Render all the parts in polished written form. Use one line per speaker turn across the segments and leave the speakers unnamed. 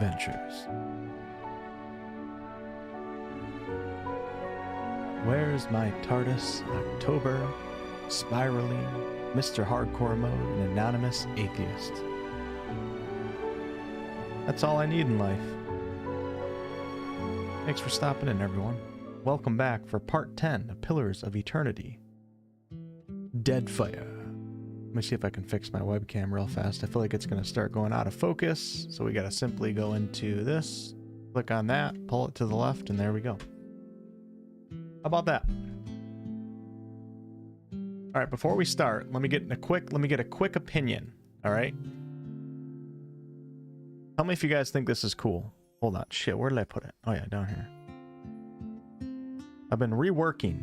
adventures. Where's my TARDIS, October, spiraling, Mr. Hardcore Mode, and Anonymous Atheist? That's all I need in life. Thanks for stopping in, everyone. Welcome back for part 10 of Pillars of Eternity. Deadfire. Let me see if I can fix my webcam real fast. I feel like it's going to start going out of focus, so we got to simply go into this, click on that, pull it to the left, and there we go. How about that? All right, before we start, let me get a quick opinion, all right? Tell me if you guys think this is cool. Hold on, shit, where did I put it? Oh yeah, down here. I've been reworking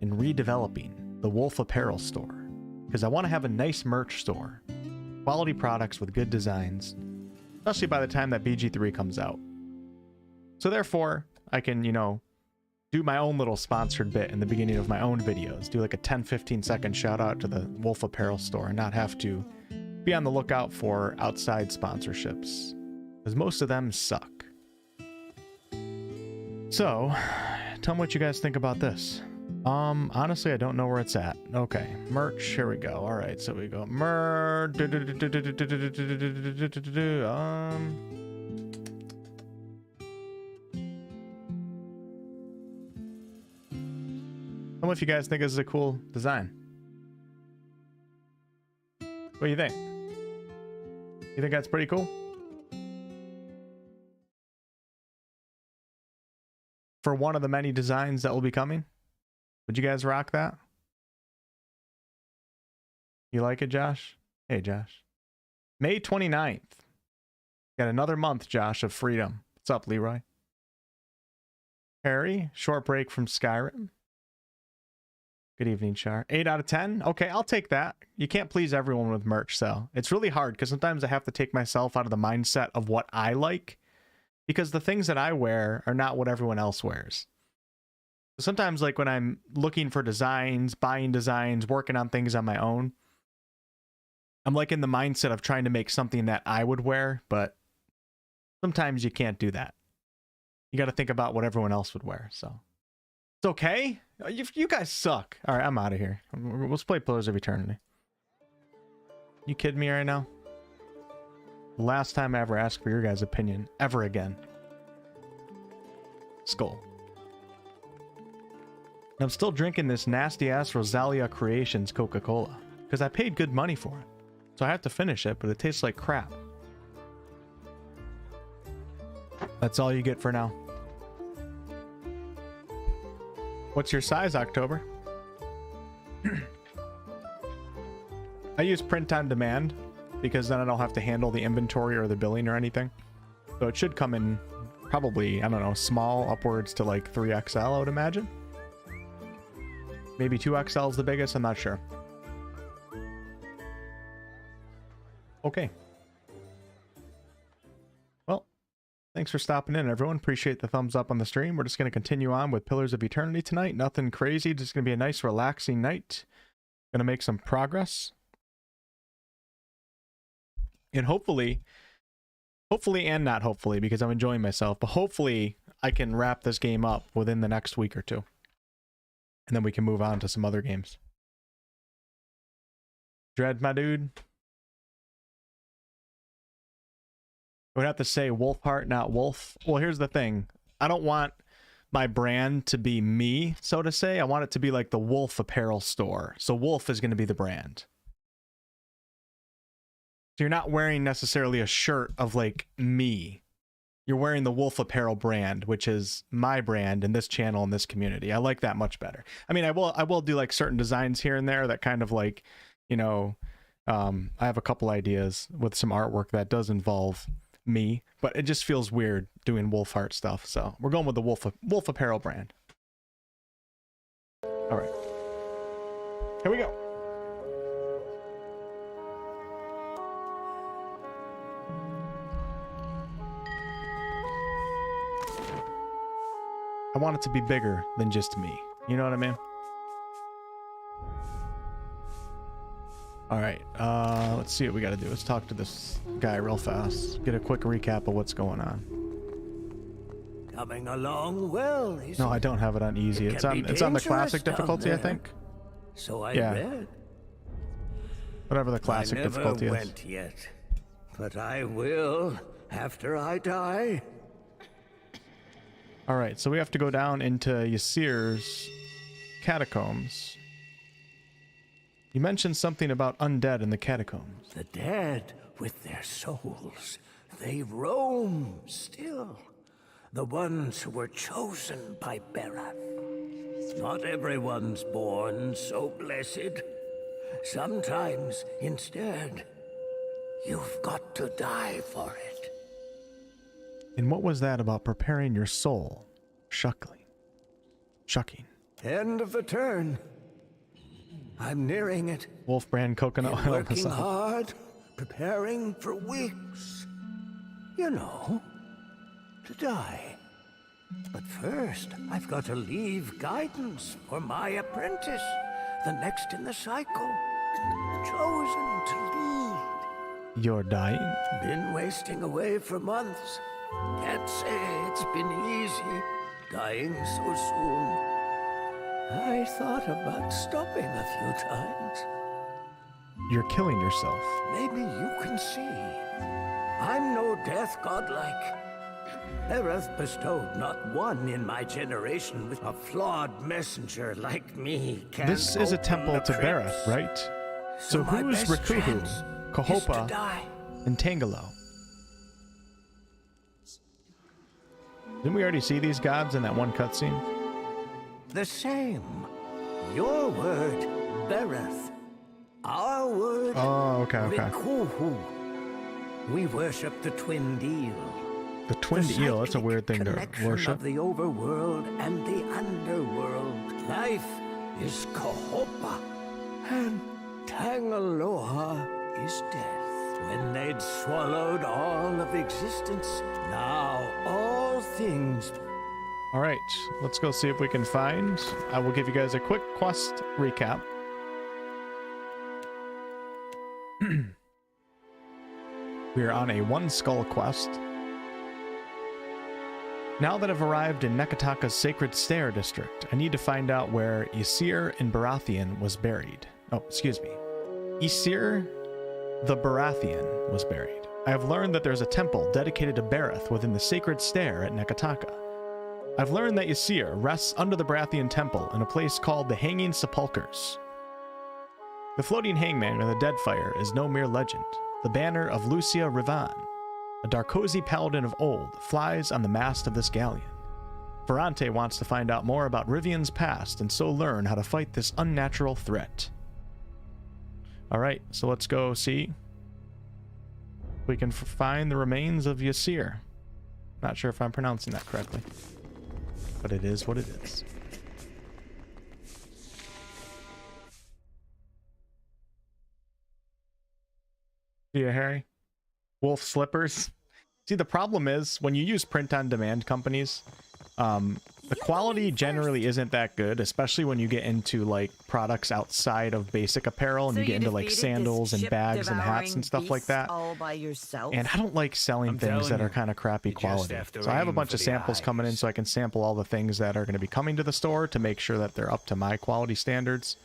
and redeveloping the Wolf Apparel store because I want to have a nice merch store. Quality products with good designs, especially by the time that BG3 comes out. So therefore, I can, you know, do my own little sponsored bit in the beginning of my own videos. Do like a 10-15 second shout out to the Wolf Apparel store and not have to be on the lookout for outside sponsorships, because most of them suck. So, tell me what you guys think about this. Honestly, I don't know where it's at. Okay, merch, here we go. All right, so we go merch. Tell me if you guys think this is a cool design. What do you think? You think that's pretty cool? For one of the many designs that will be coming? Would you guys rock that? You like it, Josh? Hey, Josh. May 29th. Got another month, Josh, of freedom. What's up, Leroy? Harry, short break from Skyrim. Good evening, Char. 8 out of 10? Okay, I'll take that. You can't please everyone with merch, so it's really hard because sometimes I have to take myself out of the mindset of what I like, because the things that I wear are not what everyone else wears. Sometimes, like when I'm looking for designs, buying designs, working on things on my own, I'm like in the mindset of trying to make something that I would wear, but sometimes you can't do that. You got to think about what everyone else would wear, so. It's okay. You guys suck. All right, I'm out of here. Let's play Pillars of Eternity. You kidding me right now? Last time I ever asked for your guys' opinion ever again. Skull. I'm still drinking this nasty ass Rosalia Creations Coca-Cola because I paid good money for it. So I have to finish it, but it tastes like crap. That's all you get for now. What's your size, October? I use print on demand because then I don't have to handle the inventory or the billing or anything. So it should come in probably, I don't know, small upwards to like 3XL, I would imagine. Maybe 2XL is the biggest, I'm not sure. Okay. Well, thanks for stopping in, everyone. Appreciate the thumbs up on the stream. We're just going to continue on with Pillars of Eternity tonight. Nothing crazy. Just going to be a nice, relaxing night. Going to make some progress. And hopefully and not hopefully, because I'm enjoying myself, but hopefully I can wrap this game up within the next week or two. And then we can move on to some other games. Dread, my dude. I would have to say Wolfheart, not Wolf. Well, here's the thing. I don't want my brand to be me, so to say. I want it to be like the Wolf Apparel store. So Wolf is going to be the brand. So you're not wearing necessarily a shirt of like me. You're wearing the Wolf Apparel brand, which is my brand in this channel and this community. I like that much better. I mean, I will do like certain designs here and there that kind of like, you know, I have a couple ideas with some artwork that does involve me, but it just feels weird doing Wolfheart stuff. So we're going with the Wolf Apparel brand. All right, here we go. I want it to be bigger than just me. You know what I mean? All right, let's see what we got to do. Let's talk to this guy real fast. Get a quick recap of what's going on.
Coming along well.
No, I don't have it on easy. It's on the classic difficulty, I think.
So I
Yeah.
read.
Whatever the classic difficulty
I never went yet, but I will after I die.
All right, so we have to go down into Ysir's catacombs. You mentioned something about undead in the catacombs.
The dead with their souls, they roam still. The ones who were chosen by Berath. Not everyone's born so blessed. Sometimes, instead, you've got to die for it.
And what was that about preparing your soul? Shucking.
End of the turn. I'm nearing it.
Wolf brand coconut oil.
Working hard, preparing for weeks. You know, to die. But first, I've got to leave guidance for my apprentice, the next in the cycle. Chosen to lead.
You're dying?
Been wasting away for months. Can't say it's been easy, dying so soon. I thought about stopping a few times.
You're killing yourself.
Maybe you can see. I'm no death godlike. Berath bestowed not one in my generation with a flawed messenger like me.
This is a temple to Berath, right? So who's Rikuhu, Kohopa, and Tangelo? Didn't we already see these gods in that one cutscene?
The same. Your word, Berath. Our word, Rikuhu. We worship the twinned eel.
The twinned eel, that's a weird thing to worship.
Of the overworld and the underworld. Life is Kohopa, and Tangaloa is death. When they'd swallowed all of existence, now all things.
All right, let's go see if we can find. I will give you guys a quick quest recap. We are on a one skull quest. Now that I've arrived in Nekataka's Sacred Stair district, I need to find out where Ysir in Baratheon was buried. Oh, excuse me. Ysir the Baratheon was buried. I have learned that there's a temple dedicated to Barath within the Sacred Stair at Nekataka. I've learned that Ysir rests under the Baratheon temple in a place called the Hanging Sepulchres. The floating hangman of the Deadfire is no mere legend. The banner of Lucia Rivan, a Darkosi paladin of old, flies on the mast of this galleon. Ferrante wants to find out more about Rivian's past and so learn how to fight this unnatural threat. Alright, so let's go see if we can find the remains of Ysir. Not sure if I'm pronouncing that correctly, but it is what it is. See ya, Harry? Wolf slippers. See, the problem is when you use print-on-demand companies, the quality generally isn't that good, especially when you get into like products outside of basic apparel and you get into like sandals and bags and hats and stuff like that.
All by yourself?
And I don't like selling things that are kind of crappy quality. So I have a bunch of samples coming in so I can sample all the things that are going to be coming to the store to make sure that they're up to my quality standards.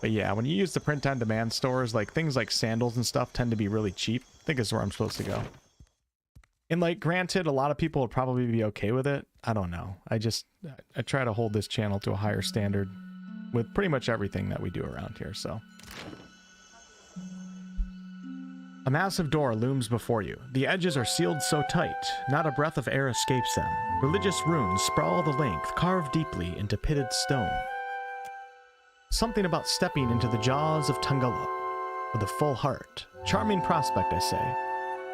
But yeah, when you use the print-on-demand stores, like things like sandals and stuff tend to be really cheap. I think is where I'm supposed to go. And like, granted, a lot of people would probably be okay with it. I don't know. I try to hold this channel to a higher standard with pretty much everything that we do around here, so. A massive door looms before you. The edges are sealed so tight, not a breath of air escapes them. Religious runes sprawl the length, carved deeply into pitted stone. Something about stepping into the jaws of Tangalo with a full heart. Charming prospect, I say.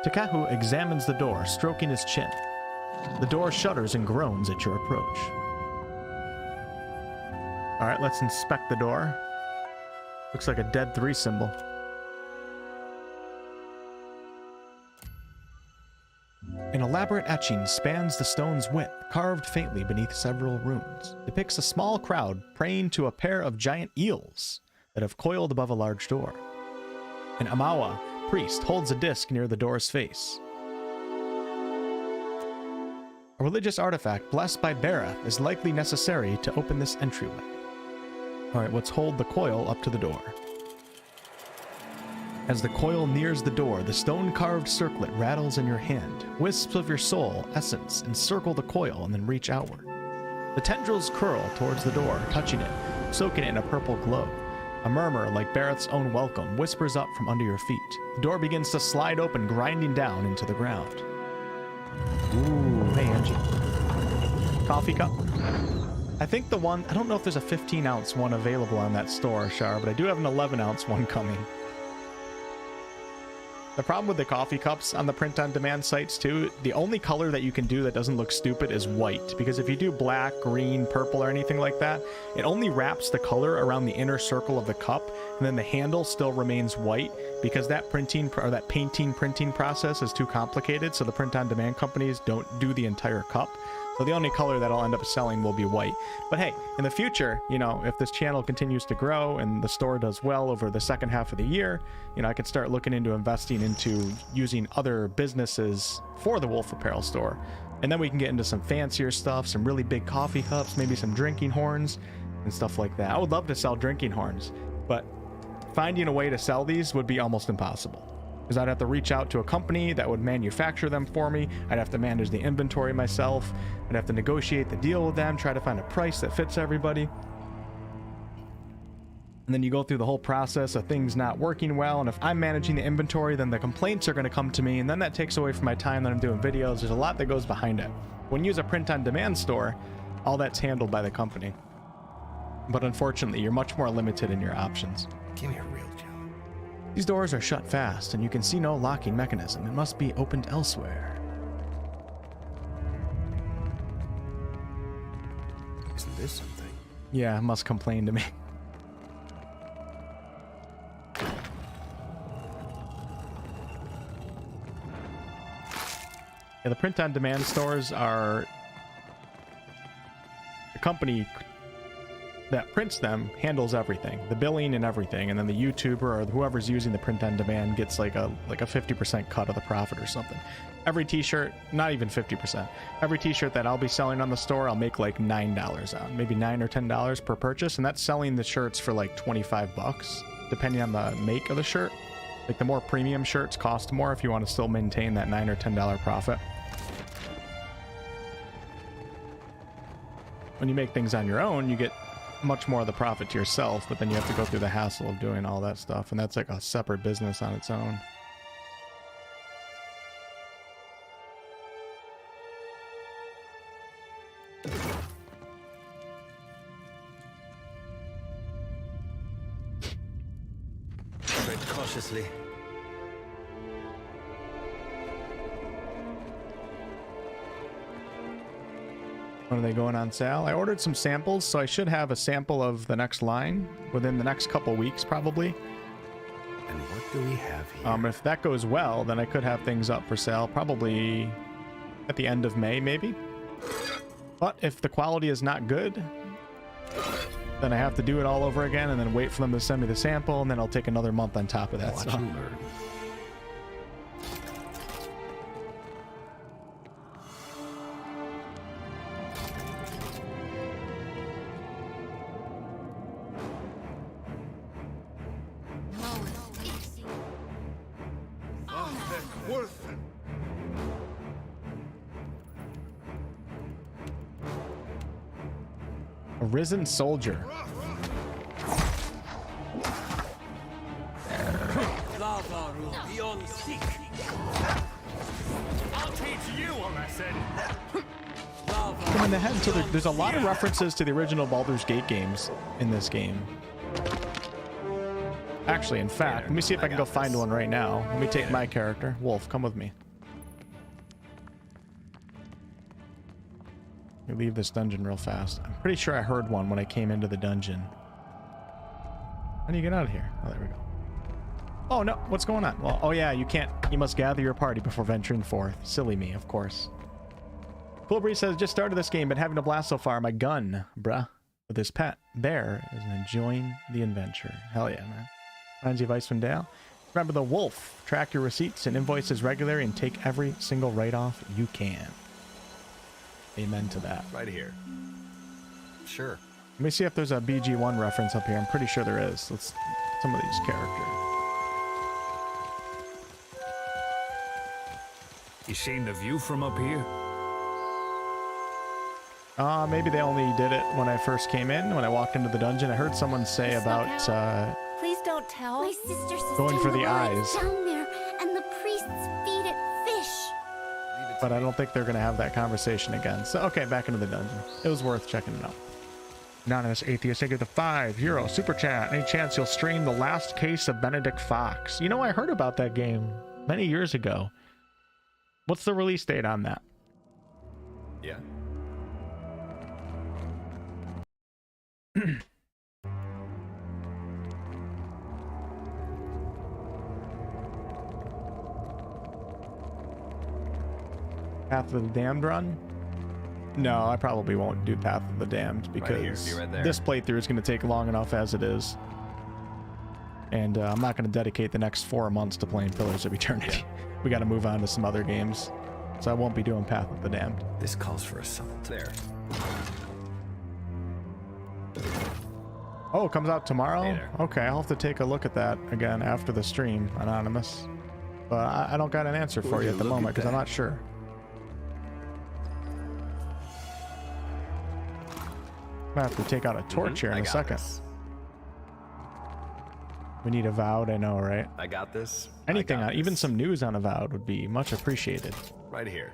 Takahu examines the door, stroking his chin. The door shudders and groans at your approach. Alright, let's inspect the door. Looks like a dead 3 symbol. An elaborate etching spans the stone's width, carved faintly beneath several runes. Depicts a small crowd praying to a pair of giant eels, that have coiled above a large door. An Amawa priest holds a disc near the door's face. A religious artifact blessed by Berath is likely necessary to open this entryway. Alright, let's hold the coil up to the door. As the coil nears the door, the stone-carved circlet rattles in your hand. Wisps of your soul essence encircle the coil and then reach outward. The tendrils curl towards the door, touching it, soaking it in a purple glow. A murmur, like Berath's own welcome, whispers up from under your feet. The door begins to slide open, grinding down into the ground. Ooh, hey Angie. Coffee cup. I think the one, I don't know if there's a 15-ounce one available on that store, Char, but I do have an 11-ounce one coming. The problem with the coffee cups on the print-on-demand sites, too, the only color that you can do that doesn't look stupid is white. Because if you do black, green, purple, or anything like that, it only wraps the color around the inner circle of the cup, and then the handle still remains white, because that printing, or that painting printing process is too complicated, so the print-on-demand companies don't do the entire cup. So the only color that I'll end up selling will be white. But hey, in the future, you know, if this channel continues to grow and the store does well over the second half of the year, you know, I could start looking into investing into using other businesses for the Wolf Apparel store. And then we can get into some fancier stuff, some really big coffee cups, maybe some drinking horns and stuff like that. I would love to sell drinking horns, but finding a way to sell these would be almost impossible. Because I'd have to reach out to a company that would manufacture them for me. I'd have to manage the inventory myself. I'd have to negotiate the deal with them, try to find a price that fits everybody. And then you go through the whole process of things not working well. And if I'm managing the inventory, then the complaints are going to come to me. And then that takes away from my time that I'm doing videos. There's a lot that goes behind it. When you use a print-on-demand store, all that's handled by the company. But unfortunately, you're much more limited in your options.
Give me a real job.
These doors are shut fast, and you can see no locking mechanism. It must be opened elsewhere.
Isn't this something?
Yeah, must complain to me. Yeah, the print-on-demand stores are... The company that prints them handles everything, the billing and everything, and then the YouTuber or whoever's using the print-on-demand gets like a 50% cut of the profit or something. Every t-shirt, not even 50%, every t-shirt that I'll be selling on the store, I'll make like $9 on, maybe $9 or $10 per purchase, and that's selling the shirts for like 25 bucks, depending on the make of the shirt. Like the more premium shirts cost more if you want to still maintain that $9 or $10 profit. When you make things on your own, you get much more of the profit to yourself, but then you have to go through the hassle of doing all that stuff, and that's like a separate business on its own.
Tread cautiously.
When are they going on sale? I ordered some samples, so I should have a sample of the next line within the next couple weeks, probably.
And what do we have here?
If that goes well, then I could have things up for sale probably at the end of May, maybe. But if the quality is not good, then I have to do it all over again and then wait for them to send me the sample, and then I'll take another month on top of that.
Watch and learn.
A risen soldier. In the head, so there's a lot of references to the original Baldur's Gate games in this game. Actually, in fact, let me see if I can go find one right now. Let me take my character. Wolf, come with me. You leave this dungeon real fast. I'm pretty sure I heard one when I came into the dungeon. How do you get out of here? Oh, there we go. Oh, no. What's going on? Well, oh, yeah, you can't. You must gather your party before venturing forth. Silly me, of course. Cool Breeze says, just started this game, been having a blast so far. My gun, bruh. with his pet bear is enjoying the adventure. Hell yeah, man. Reminds you of Icewind Dale. Remember the wolf. Track your receipts and invoices regularly and take every single write-off you can. Amen to that.
Right here. Sure.
Let me see if there's a BG1 reference up here. I'm pretty sure there is. Let's some of these characters.
You seen the view from up here?
Maybe they only did it when I first came in, when I walked into the dungeon. I heard someone say about
Please don't tell.
My sister says
going for the
Timberline
eyes.
is down there, and the priests feed it fish.
But I don't think they're going to have that conversation again. So, okay, back into the dungeon. It was worth checking it out. Anonymous Atheist, thank you the 5 euro super chat. Any chance you'll stream The Last Case of Benedict Fox? You know, I heard about that game many years ago. What's the release date on that?
Yeah.
Path of the Damned run? No, I probably won't do Path of the Damned because
right there.
this playthrough is going to take long enough as it is. And I'm not going to dedicate the next 4 months to playing Pillars of Eternity.
Yeah.
We got to move on to some other games. So I won't be doing Path of the Damned.
This calls for assault. There.
Oh, it comes out tomorrow?
Hey there.
Okay, I'll have to take a look at that again after the stream, Anonymous. But I don't got an answer for you at the moment because I'm not sure. I have to take out a torch here in a second.
This.
We need Avowed, I know, right?
I got this.
Anything,
I got
even
this.
some news on Avowed would be much appreciated.
Right here.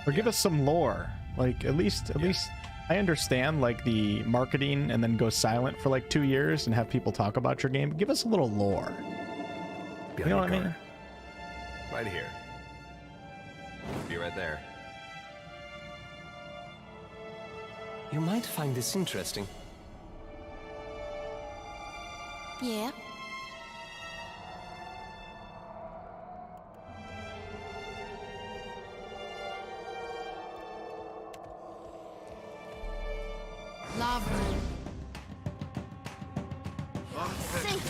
Or give us some lore. Like, at least I understand, like, the marketing and then go silent for like 2 years and have people talk about your game. Give us a little lore. You know what I mean?
Right here. Be right there.
You might find this interesting.
Yeah. Lava. Sink.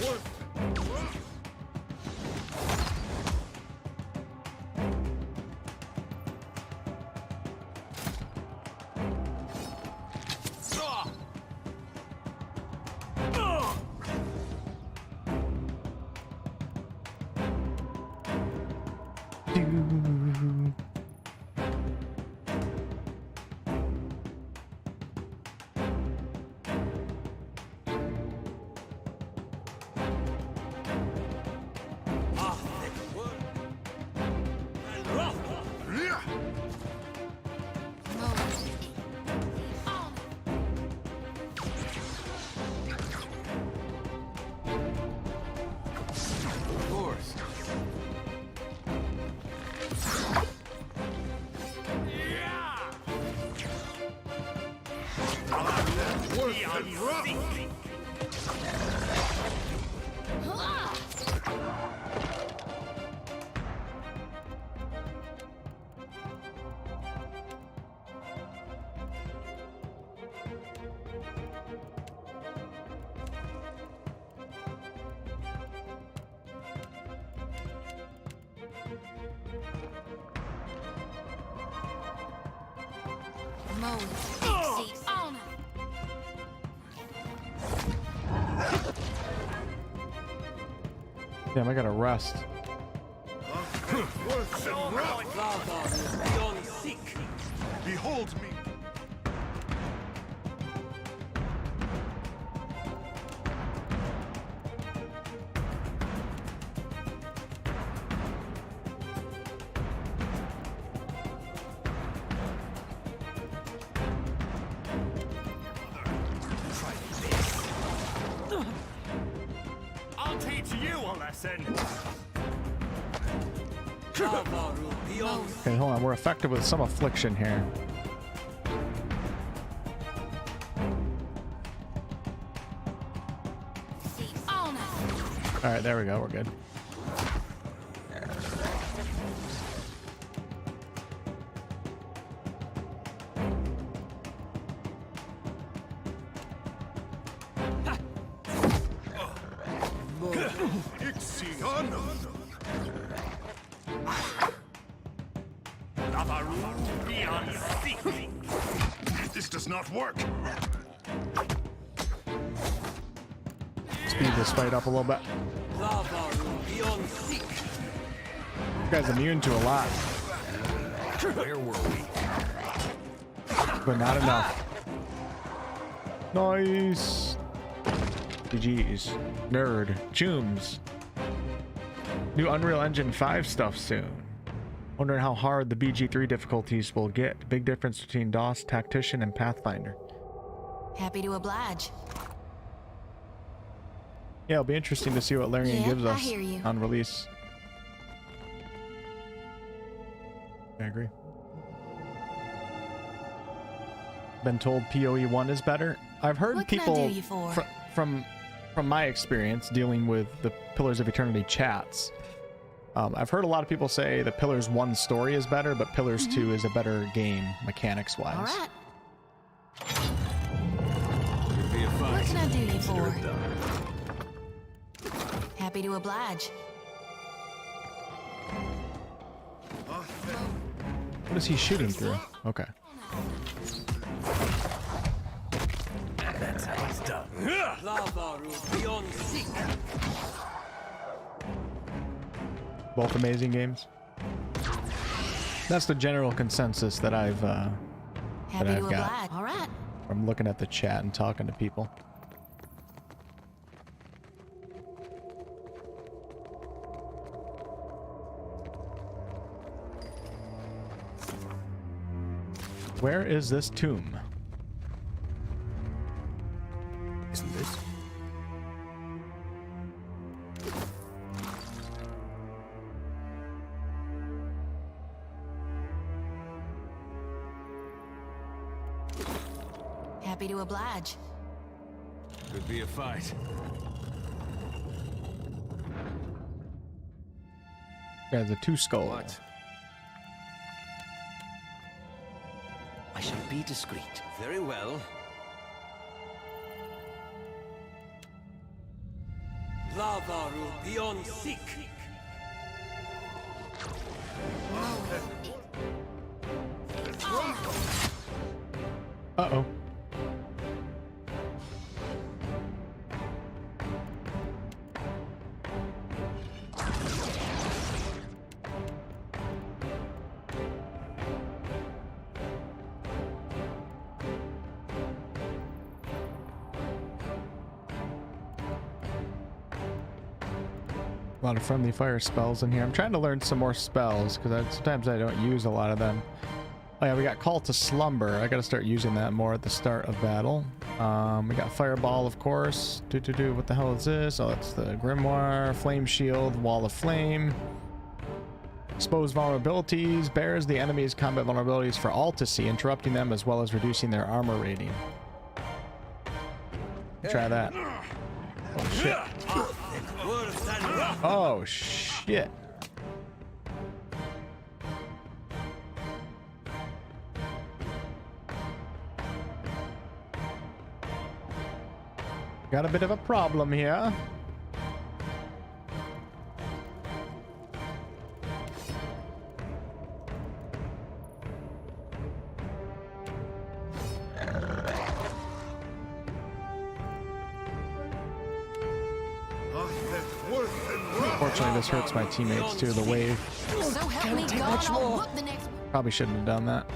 Damn, I gotta rest.
Behold me. I'll teach you a lesson.
Okay, hold on. We're effective with some affliction here. All right, there we go. We're good.
This does not work.
Speed this fight up a little bit. You guys immune to a lot.
Where were we?
But not enough. Nice. GG's. Nerd. Chooms. New Unreal Engine 5 stuff soon. Wondering how hard the BG3 difficulties will get. Big difference between DOS, Tactician, and Pathfinder.
Happy to oblige.
Yeah, it'll be interesting to see what Larian gives
I
us
hear you.
on release. I agree. Been told PoE 1 is better. I've heard
What can I
people
do you for?
from my experience dealing with the Pillars of Eternity chats. I've heard a lot of people say the Pillars 1 story is better, but Pillars 2 is a better game mechanics wise.
All right.
Be a
What
fight.
can I do you for?
Dirt done.
Happy to oblige.
What is he shooting through? Okay.
That's how it's done.
Both amazing games. That's the general consensus that I've
Happy
I've
to
got.
oblige. All right.
from looking at the chat and talking to people. Where is this tomb?
Isn't this?
Happy to oblige.
Could be a fight.
There's a two skull.
What?
I shall be discreet. Very well.
Lavaru beyond seek.
Uh-oh. A lot of friendly fire spells in here. I'm trying to learn some more spells because sometimes I don't use a lot of them. Oh yeah, we got Call to Slumber. I gotta start using that more at the start of battle. We got Fireball, of course. What the hell is this? Oh, it's the Grimoire, Flame Shield, Wall of Flame. Expose vulnerabilities. Bears the enemy's combat vulnerabilities for all to see, interrupting them as well as reducing their armor rating. Try that. Oh shit. Oh shit. Got a bit of a problem here. Unfortunately, this hurts my teammates too, the wave.
So help me God, I'll whoop the next one.
Probably shouldn't have done that.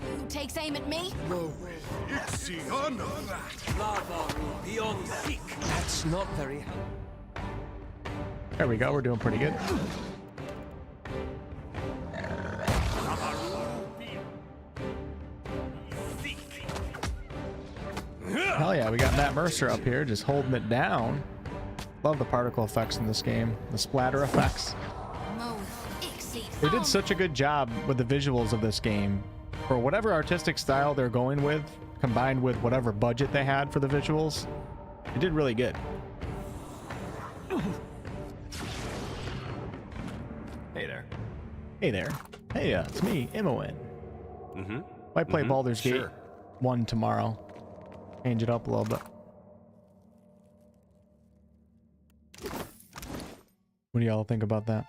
Who takes aim at me?
Lavaru beyond seek.
That's not very...
There we go, we're doing pretty good. Hell yeah, we got Matt Mercer up here just holding it down. Love the particle effects in this game, the splatter effects. They did such a good job with the visuals of this game. For whatever artistic style they're going with, combined with whatever budget they had for the visuals, they did really good.
Hey there.
Hey there. Hey, it's me, Imoen.
Mm-hmm.
Might play Baldur's Gate
sure.
1 tomorrow. Change it up a little bit. What do y'all think about that?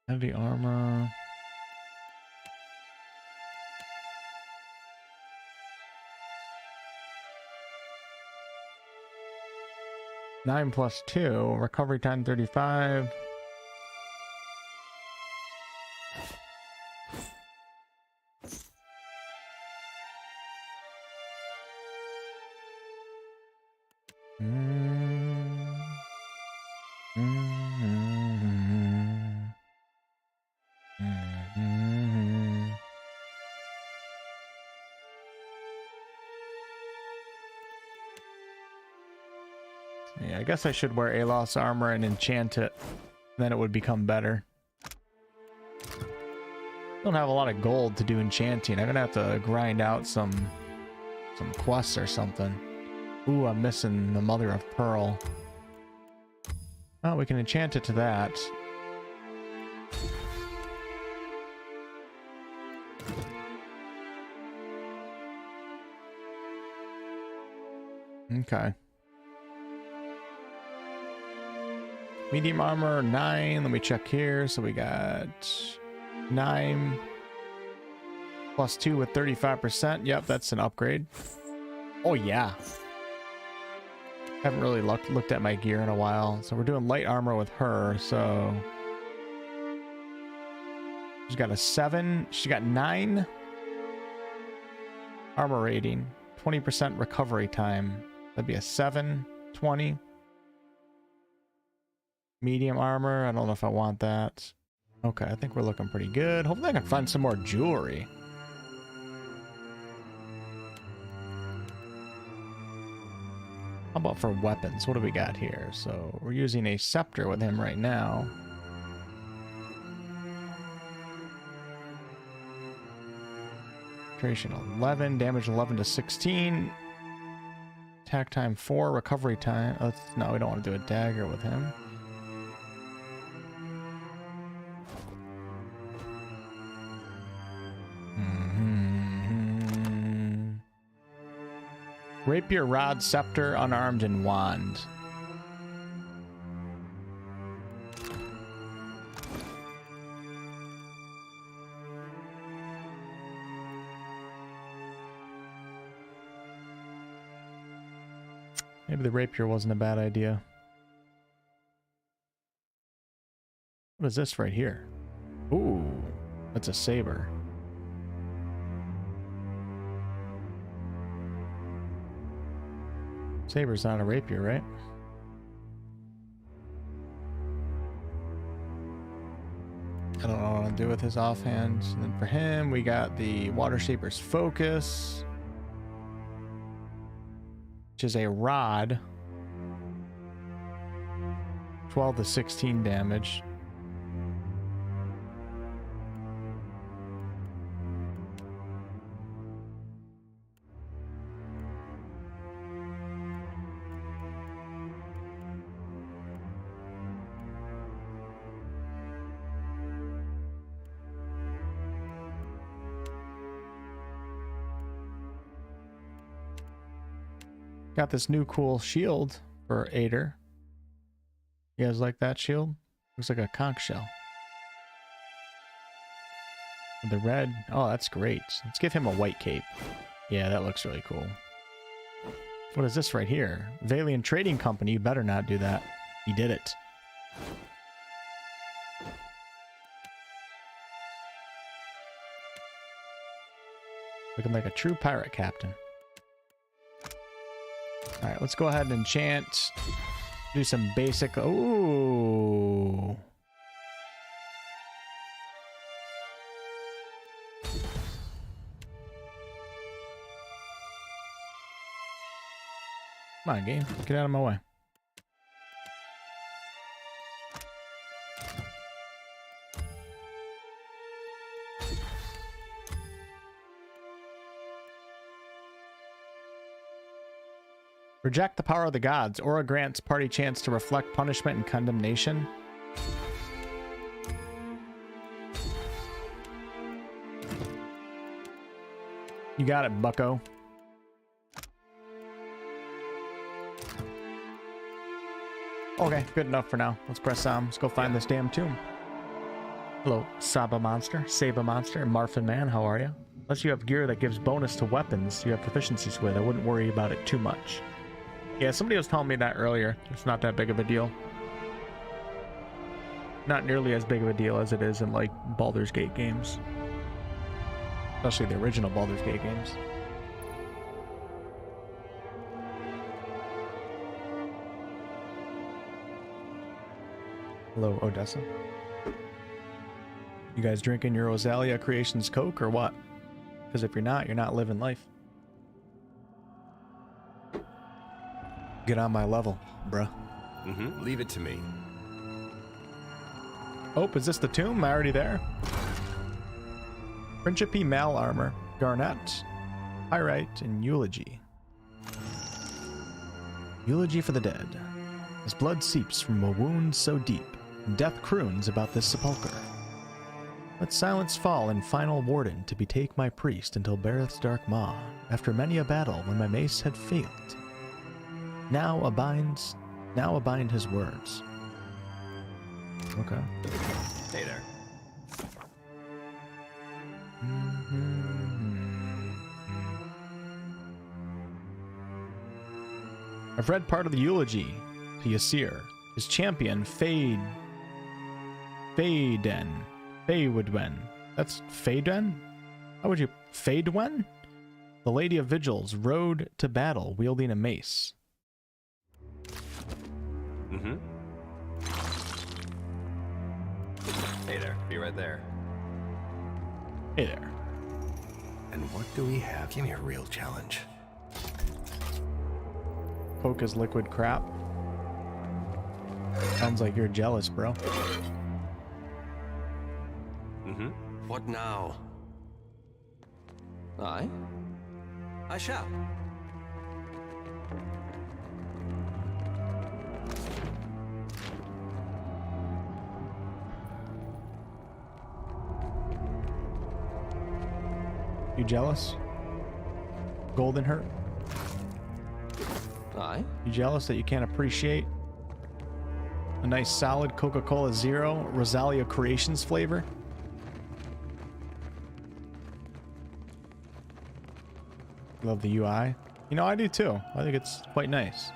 Heavy armor. Nine plus 2. Recovery time 35. Yeah, I guess I should wear Alos armor and enchant it. Then it would become better. Don't have a lot of gold to do enchanting. I'm gonna have to grind out some quests or something. Ooh, I'm missing the Mother of Pearl. Oh, we can enchant it to that. Okay. Medium armor 9. Let me check here. So we got 9 plus 2 with 35%. Yep, that's an upgrade. Oh yeah. Haven't really looked at my gear in a while. So we're doing light armor with her. So she's got a 7. She got 9 armor rating, 20% recovery time. That'd be a 7, 20. Medium armor. I don't know if I want that. Okay, I think we're looking pretty good. Hopefully I can find some more jewelry. How about for weapons? What do we got here? So we're using a scepter with him right now. Creation 11, damage 11 to 16. Attack time 4, recovery time. No, we don't want to do a dagger with him. Rapier, rod, scepter, unarmed, and wand. Maybe the rapier wasn't a bad idea. What is this right here? Ooh, that's a saber. Saber's not a rapier, right? I don't know what I'll do with his offhand. And then for him, we got the Water Shaper's Focus, which is a rod. 12 to 16 damage. Got this new cool shield for Ader. You guys like that shield? Looks like a conch shell. With the red. Oh, that's great. Let's give him a white cape. Yeah, that looks really cool. What is this right here? Valiant Trading Company. You better not do that. He did it. Looking like a true pirate captain. Alright, let's go ahead and enchant. Do some basic... Ooh. Come on, game. Get out of my way. Reject the power of the gods. Aura grants party chance to reflect punishment and condemnation. You got it, bucko. Okay, good enough for now. Let's press on. Let's go find this damn tomb. Hello, Saba Monster, Saba Monster, and Marfin Man, how are you? Unless you have gear that gives bonus to weapons you have proficiencies with, I wouldn't worry about it too much. Yeah, somebody was telling me that earlier. It's not that big of a deal. Not nearly as big of a deal as it is in, like, Baldur's Gate games. Especially the original Baldur's Gate games. Hello, Odessa. You guys drinking your Ozalia Creations Coke or what? Because if you're not living life. Get on my level, bruh.
Leave it to me.
Oh, is this the tomb? Am I already there? Principe Mal Armor, Garnet, Pyrite, and Eulogy. Eulogy for the dead. As blood seeps from a wound so deep, and death croons about this sepulchre. Let silence fall in final warden to betake my priest until Bareth's dark maw, after many a battle when my mace had failed. Now abind his words. Okay.
Hey there.
I've read part of the eulogy to Ysir, his champion, Faydwen. That's Faydwen? How would you... Faydwen? The Lady of Vigils rode to battle wielding a mace.
Hey there. Be right there.
Hey there.
And what do we have? Give me a real challenge.
Poke is liquid crap. Sounds like you're jealous, bro.
What now? I shall.
You jealous? Golden Hurt? You jealous that you can't appreciate a nice solid Coca-Cola Zero Rosalia Creations flavor? Love the UI. You know, I do too. I think it's quite nice.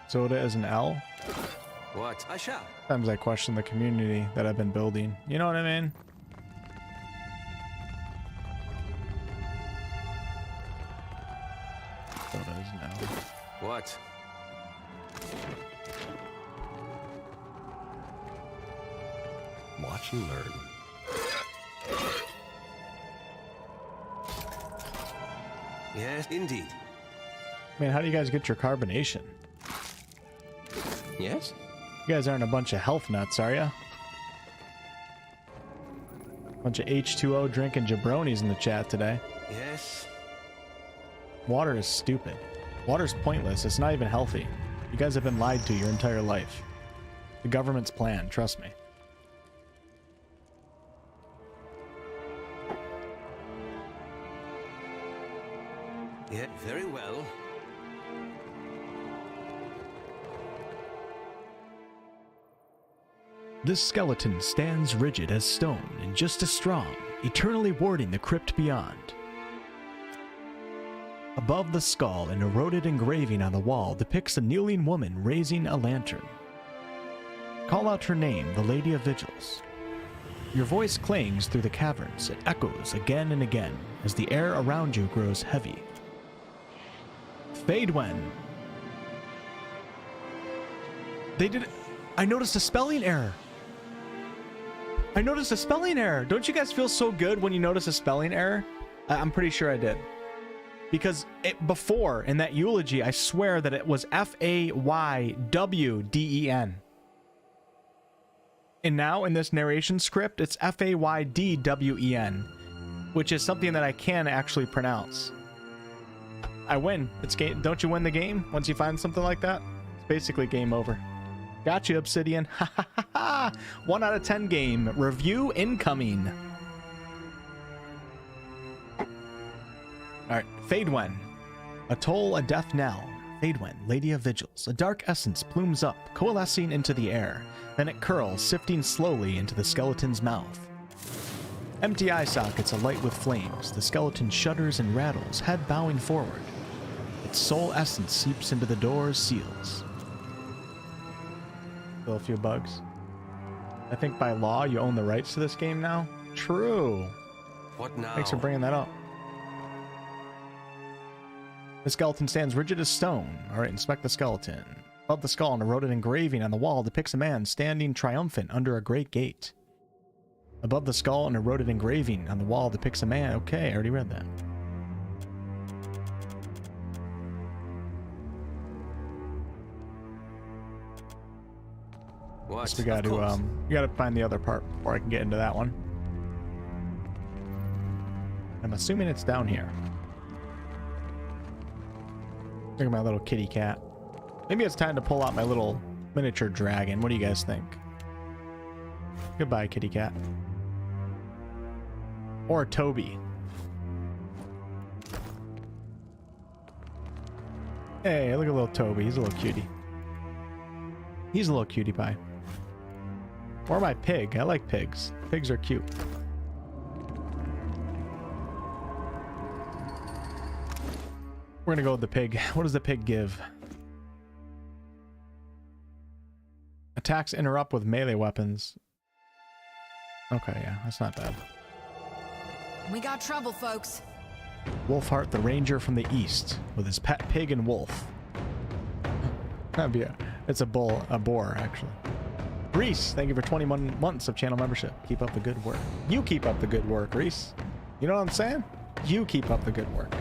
Soda is an L.
What? I shall.
Sometimes I question the community that I've been building. You know what I mean? Soda is an L.
What?
Watch and learn.
Yes, indeed.
Man, how do you guys get your carbonation?
Yes?
You guys aren't a bunch of health nuts, are ya? Bunch of H2O drinking jabronis in the chat today.
Yes.
Water is stupid. Water's pointless. It's not even healthy. You guys have been lied to your entire life. The government's plan, trust me.
Yeah, very well.
This skeleton stands rigid as stone and just as strong, eternally warding the crypt beyond. Above the skull, an eroded engraving on the wall depicts a kneeling woman raising a lantern. Call out her name, the Lady of Vigils. Your voice clings through the caverns. It echoes again and again as the air around you grows heavy. Faydwen. They did it. I noticed a spelling error. I noticed a spelling error. Don't you guys feel so good when you notice a spelling error? I'm pretty sure I did. Because before, in that eulogy, I swear that it was Faywden. And now, in this narration script, it's Faydwen. which is something that I can actually pronounce. I win. It's game. Don't you win the game once you find something like that? It's basically game over. Gotcha, Obsidian. Ha ha ha ha. 1 out of 10 game. Review incoming. Alright, Fadewen. Atoll, a death knell. Fadewen, Lady of Vigils. A dark essence plumes up, coalescing into the air. Then it curls, sifting slowly into the skeleton's mouth. Empty eye sockets alight with flames. The skeleton shudders and rattles, head bowing forward. Its soul essence seeps into the door's seals. Still a few bugs. I think by law you own the rights to this game now. True.
What now?
Thanks for bringing that up. The skeleton stands rigid as stone. Alright, inspect the skeleton. Above the skull, an eroded engraving on the wall depicts a man standing triumphant under a great gate. Above the skull, an eroded engraving on the wall depicts a man. Okay, I already read that.
What?
Guess we gotta we gotta find the other part before I can get into that one. I'm assuming it's down here. Look at my little kitty cat. Maybe it's time to pull out my little miniature dragon. What do you guys think? Goodbye, kitty cat. Or Toby. Hey, look at little Toby. He's a little cutie. He's a little cutie pie. Or my pig. I like pigs. Pigs are cute. We're gonna go with the pig. What does the pig give? Attacks interrupt with melee weapons. Okay, yeah, that's not bad.
We got trouble, folks.
Wolfheart, the ranger from the east, with his pet pig and wolf. That'd be it's a boar, actually. Reese, thank you for 21 months of channel membership. Keep up the good work. You keep up the good work, Reese. You know what I'm saying? You keep up the good work.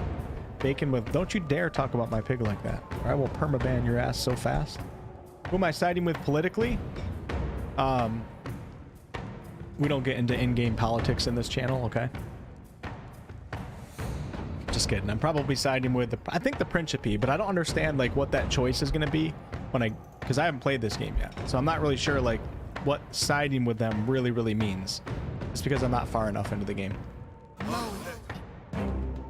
Bacon with, don't you dare talk about my pig like that, or I will permaban your ass so fast. Who am I siding with politically? We don't get into in-game politics in this channel, okay? Just kidding. I'm probably siding with I think the Principe, but I don't understand like what that choice is going to be because I haven't played this game yet, so I'm not really sure like what siding with them really means. Just because I'm not far enough into the game.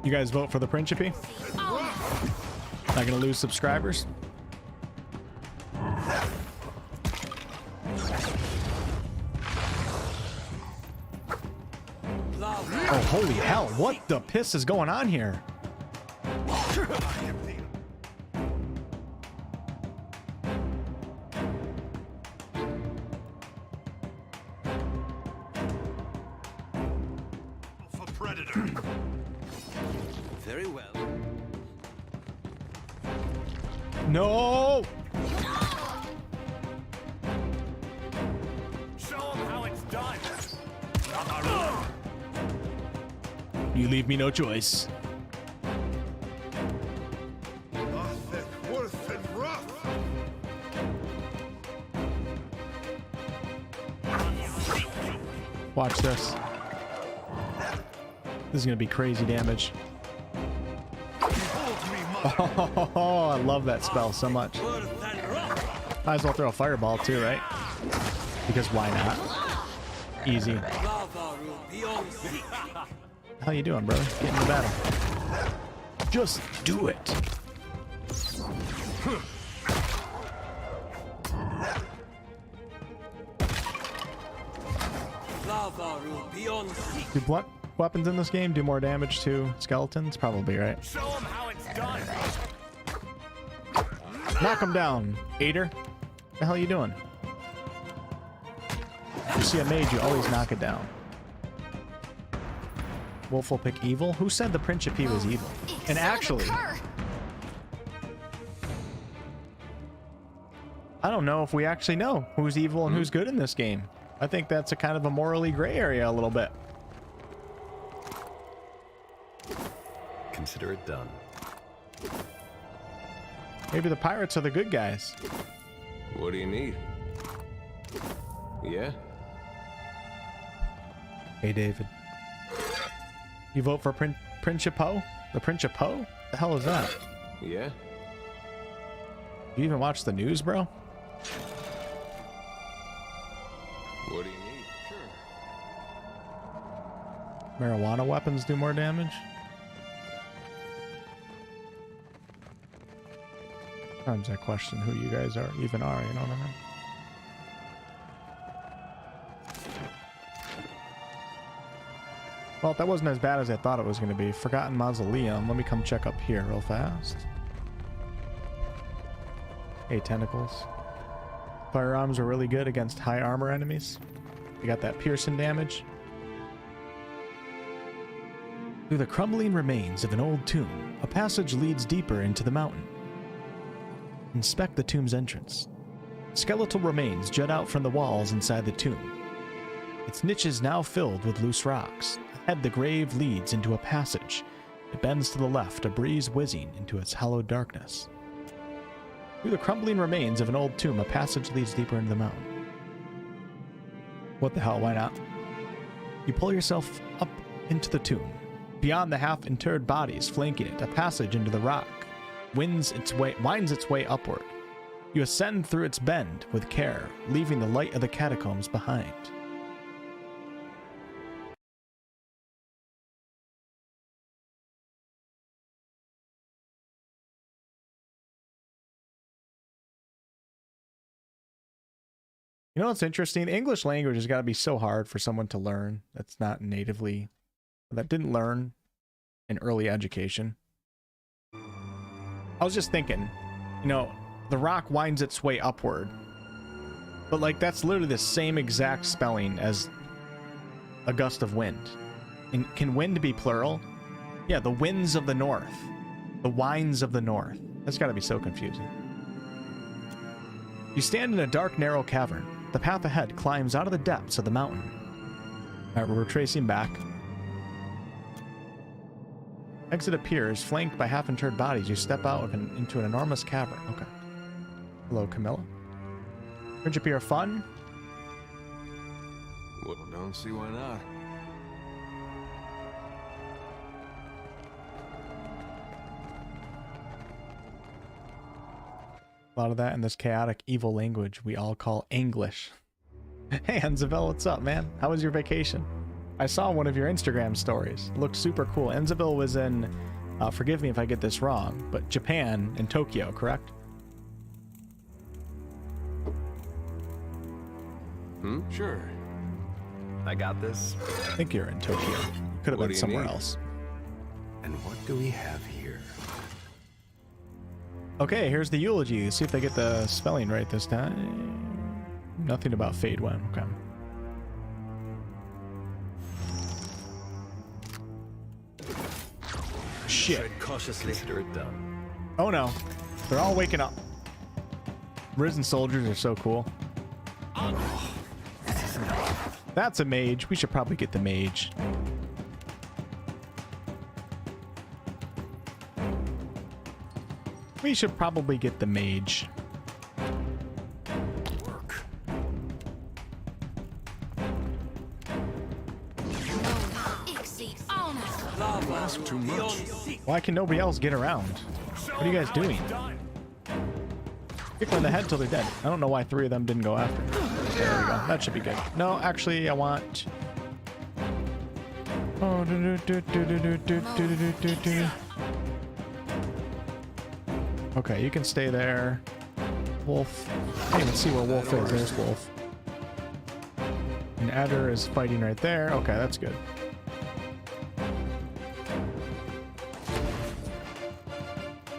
You guys vote for the Principe? Not gonna lose subscribers? Oh, holy hell. What the piss is going on here?
For predator.
Very well.
No!
Show them how it's done.
You leave me no choice.
Worth and rough.
Watch this. This is gonna be crazy damage. Oh, I love that spell so much. Might as well throw a fireball too, right? Because why not? Easy. How you doing, brother? Get in the battle. Just do it. Do blunt weapons in this game do more damage to skeletons? Probably, right?
Show them how it's done.
Knock him down, Aider. What the hell are you doing? You see a mage, you always knock it down. Wolf will pick evil? Who said the Principe was evil? And actually, I don't know if we actually know who's evil and who's good in this game. I think that's a kind of a morally gray area a little bit.
Consider it done.
Maybe the pirates are the good guys.
What do you need? Yeah?
Hey, David. You vote for Principo? The Principo? The hell is that?
Yeah?
You even watch the news, bro?
What do you need? Sure.
Marijuana weapons do more damage? Sometimes I question who you guys are, even are, you know what I mean? Well, that wasn't as bad as I thought it was going to be. Forgotten Mausoleum. Let me come check up here real fast. Hey, tentacles. Firearms are really good against high armor enemies. You got that piercing damage. Through the crumbling remains of an old tomb, a passage leads deeper into the mountain. Inspect the tomb's entrance. Skeletal remains jut out from the walls inside the tomb. Its niches now filled with loose rocks. Ahead, the grave leads into a passage. It bends to the left, a breeze whizzing into its hallowed darkness. Through the crumbling remains of an old tomb, a passage leads deeper into the mountain. What the hell, why not? You pull yourself up into the tomb. Beyond the half-interred bodies flanking it, a passage into the rock winds its way upward. You ascend through its bend with care, leaving the light of the catacombs behind. You know what's interesting? The English language has got to be so hard for someone to learn that's not natively, that didn't learn in early education. I was just thinking, you know, the rock winds its way upward, but like that's literally the same exact spelling as a gust of wind. And can wind be plural? Yeah, the winds of the north, the winds of the north. That's got to be so confusing. You stand in a dark, narrow cavern. The path ahead climbs out of the depths of the mountain. All right, we're retracing back. Exit appears, flanked by half-interred bodies. You step out into an enormous cavern. Okay. Hello, Camilla. Friendship here fun?
Well, don't see why not.
A lot of that in this chaotic, evil language we all call English. Hey, Enzaville, what's up, man? How was your vacation? I saw one of your Instagram stories. It looked super cool. Enzaville was in, forgive me if I get this wrong, but Japan and Tokyo, correct?
Sure. I got this.
I think you're in Tokyo. Could have been somewhere else.
And what do we have here?
Okay, here's the eulogy. See if they get the spelling right this time. Nothing about Fade One. Okay. Shit.
Cautiously consider it done.
Oh no. They're all waking up. Risen soldiers are so cool. That's a mage. We should probably get the mage. We should probably get the mage.
Work.
Too much.
Why can nobody else get around? What are you guys doing? Kick them in the head till they're dead. I don't know why 3 of them didn't go after. There we go. That should be good. No, actually, I want... Oh, okay, you can stay there. Wolf. I can't even see where Wolf is. There's Wolf. And Adder is fighting right there. Okay, that's good.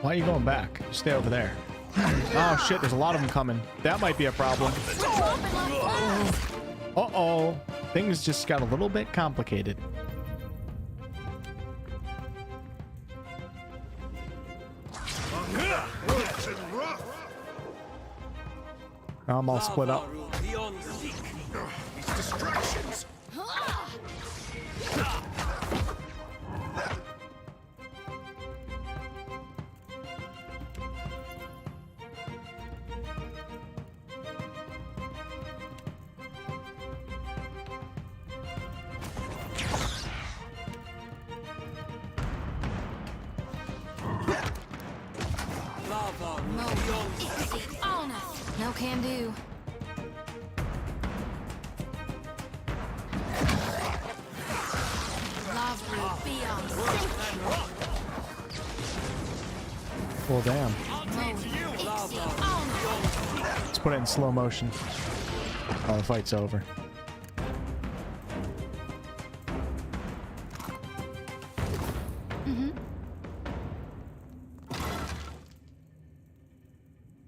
Why are you going back? Stay over there. Oh shit, there's a lot of them coming. That might be a problem. Uh-oh. Things just got a little bit complicated. Now I'm all split up.
Distractions.
Lava
Mo, easy on us. No can do. Love will be on sync.
Well, damn.
Mo, easy on us.
Let's put it in slow motion. Oh, the fight's over.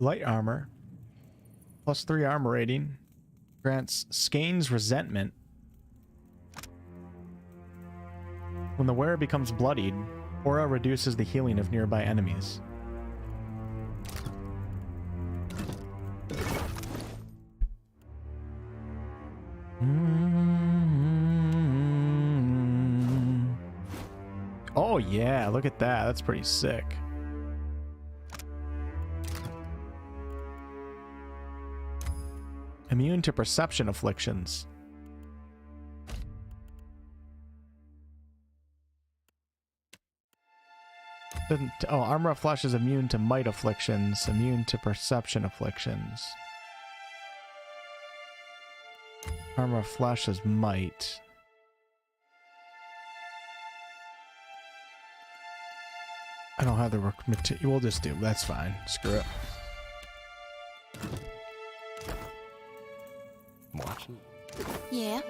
Light armor. +3 armor rating. Grants Skane's resentment. When the wearer becomes bloodied, aura reduces the healing of nearby enemies. Oh yeah, look at that. That's pretty sick. Immune to perception afflictions. Oh, Armor of Flesh is immune to might afflictions, immune to perception afflictions. Armor of Flesh is might. I don't have the work material. We'll just do. That's fine. Screw it.
Watching.
Yeah.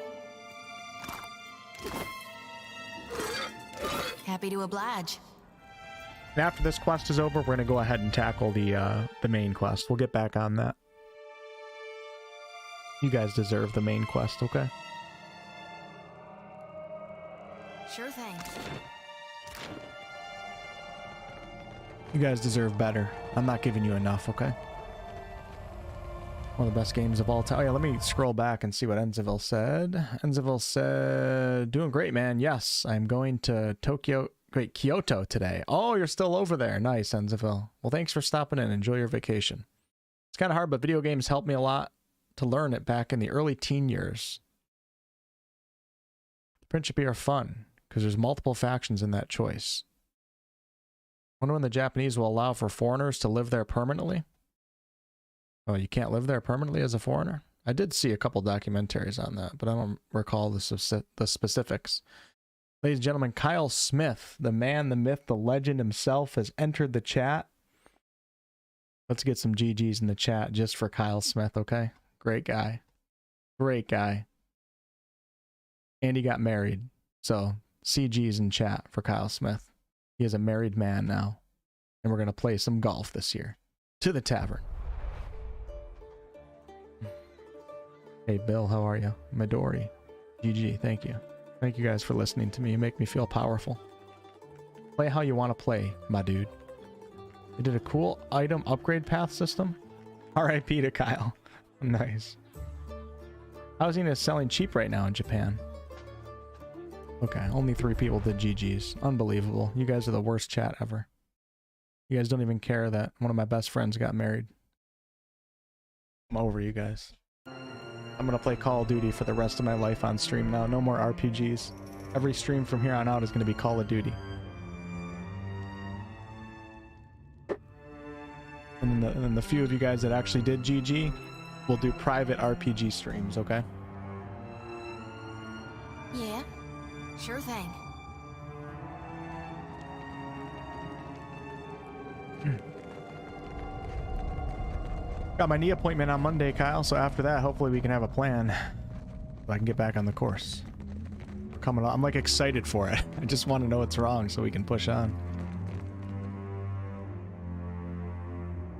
Happy to oblige.
And after this quest is over, we're going to go ahead and tackle the main quest. We'll get back on that. You guys deserve the main quest, okay?
Sure thing.
You guys deserve better. I'm not giving you enough, okay? One of the best games of all time. Oh yeah, let me scroll back and see what Enzivil said. Enzivil said, doing great, man. Yes, I'm going to Kyoto today. Oh, you're still over there. Nice, Enzivil. Well, thanks for stopping in. Enjoy your vacation. It's kind of hard, but video games helped me a lot to learn it back in the early teen years. Principi are fun because there's multiple factions in that choice. Wonder when the Japanese will allow for foreigners to live there permanently. Oh, you can't live there permanently as a foreigner? I did see a couple documentaries on that, but I don't recall the specifics. Ladies and gentlemen, Kyle Smith, the man, the myth, the legend himself, has entered the chat. Let's get some GGs in the chat just for Kyle Smith, okay? Great guy. Great guy. And he got married. So, CGs in chat for Kyle Smith. He is a married man now. And we're going to play some golf this year. To the tavern. Hey, Bill, how are you? Midori. GG, thank you. Thank you guys for listening to me. You make me feel powerful. Play how you want to play, my dude. They did a cool item upgrade path system. RIP to Kyle. Nice. Housing is selling cheap right now in Japan. Okay, only 3 people did GGs. Unbelievable. You guys are the worst chat ever. You guys don't even care that one of my best friends got married. I'm over you guys. I'm gonna play Call of Duty for the rest of my life on stream now. No more RPGs. Every stream from here on out is gonna be Call of Duty. And then the few of you guys that actually did GG will do private RPG streams, okay?
Yeah, sure thing.
Got my knee appointment on Monday, Kyle, so after that, hopefully we can have a plan so I can get back on the course. Coming on. I'm like excited for it. I just want to know what's wrong so we can push on.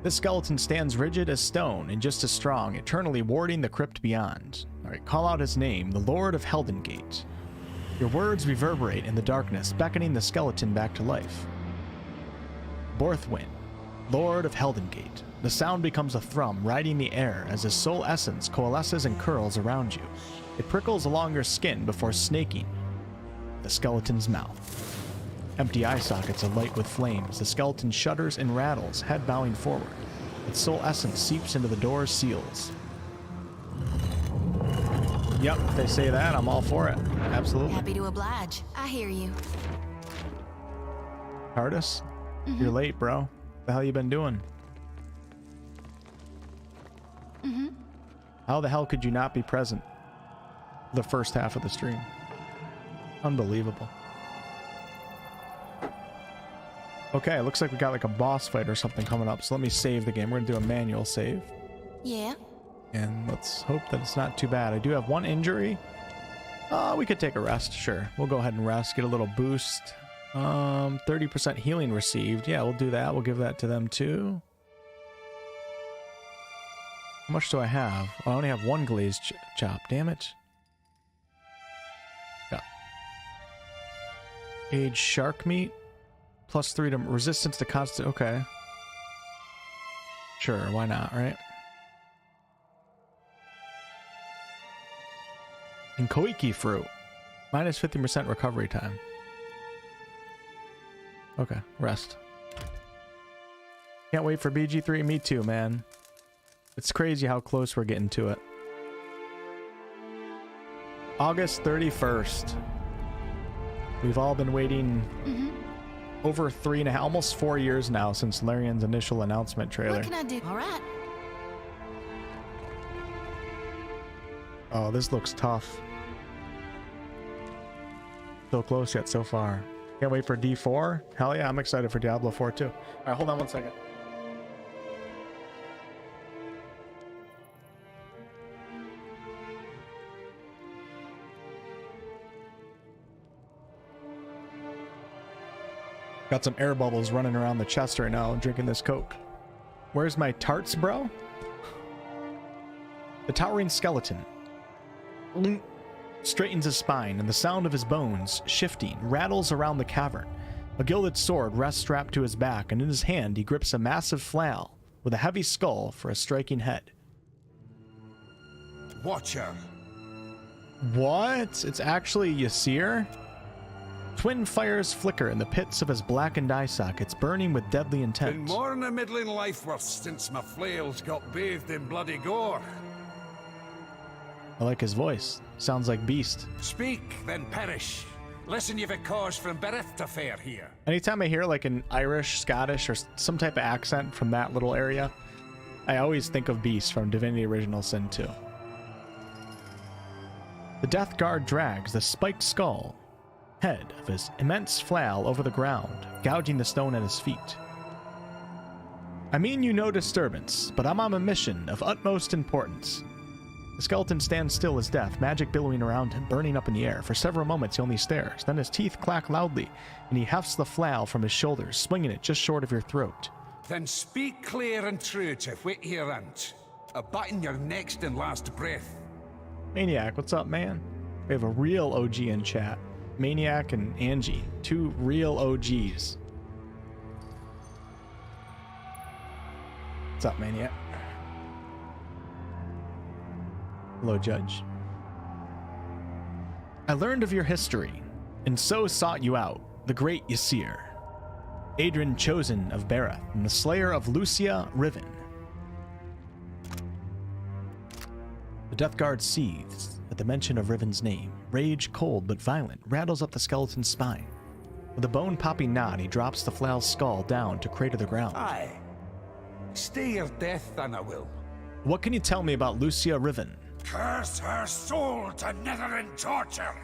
This skeleton stands rigid as stone and just as strong, eternally warding the crypt beyond. Alright, call out his name, the Lord of Heldengate. Your words reverberate in the darkness, beckoning the skeleton back to life. Borthwyn, Lord of Heldengate. The sound becomes a thrum, riding the air as his soul essence coalesces and curls around you. It prickles along your skin before snaking the skeleton's mouth. Empty eye sockets alight with flames. The skeleton shudders and rattles, head bowing forward. Its soul essence seeps into the door's seals. Yep, if they say that, I'm all for it. Absolutely.
Happy to oblige. I hear you.
Artis, you're late, bro. What the hell you been doing? How the hell could you not be present the first half of the stream? Unbelievable. Okay, looks like we got like a boss fight or something coming up. So let me save the game. We're gonna do a manual save.
Yeah.
And let's hope that it's not too bad. I do have one injury. We could take a rest, sure. We'll go ahead and rest, get a little boost. 30% healing received. Yeah, we'll do that. We'll give that to them too. How much do I have? Oh, I only have one glazed chop. Damn it. Yeah. Aged shark meat. +3 to resistance to constant. Okay. Sure, why not, right? And koiki fruit. -50% recovery time. Okay, rest. Can't wait for BG3. Me too, man. It's crazy how close we're getting to it. August 31st. We've all been waiting over 3.5, almost 4 years now since Larian's initial announcement trailer.
What can I do? All right.
Oh, this looks tough. So close yet so far. Can't wait for D4. Hell yeah, I'm excited for Diablo 4 too. All right, hold on one second. Got some air bubbles running around the chest right now. I'm drinking this Coke. Where's my tarts, bro? The towering skeleton straightens his spine, and the sound of his bones shifting rattles around the cavern. A gilded sword rests strapped to his back, and in his hand he grips a massive flail with a heavy skull for a striking head.
Watcher.
What? It's actually Ysir? Twin fires flicker in the pits of his blackened eye sockets, burning with deadly intent.
Been more than a middling life worth since my flails got bathed in bloody gore.
I like his voice. Sounds like Beast.
Speak, then perish. Listen, you've a cause from Berith to fare here.
Anytime I hear like an Irish, Scottish, or some type of accent from that little area, I always think of Beast from Divinity Original Sin 2. The Death Guard drags the spiked skull head of his immense flail over the ground, gouging the stone at his feet. I mean you no disturbance, but I'm on a mission of utmost importance. The skeleton stands still as death, magic billowing around him, burning up in the air. For several moments he only stares, then his teeth clack loudly, and he hefts the flail from his shoulders, swinging it just short of your throat.
Then speak clear and true to what you rant, abutting your next and last breath.
Maniac, what's up, man? We have a real OG in chat. Maniac and Angie, two real OGs. What's up, Maniac? Hello, Judge. I learned of your history, and so sought you out, the great Ysir, Adrian chosen of Berith, and the slayer of Lucia Riven. The Death Guard seethes at the mention of Riven's name. Rage, cold but violent, rattles up the skeleton's spine. With a bone-popping nod, he drops the flail's skull down to crater the ground.
Aye. Stay your death, then I will.
What can you tell me about Lucia Riven?
Curse her soul to nether and torture.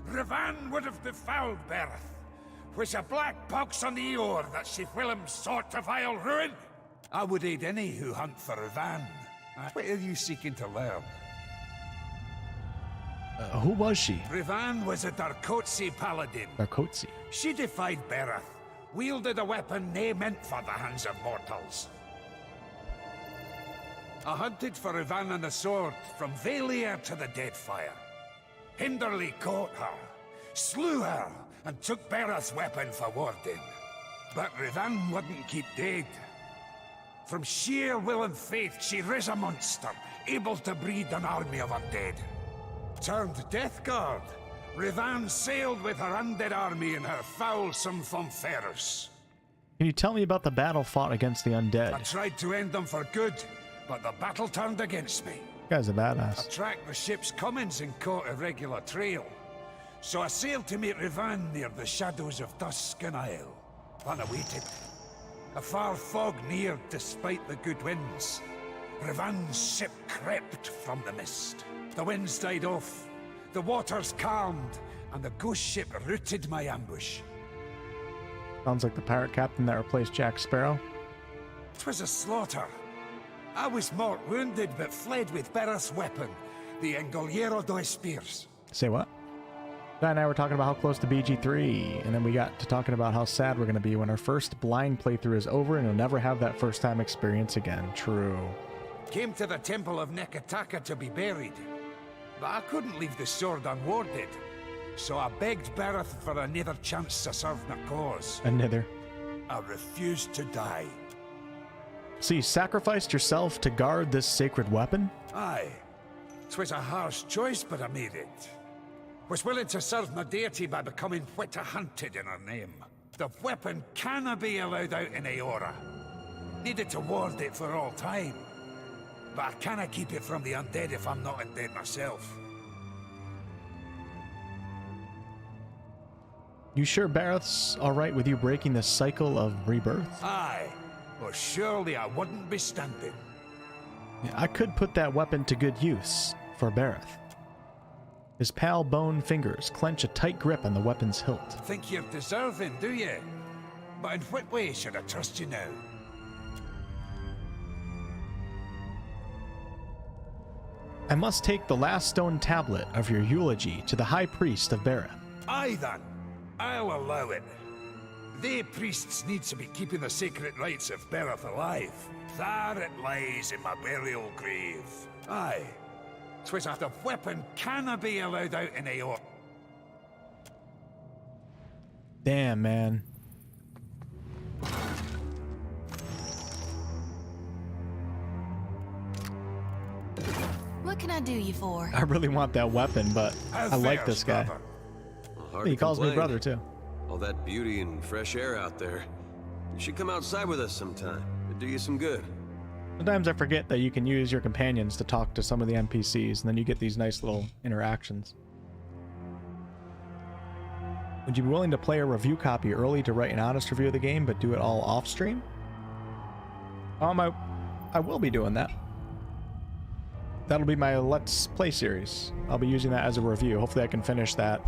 Rivan would have befouled Berith, which a black pox on the oar that she whilom sought to vile ruin. I would aid any who hunt for Rivan. What are you seeking to learn?
Who was she?
Rivan was a Darkotsi paladin.
Darkotsi.
She defied Berith, wielded a weapon nae meant for the hands of mortals. I hunted for Rivan on the sword from Valir to the Deadfire. Hinderly caught her, slew her, and took Berith's weapon for warding. But Rivan wouldn't keep dead. From sheer will and faith, she rose a monster, able to breed an army of undead. Turned Death Guard, Rivan sailed with her undead army and her foulsome Fonferros.
Can you tell me about the battle fought against the undead?
I tried to end them for good, but the battle turned against me.
You guys are badass.
I tracked the ship's comings and caught a regular trail. So I sailed to meet Rivan near the shadows of Tuscan Isle. Then I waited. A far fog neared despite the good winds. Rivan's ship crept from the mist. The winds died off, the waters calmed, and the ghost ship routed my ambush.
Sounds like the pirate captain that replaced Jack Sparrow.
'Twas a slaughter. I was mortal wounded, but fled with Bereth's weapon, the Engoliero dos Spears.
Say what? Guy and I were talking about how close to BG3, and then we got to talking about how sad we're going to be when our first blind playthrough is over and you'll never have that first time experience again. True.
Came to the temple of Nekataka to be buried, but I couldn't leave the sword unwarded, so I begged Bereth for another chance to serve my cause.
Another.
I refused to die.
So you sacrificed yourself to guard this sacred weapon?
Aye. 'Twas a harsh choice, but I made it. Was willing to serve my deity by becoming Whitta hunted in her name. The weapon cannot be allowed out in Aora. Needed to ward it for all time. But I cannot keep it from the undead if I'm not undead myself.
You sure Bareth's alright with you breaking this cycle of rebirth?
Aye. Or surely I wouldn't be standing.
Yeah, I could put that weapon to good use for Bereth. His pale bone fingers clench a tight grip on the weapon's hilt.
Think you're deserving, do you? But in what way should I trust you now?
I must take the last stone tablet of your eulogy to the High Priest of Bereth.
Aye then, I'll allow it. They priests need to be keeping the sacred rites of Bereth alive. There it lies in my burial grave. Aye. 'Twas after weapon cannot be allowed out in Aor.
Damn, man.
What can I do you for?
I really want that weapon, but I like this guy.
Well, hard
He
to
calls me
complain.
brother, too.
All that beauty and fresh air out there. You should come outside with us sometime. It'd do you some good.
Sometimes I forget that you can use your companions to talk to some of the NPCs, and then you get these nice little interactions. Would you be willing to play a review copy early to write an honest review of the game, but do it all off stream? I will be doing that. That'll be my Let's Play series. I'll be using that as a review. Hopefully I can finish that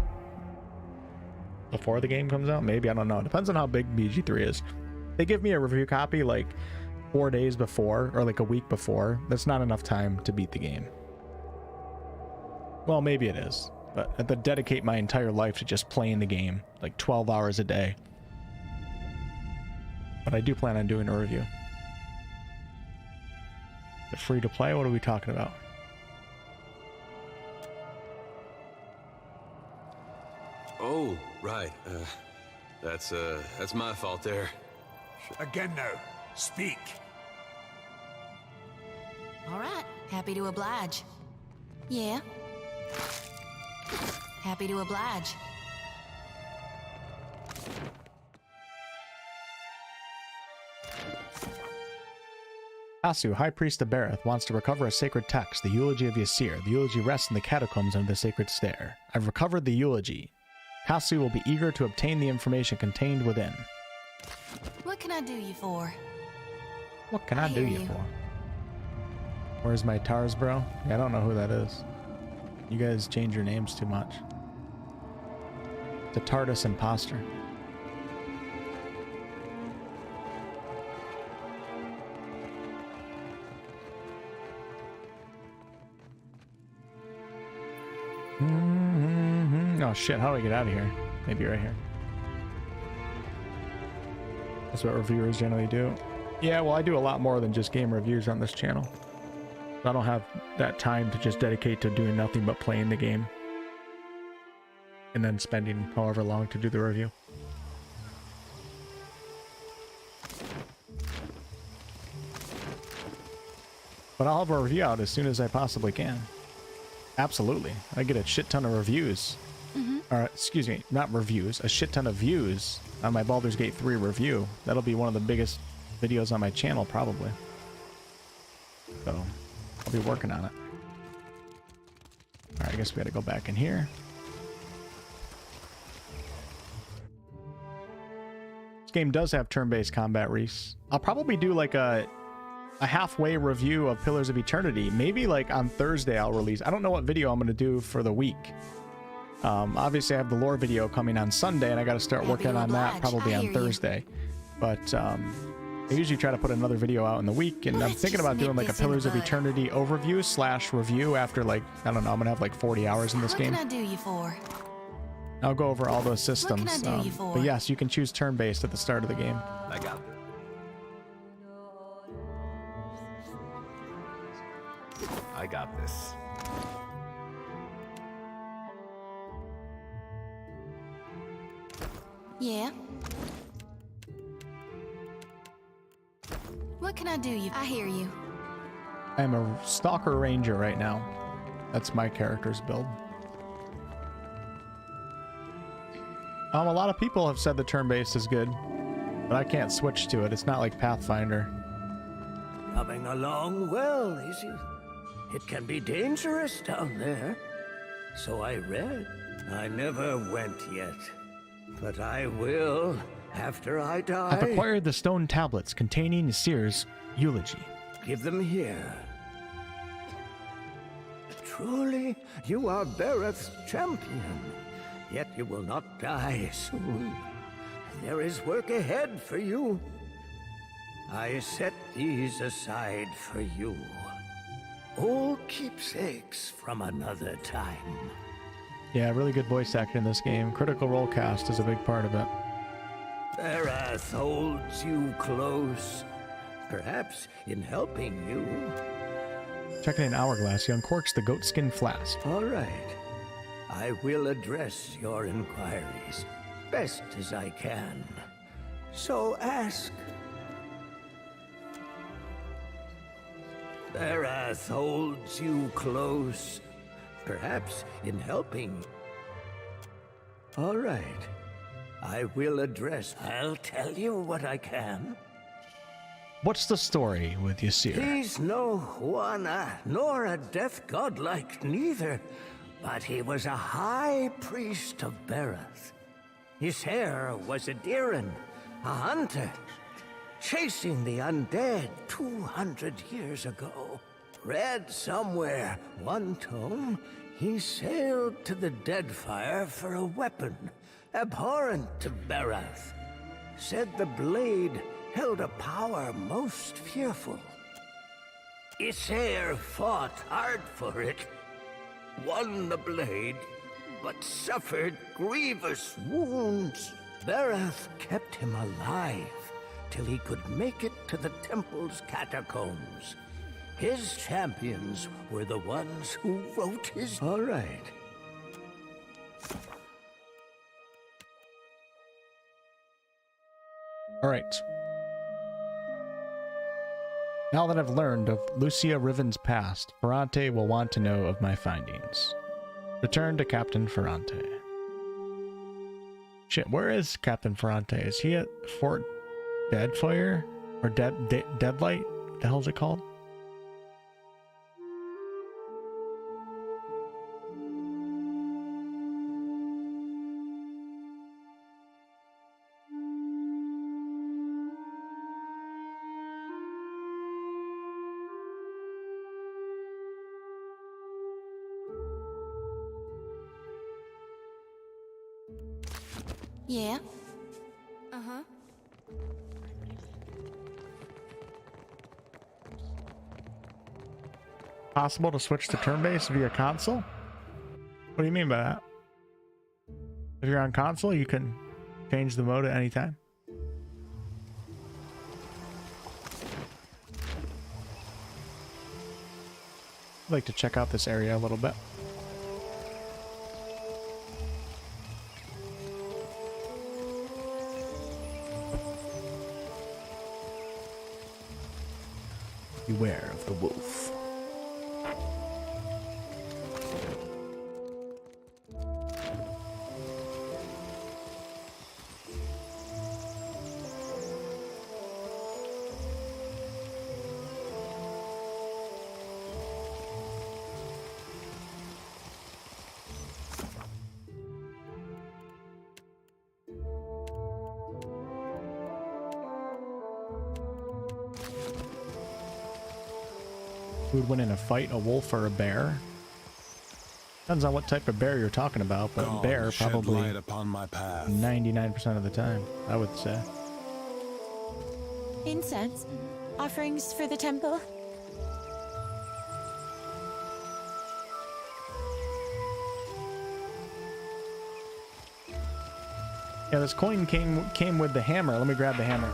before the game comes out. Maybe, I don't know. Depends on how big BG3 is. They give me a review copy like 4 days before, or like a week before. That's not enough time to beat the game. Well, maybe it is, but I have to dedicate my entire life to just playing the game, like 12 hours a day. But I do plan on doing a review. Is it free to play? What are we talking about?
Oh, right. That's my fault there.
Again now, speak.
All right. Happy to oblige. Yeah. Happy to oblige.
Asu, High Priest of Bereth, wants to recover a sacred text, the Eulogy of Ysir. The eulogy rests in the catacombs under the sacred stair. I've recovered the eulogy. Kasu will be eager to obtain the information contained within.
What can I do you for?
What can I do
hear
you
you.
for? Where's my Tars, bro? Yeah, I don't know who that is. You guys change your names too much. It's a TARDIS imposter. Oh shit, how do I get out of here? Maybe right here. That's what reviewers generally do. Yeah, well, I do a lot more than just game reviews on this channel. I don't have that time to just dedicate to doing nothing but playing the game. And then spending however long to do the review. But I'll have a review out as soon as I possibly can. Absolutely. I get a shit ton of reviews. Or, excuse me, not reviews. A shit ton of views on my Baldur's Gate 3 review. That'll be one of the biggest videos on my channel, probably. So, I'll be working on it. Alright, I guess we gotta go back in here. This game does have turn-based combat, Reese. I'll probably do like a a halfway review of Pillars of Eternity. Maybe like on Thursday I'll release. I don't know what video I'm going to do for the week. Obviously I have the lore video coming on Sunday, and I got to start working on that probably on Thursday. But I usually try to put another video out in the week, and I'm thinking about doing like a Pillars of Eternity overview / review after, like, I don't know, I'm gonna have like 40 hours in this game.
What can I do you for?
I'll go over all those systems.
What can I do you for?
But yes, you can choose turn-based at the start of the game.
I got this.
I got this.
Yeah. What can I do you? I hear you.
I'm a Stalker Ranger right now. That's my character's build. A lot of people have said the turn-based is good, but I can't switch to it. It's not like Pathfinder.
Coming along well, is it? It can be dangerous down there. So I read. I never went yet. But I will after I die.
I've acquired the stone tablets containing Seer's eulogy.
Give them here. Truly, you are Bereth's champion. Yet you will not die soon. There is work ahead for you. I set these aside for you. Old keepsakes from another time.
Yeah, really good voice acting in this game. Critical Role cast is a big part of it.
Bereth holds you close. Perhaps in helping you.
Checking an hourglass, he uncorks the goatskin flask.
All right. I will address your inquiries best as I can. So ask. Bereth holds you close. Perhaps in helping. All right. I will address. I'll tell you what I can.
What's the story with Ysir?
He's no Juana, nor a death godlike neither, but he was a high priest of Bereth. His hair was a Diran, a hunter, chasing the undead 200 years ago. Read somewhere, one tome, he sailed to the Deadfire for a weapon, abhorrent to Bereth. Said the blade held a power most fearful. Ysir fought hard for it, won the blade, but suffered grievous wounds. Bereth kept him alive till he could make it to the temple's catacombs. His champions were the ones who wrote his... All right.
All right. Now that I've learned of Lucia Riven's past, Ferrante will want to know of my findings. Return to Captain Ferrante. Shit, where is Captain Ferrante? Is he at Fort Deadfire? Or Deadlight? What the hell is it called?
Yeah. Uh-huh.
Possible to switch to turn-based via console? What do you mean by that? If you're on console, you can change the mode at any time. I'd like to check out this area a little bit. Beware of the wolf. Who would win in a fight, a wolf or a bear? Depends on what type of bear you're talking about, but
God,
bear
shed
probably
light upon my path.
99% of the time, I would say.
Incense? Offerings for the temple?
Yeah, this coin came with the hammer. Let me grab the hammer.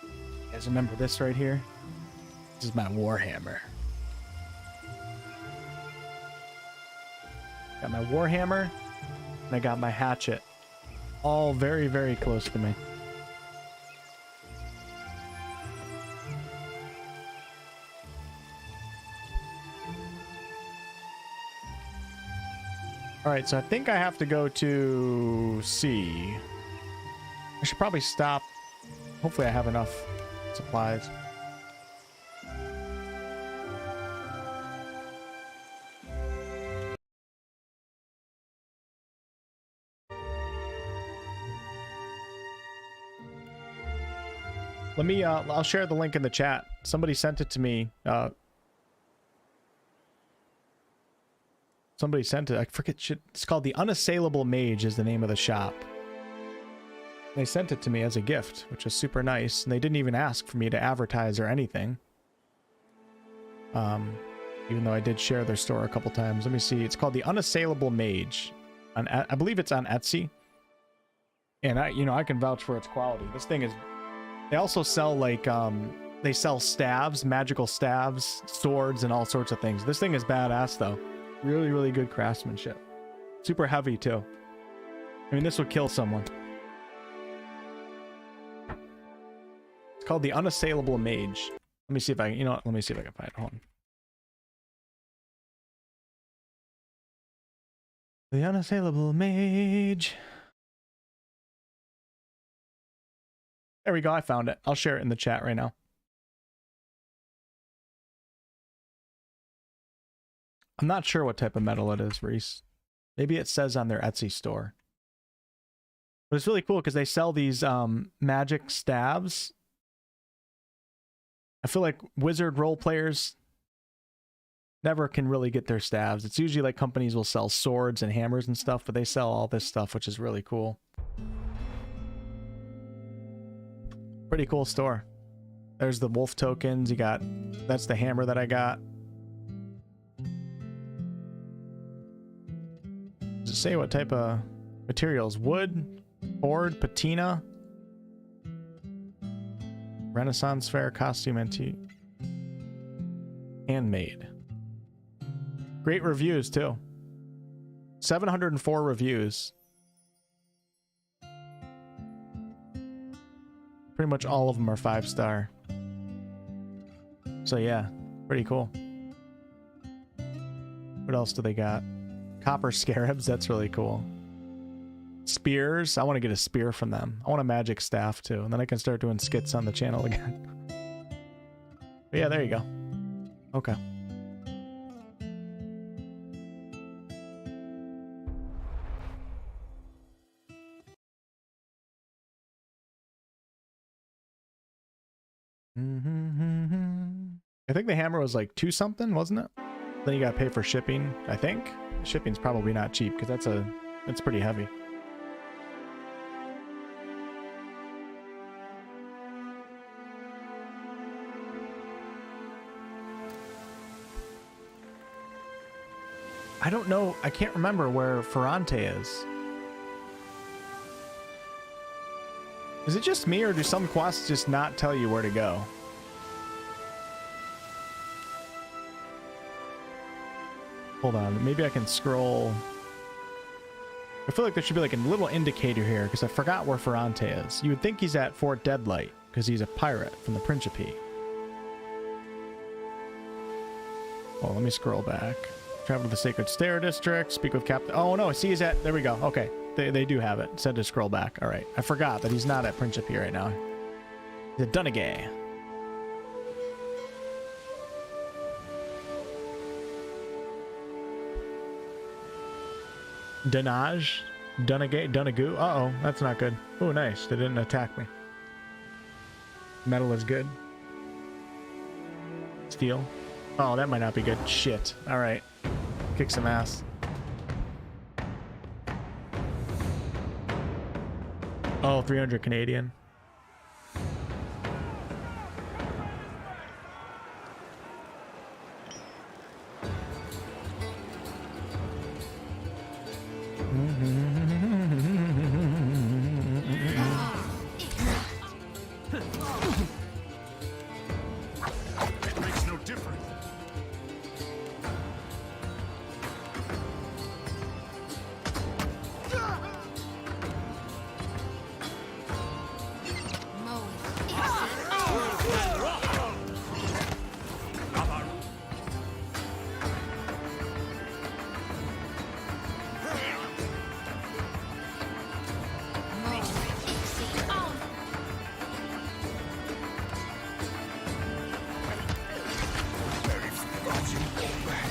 You guys remember this right here? This is my war hammer. Got my war hammer, and I got my hatchet. All very, very close to me. All right, so I think I have to go to C. I should probably stop. Hopefully I have enough supplies. Let me, I'll share the link in the chat. Somebody sent it to me. Somebody sent it. I forget shit. It's called The Unassailable Mage is the name of the shop. They sent it to me as a gift, which is super nice. And they didn't even ask for me to advertise or anything. Even though I did share their store a couple times. Let me see. It's called The Unassailable Mage. I believe it's on Etsy. And I can vouch for its quality. This thing is... They also sell like, they sell staves, magical staves, swords, and all sorts of things. This thing is badass though. Really, really good craftsmanship. Super heavy too. I mean, this would kill someone. It's called The Unassailable Mage. Let me see if I, you know what? Let me see if I can find it. Hold on. The Unassailable Mage. There we go. I found it. I'll share it in the chat right now. I'm not sure what type of metal it is, Reese. Maybe it says on their Etsy store. But it's really cool because they sell these magic staves. I feel like wizard role players never can really get their staves. It's usually like companies will sell swords and hammers and stuff, but they sell all this stuff, which is really cool. Pretty cool store. There's the wolf tokens. You got, that's the hammer that I got. Does it say what type of materials? Wood, board, patina, Renaissance fair, costume, antique, handmade. Great reviews too. 704 reviews. Pretty much all of them are 5-star. So yeah, pretty cool. What else do they got? Copper scarabs, that's really cool. Spears, I want to get a spear from them. I want a magic staff too, and then I can start doing skits on the channel again. But yeah, there you go. Okay. I think the hammer was like 2 something, wasn't it? Then you gotta pay for shipping, I think. Shipping's probably not cheap because that's pretty heavy. I don't know. I can't remember where Ferrante is. Is it just me, or do some quests just not tell you where to go? Hold on, maybe I can scroll. I feel like there should be like a little indicator here, because I forgot where Ferrante is. You would think he's at Fort Deadlight, because he's a pirate from the Principe. Oh, let me scroll back. Travel to the Sacred Stair District, speak with Captain... Oh no, see he's at... There we go, okay. They do have it. It said to scroll back. Alright, I forgot that he's not at Principe right now. He's at Dunagay. Dunage? Done a goo. Uh-oh, that's not good. Oh, nice. They didn't attack me. Metal is good. Steel. Oh, that might not be good. Shit. All right. Kick some ass. Oh, 300 Canadian.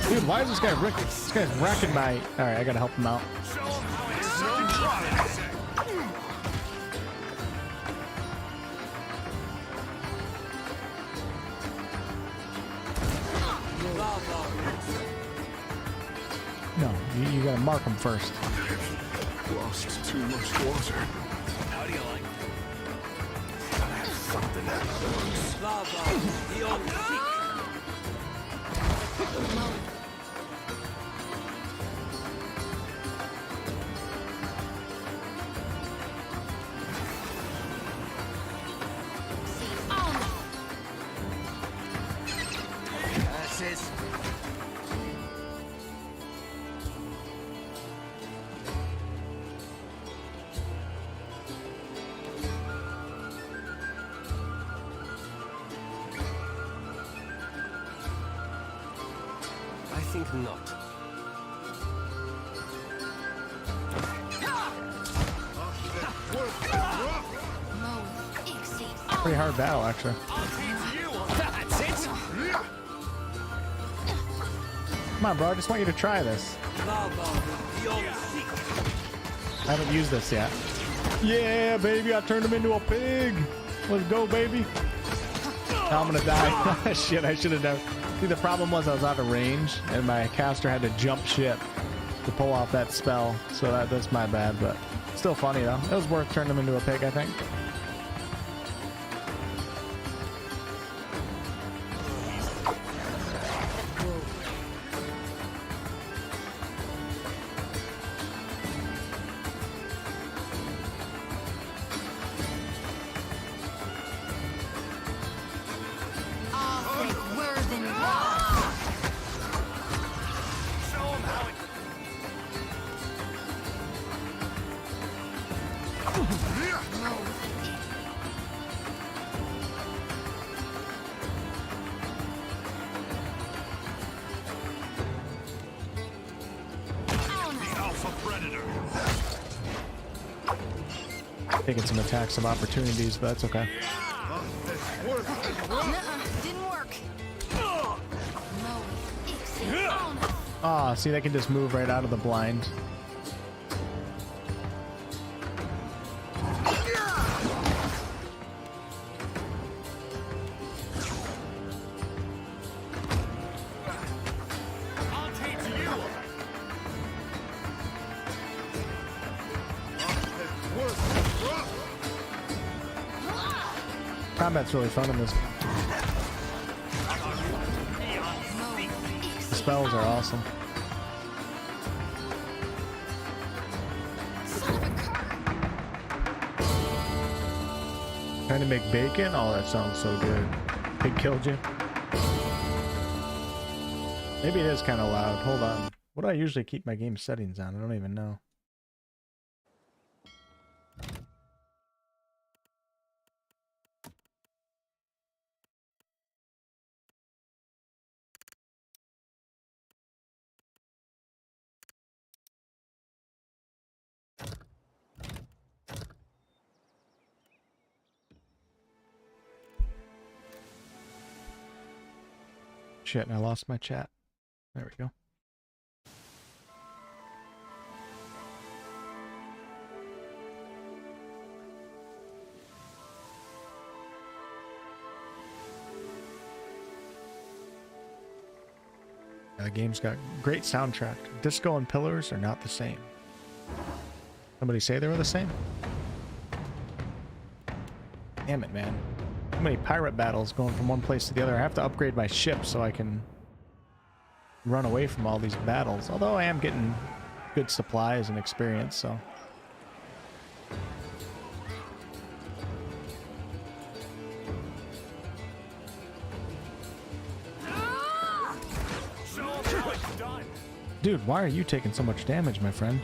Dude, why is this guy wrecking? This guy's wrecking my... Alright, I gotta help him out. No, you gotta mark him first.
Lost too much water.
How do you like
Something that
I think not.
Pretty hard battle, actually.
That's it.
Come on, bro. I just want you to try this. I haven't used this yet. Yeah, baby. I turned him into a pig. Let's go, baby. Now I'm gonna die. Shit, I should have done. See, the problem was I was out of range, and my caster had to jump ship to pull off that spell. So that's my bad, but still funny, though. It was worth turning him into a pig, I think. Taking some attacks of opportunities, but that's okay.
Didn't work.
Ah, see, they can just move right out of the blind. Combat's really fun in this. The spells are awesome. Trying to make bacon? Oh, that sounds so good. Pig killed you. Maybe it is kind of loud. Hold on. What do I usually keep my game settings on? I don't even know. Shit, and I lost my chat. There we go. The game's got great soundtrack. Disco and Pillars are not the same. Somebody say they were the same? Damn it, man. Too many pirate battles going from one place to the other. I have to upgrade my ship so I can run away from all these battles. Although I am getting good supplies and experience, so... Dude, why are you taking so much damage, my friend?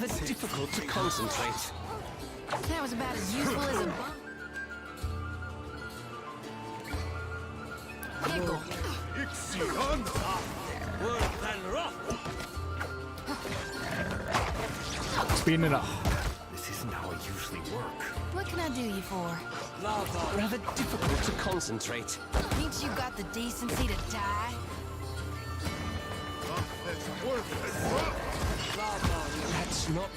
It's difficult to concentrate.
That was about as useful as a bomb. Pickle.
Speeding it up.
This isn't how I usually work.
What can I do you for?
Rather difficult to concentrate.
Means you got the decency to die?
That's not...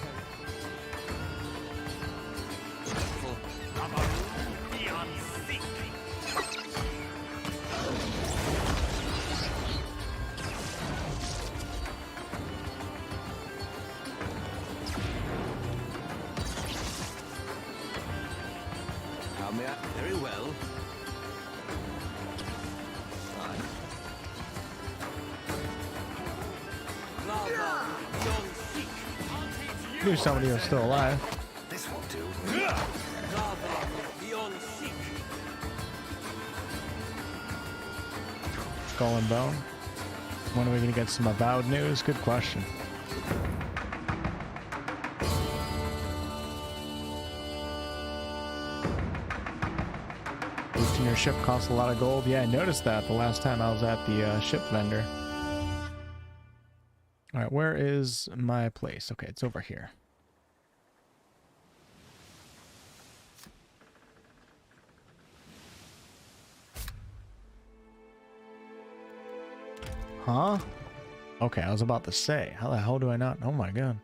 Very well.
Knew somebody was still alive.
This won't do.
Skull and Bone. When are we gonna get some Avowed news? Good question. Boosting your ship costs a lot of gold. Yeah, I noticed that the last time I was at the ship vendor. Alright, where is my place? Okay, it's over here. Huh? Okay, I was about to say, how the hell do I not? Oh my god.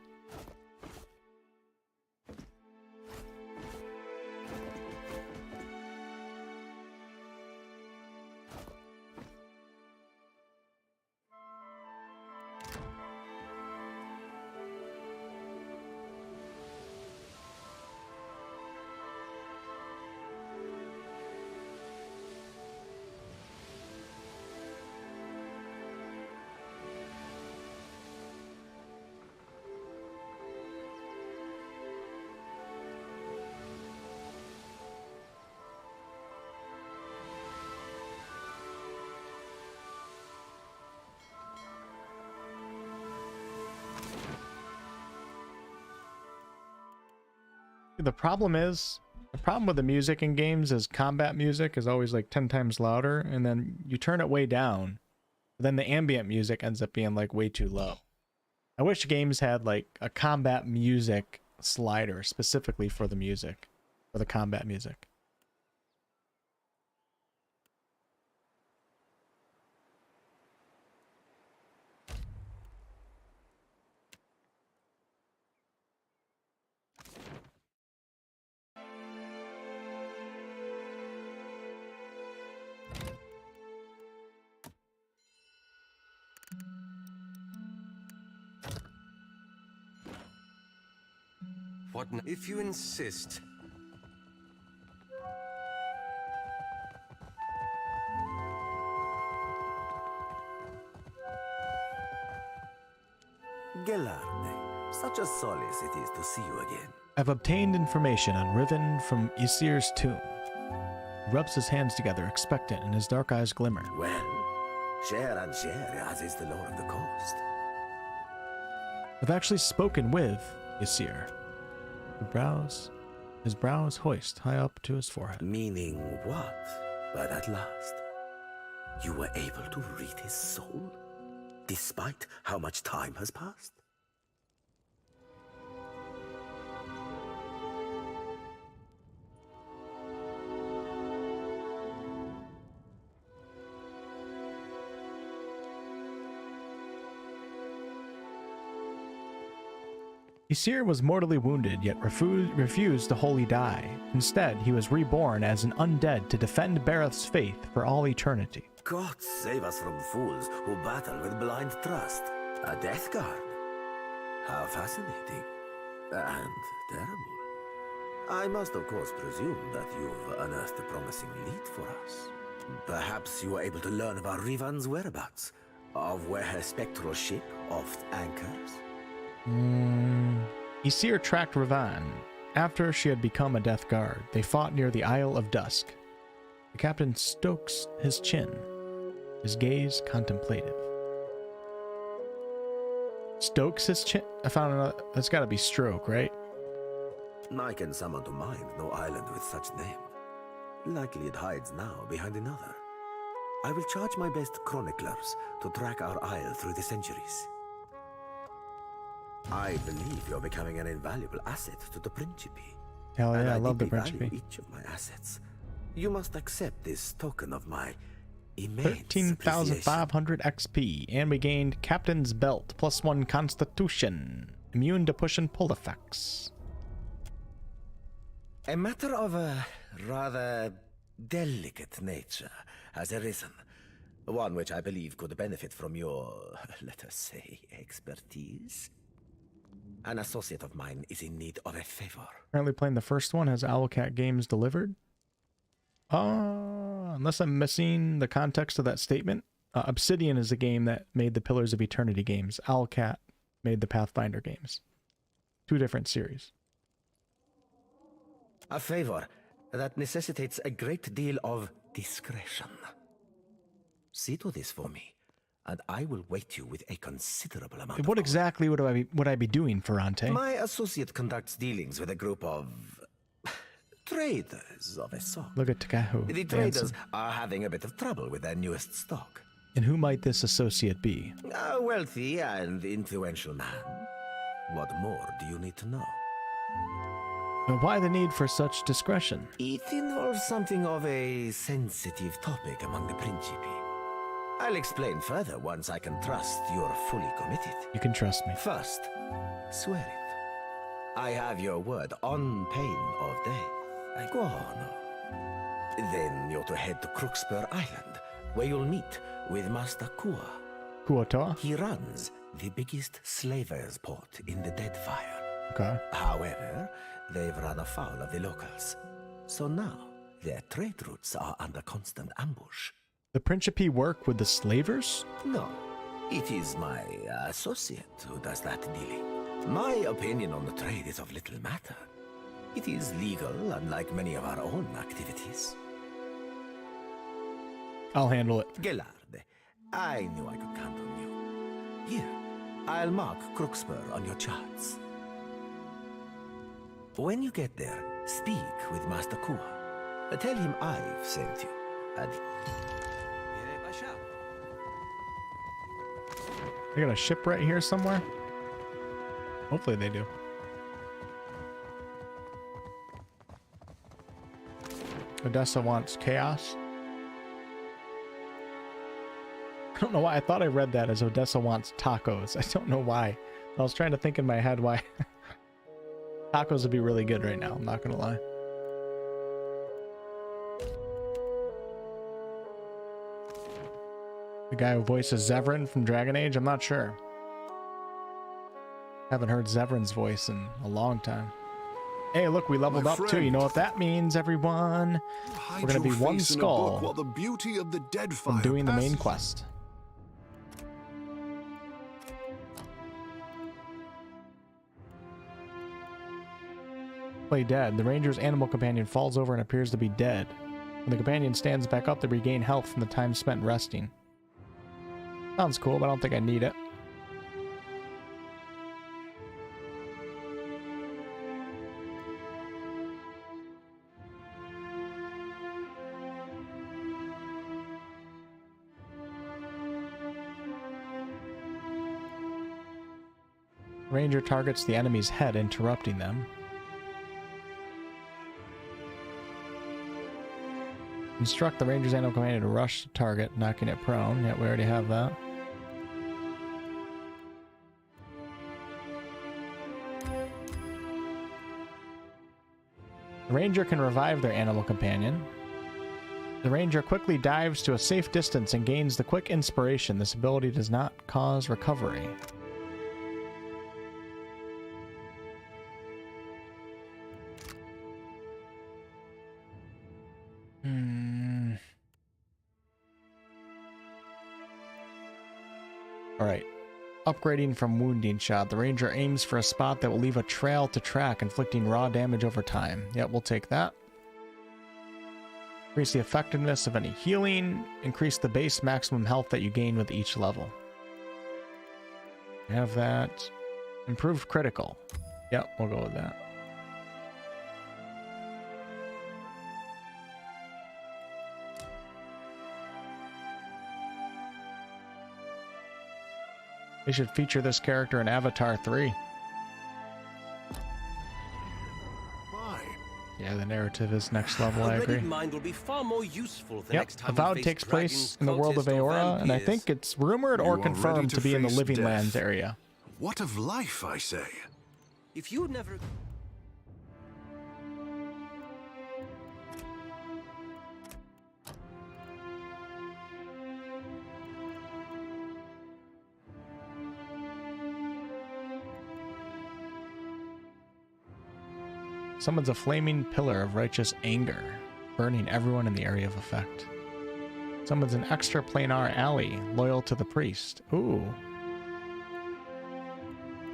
The problem with the music in games is combat music is always like 10 times louder, and then you turn it way down, then the ambient music ends up being like way too low. I wish games had like a combat music slider specifically for the music, for the combat music.
What if you insist?
Gelarde, such a solace it is to see you again.
I've obtained information on Riven from Isir's tomb. He rubs his hands together, expectant, and his dark eyes glimmer.
Well, share and share, as is the law of the coast.
I've actually spoken with Isir. His brows hoist high up to his forehead.
Meaning what by that last? You were able to read his soul, despite how much time has passed?
Isir was mortally wounded, yet refused to wholly die. Instead, he was reborn as an undead to defend Bareth's faith for all eternity.
God save us from fools who battle with blind trust. A death guard. How fascinating. And terrible. I must of course presume that you've unearthed a promising lead for us. Perhaps you were able to learn about Rivan's whereabouts, of where her spectral ship oft anchors?
Isir tracked Rivan. After she had become a death guard, they fought near the Isle of Dusk. The captain strokes his chin, his gaze contemplative. Stokes his chin? I found another. That's gotta be stroke, right?
I can summon to mind no island with such name. Likely it hides now behind another. I will charge my best chroniclers to track our isle through the centuries. I believe you're becoming an invaluable asset to the Principe.
Hell yeah,
and
I love the
deeply
Principe.
value each of my assets. You must accept this token of my immense
13,500 XP, and we gained Captain's Belt, +1 Constitution, immune to push and pull effects.
A matter of a rather delicate nature has arisen. One which I believe could benefit from your, let us say, expertise. An associate of mine is in need of a favor.
Currently playing the first one. Has Owlcat Games delivered? Unless I'm missing the context of that statement. Obsidian is the game that made the Pillars of Eternity games. Owlcat made the Pathfinder games. Two different series.
A favor that necessitates a great deal of discretion. See to this for me, and I will weight you with a considerable amount
What
of
exactly would I be doing, Ferrante?
My associate conducts dealings with a group of traders of a sort.
Look at Takahu.
The traders are having a bit of trouble with their newest stock.
And who might this associate be?
A wealthy and influential man. What more do you need to know?
Why the need for such discretion?
It involves something of a sensitive topic among the Principe. I'll explain further once I can trust you're fully committed.
You can trust me.
First, swear it. I have your word on pain of death. Go on. Then you're to head to Crookspur Island, where you'll meet with Master Kua.
Kuota?
He runs the biggest slavers' port in the Deadfire.
Okay.
However, they've run afoul of the locals. So now, their trade routes are under constant ambush.
The Principe work with the slavers?
No, it is my associate who does that dealing. My opinion on the trade is of little matter. It is legal, unlike many of our own activities.
I'll handle it.
Gelarde, I knew I could count on you. Here, I'll mark Crookspur on your charts. When you get there, speak with Master Kua. Tell him I've sent you, and
They got a ship right here somewhere? Hopefully they do. Odessa wants chaos. I don't know why. I thought I read that as Odessa wants tacos. I don't know why. I was trying to think in my head why. Tacos would be really good right now. I'm not going to lie. The guy who voices Zevran from Dragon Age? I'm not sure. Haven't heard Zevran's voice in a long time. Hey, look, we leveled
My
up too.
friend.
You know what that means, everyone?
Hide
We're gonna be
your
one
face in a book
skull
while the beauty of the Deadfire
from doing the main
passes.
quest. Play dead. The ranger's animal companion falls over and appears to be dead. When the companion stands back up, they regain health from the time spent resting. Sounds cool, but I don't think I need it. Ranger targets the enemy's head, interrupting them. Instruct the ranger's animal companion to rush the target, knocking it prone. Yet we already have that. The ranger can revive their animal companion. The ranger quickly dives to a safe distance and gains the quick inspiration. This ability does not cause recovery. Alright. Upgrading from wounding shot. The ranger aims for a spot that will leave a trail to track, inflicting raw damage over time. Yep, we'll take that. Increase the effectiveness of any healing. Increase the base maximum health that you gain with each level. Have that. Improved critical. Yep, we'll go with that. They should feature this character in Avatar 3.
Why?
Yeah, the narrative is next level, I agree.
Mind will be far more useful the
Yep,
next time
Avowed
we face
takes place
dragons,
in the world of
cultists, or
Aora, and I
vampires.
think it's rumored
You
or
are ready
confirmed
to
to be in the
face
Living
death.
Lands area.
What of life, I say?
If you never...
Summons a flaming pillar of righteous anger, burning everyone in the area of effect. Summons an extra planar alley, loyal to the priest. Ooh.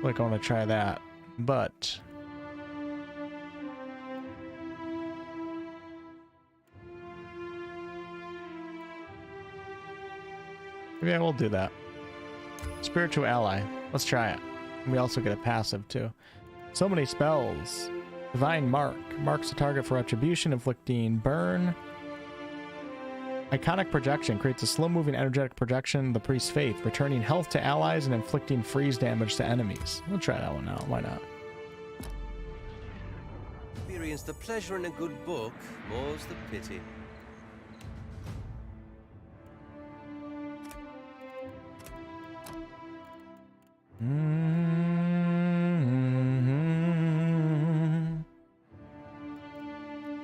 Like, I want to try that, but... maybe I will do that. Spiritual ally. Let's try it. We also get a passive, too. So many spells. Divine Mark. Marks a target for retribution, inflicting burn. Iconic Projection. Creates a slow-moving energetic projection of the priest's faith, returning health to allies and inflicting freeze damage to enemies. We'll try that one out. Why not?
Experience the pleasure in a good book, more's the pity.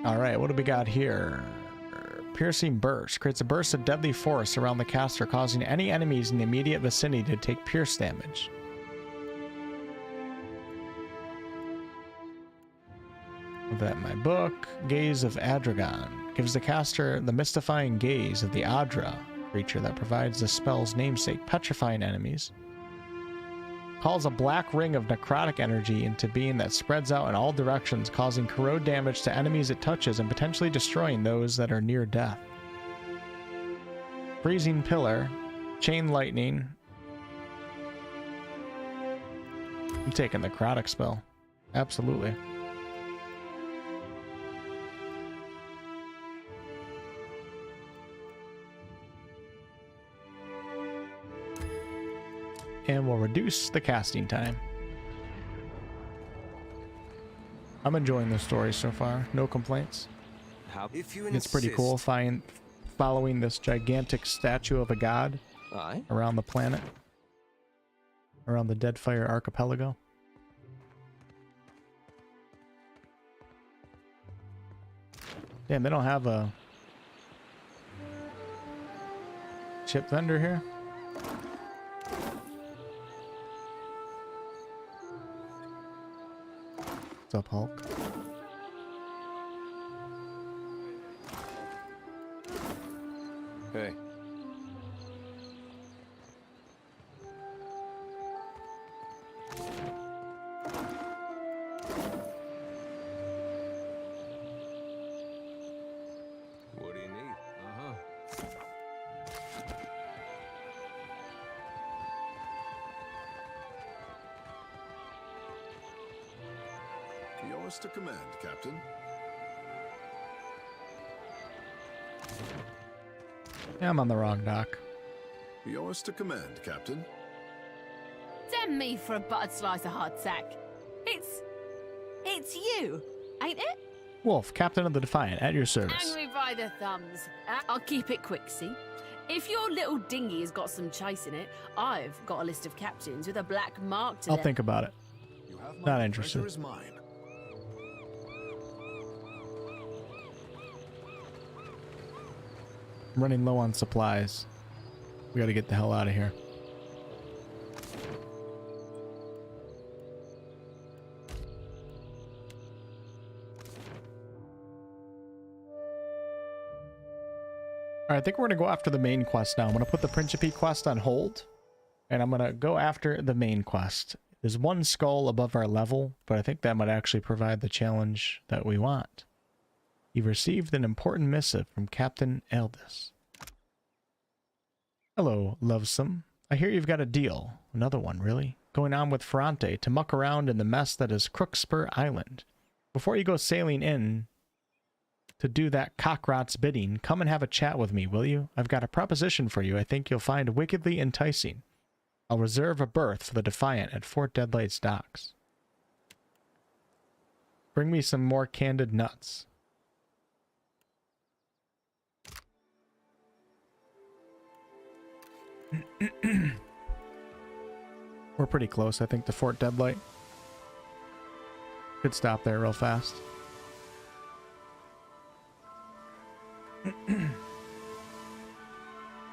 Alright, what do we got here? Piercing Burst. Creates a burst of deadly force around the caster, causing any enemies in the immediate vicinity to take pierce damage. Have that in my book. Gaze of Adragon. Gives the caster the mystifying gaze of the Adra creature that provides the spell's namesake, petrifying enemies. Calls a black ring of necrotic energy into being that spreads out in all directions, causing corrode damage to enemies it touches and potentially destroying those that are near death. Freezing Pillar. Chain Lightning. I'm taking the necrotic spell. Absolutely. And we'll reduce the casting time. I'm enjoying the story so far. No complaints.
If you
It's pretty cool following this gigantic statue of a god around the planet. Around the Deadfire archipelago. Damn, they don't have a chip vendor here. What's up, Hulk?
Hey.
What do you need?
Yours to command, Captain.
Yeah, I'm on the wrong dock.
Yours to command, Captain.
Damn me for a buttered slice of hardtack. It's you, ain't it?
Wolf, captain of the Defiant, at your service.
Angry by the thumbs. I'll keep it quick, see? If your little dinghy has got some chase in it, I've got a list of captains with a black mark to
I'll
them.
think about it.
You have my
Not interested.
treasure is mine.
I'm running low on supplies. We gotta get the hell out of here. Alright, I think we're gonna go after the main quest now. I'm gonna put the Principe quest on hold. And I'm gonna go after the main quest. There's one skull above our level, but I think that might actually provide the challenge that we want. You've received an important missive from Captain Eldis. Hello, lovesome. I hear you've got a deal. Another one, really? Going on with Ferrante to muck around in the mess that is Crookspur Island. Before you go sailing in to do that cockrot's bidding, come and have a chat with me, will you? I've got a proposition for you I think you'll find wickedly enticing. I'll reserve a berth for the Defiant at Fort Deadlight's docks. Bring me some more candid nuts. We're pretty close, I think, to Fort Deadlight. Could stop there real fast.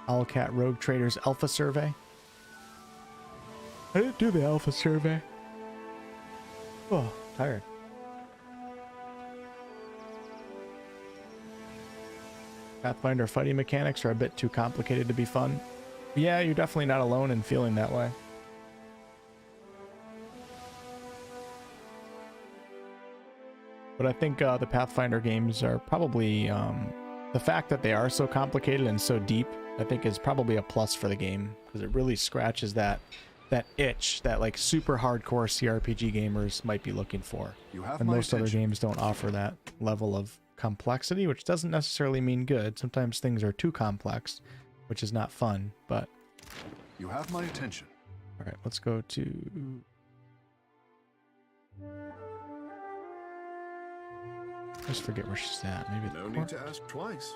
Owlcat Rogue Traders Alpha Survey. I didn't do the Alpha Survey. Oh, tired. Pathfinder fighting mechanics are a bit too complicated to be fun. Yeah, you're definitely not alone in feeling that way. But I think the Pathfinder games are probably... the fact that they are so complicated and so deep, I think is probably a plus for the game. Because it really scratches that itch that like super hardcore CRPG gamers might be looking for. And most other games don't offer that level of complexity, which doesn't necessarily mean good. Sometimes things are too complex, which is not fun, but...
You have my attention.
Alright, let's go to... I just forget where she's at. Maybe
No need to ask twice.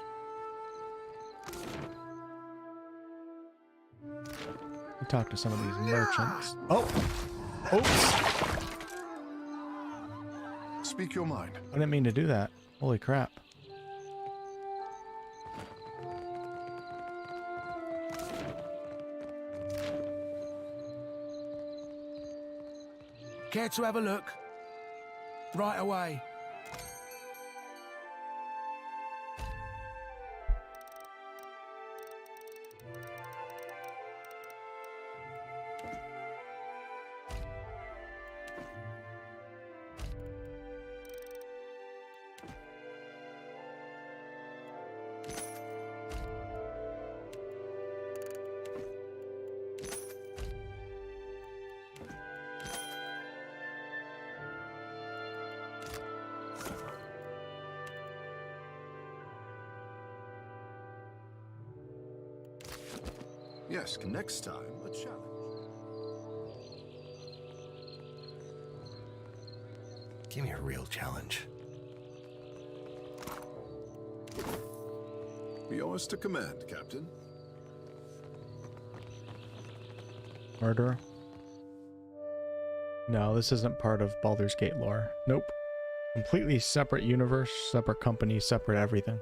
We talk to some of these merchants. Oh! Oops!
Speak your mind.
I didn't mean to do that. Holy crap.
Care to have a look? Right away.
Yes, next time, a challenge.
Give me a real challenge.
Yours to command, Captain.
Murderer? No, this isn't part of Baldur's Gate lore. Nope. Completely separate universe, separate company, separate everything.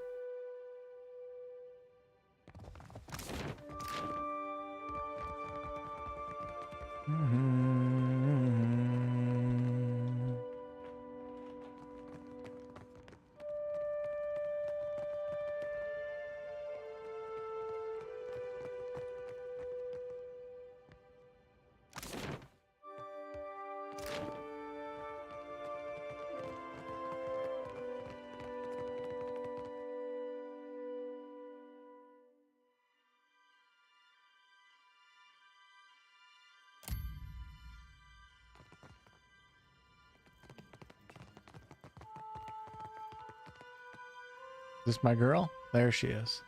this my girl? There she is.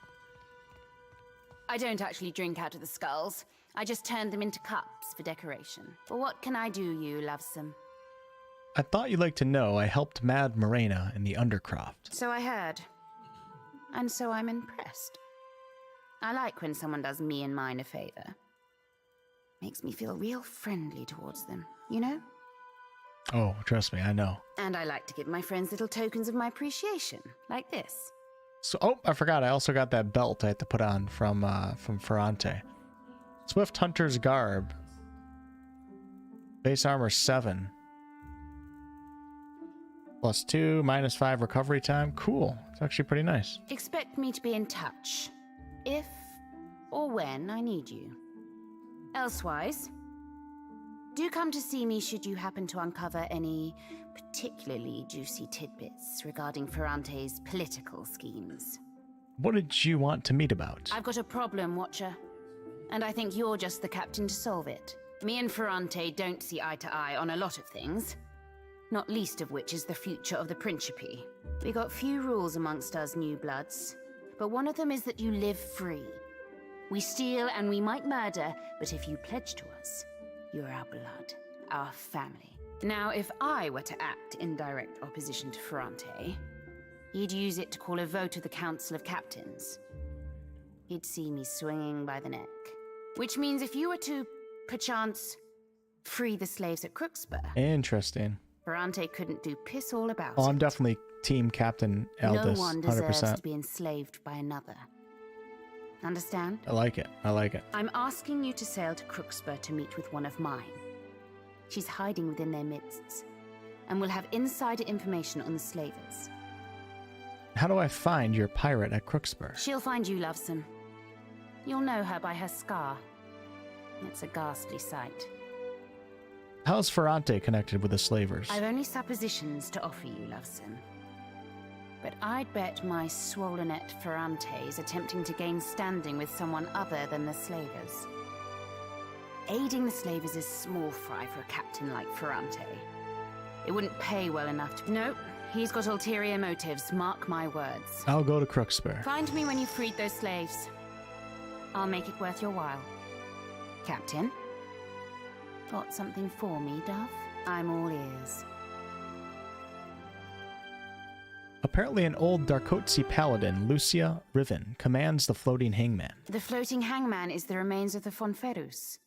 I don't actually drink out of the skulls. I just turned them into cups for decoration. But what can I do, you lovesome?
I thought you'd like to know I helped Mad Morena in the Undercroft.
So I heard. And so I'm impressed. I like when someone does me and mine a favor. Makes me feel real friendly towards them, you know?
Oh, trust me, I know.
And I like to give my friends little tokens of my appreciation, like this.
So, oh, I forgot. I also got that belt I had to put on from Ferrante. Swift Hunter's Garb. Base armor 7. +2, -5 recovery time. Cool. It's actually pretty nice.
Expect me to be in touch. If or when I need you. Elsewise, do come to see me should you happen to uncover any particularly juicy tidbits regarding Ferrante's political schemes.
What did you want to meet about?
I've got a problem, Watcher. And I think you're just the captain to solve it. Me and Ferrante don't see eye to eye on a lot of things. Not least of which is the future of the Principe. We got few rules amongst us new bloods. But one of them is that you live free. We steal and we might murder, but if you pledge to us, you're our blood, our family. Now, if I were to act in direct opposition to Ferrante, he'd use it to call a vote of the Council of Captains. He'd see me swinging by the neck. Which means if you were to, perchance, free the slaves at Crooksburg,
Interesting.
Ferrante couldn't do piss all about
Oh,
it.
I'm definitely team Captain Eldest.
No one deserves
100%.
to be enslaved by another. Understand?
I like it. I like it.
I'm asking you to sail to Crooksburg to meet with one of mine. She's hiding within their midst, and will have insider information on the slavers.
How do I find your pirate at Crooksburg?
She'll find you, lovesome. You'll know her by her scar. It's a ghastly sight.
How's Ferrante connected with the slavers?
I've only suppositions to offer you, lovesome. But I'd bet my swollenette Ferrante is attempting to gain standing with someone other than the slavers. Aiding the slavers is small fry for a captain like Ferrante. It wouldn't pay well enough to... No, he's got ulterior motives, mark my words.
I'll go to Crooksburg.
Find me when you've freed those slaves. I'll make it worth your while. Captain? Got something for me, Dove? I'm all ears.
Apparently an old Darkotsi paladin, Lucia Riven, commands the floating hangman.
The floating hangman is the remains of the Fonferus.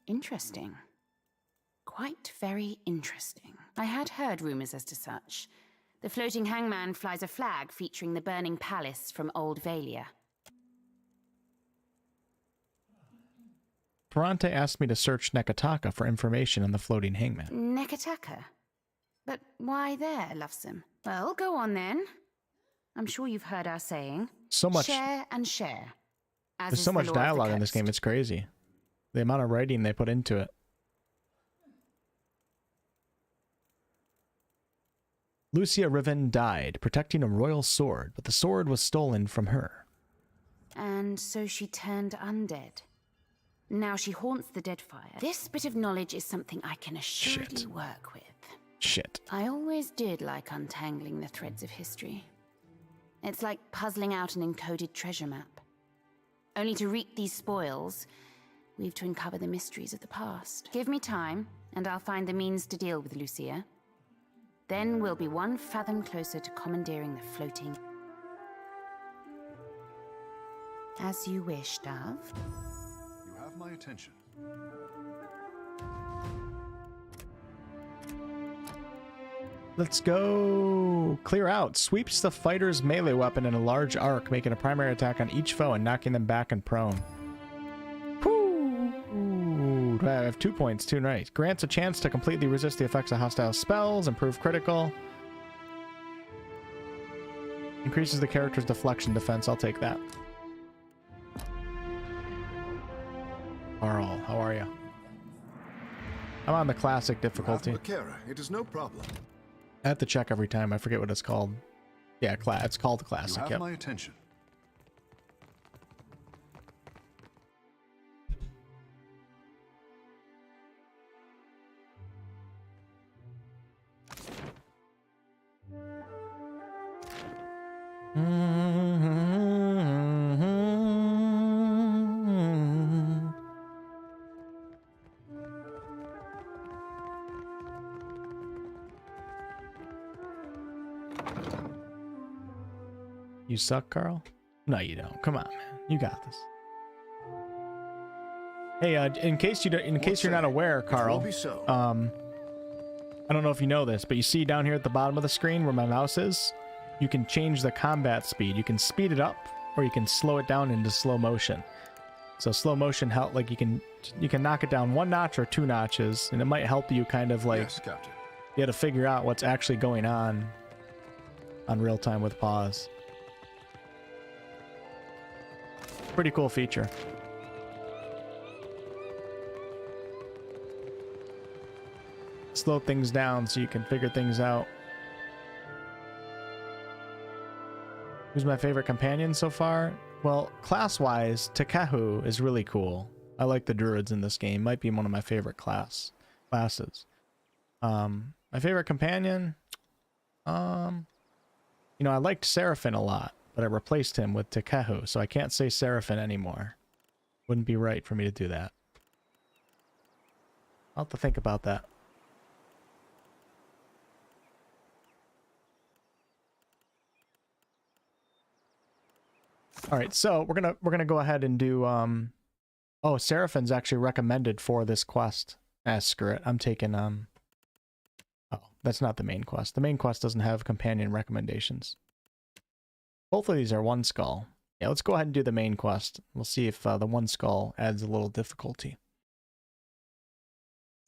Interesting. Quite very interesting. I had heard rumors as to such. The floating hangman flies a flag featuring the burning palace from Old Valia.
Ferrante asked me to search Nekataka for information on the floating hangman.
Nekataka? But why there, lovesome? Well, go on then. I'm sure you've heard our saying.
So much.
Share and share.
There's so much dialogue in this game, it's crazy. The amount of writing they put into it. Lucia Riven died, protecting a royal sword, but the sword was stolen from her.
And so she turned undead. Now she haunts the Deadfire. This bit of knowledge is something I can assuredly work with.
Shit.
I always did like untangling the threads of history. It's like puzzling out an encoded treasure map. Only to reap these spoils, we've to uncover the mysteries of the past. Give me time, and I'll find the means to deal with Lucia. Then we'll be one fathom closer to commandeering the floating. As you wish, Dove.
You have my attention.
Let's go. Clear out. Sweeps the fighter's melee weapon in a large arc, making a primary attack on each foe and knocking them back and prone. Ooh, I have 2 points, 2 nice. Grants a chance to completely resist the effects of hostile spells, improve critical. Increases the character's deflection defense. I'll take that. Arl, how are you? I'm on the classic difficulty.
It is no problem.
I have to check every time. I forget what it's called. Yeah, it's called classic.
You have my attention.
You suck, Carl? No, you don't. Come on, man. You got this. Hey, in case you're not aware, Carl, I don't know if you know this, but you see down here at the bottom of the screen where my mouse is, you can change the combat speed. You can speed it up, or you can slow it down into slow motion. So slow motion help, like you can knock it down 1 notch or 2 notches, and it might help you kind of like
Yes, Captain.
you have to figure out what's actually going on real time with pause. Pretty cool feature. Slow things down so you can figure things out. Who's my favorite companion so far? Well, class-wise, Takahu is really cool. I like the druids in this game. Might be one of my favorite classes. My favorite companion? You know, I liked Seraphim a lot, but I replaced him with Takahu, so I can't say Seraphim anymore. Wouldn't be right for me to do that. I'll have to think about that. All right, so we're gonna go ahead and do oh, Seraphim's actually recommended for this quest. Screw it. I'm taking oh, that's not the main quest. The main quest doesn't have companion recommendations. Both of these are 1 skull. Yeah, let's go ahead and do the main quest. We'll see if the 1 skull adds a little difficulty.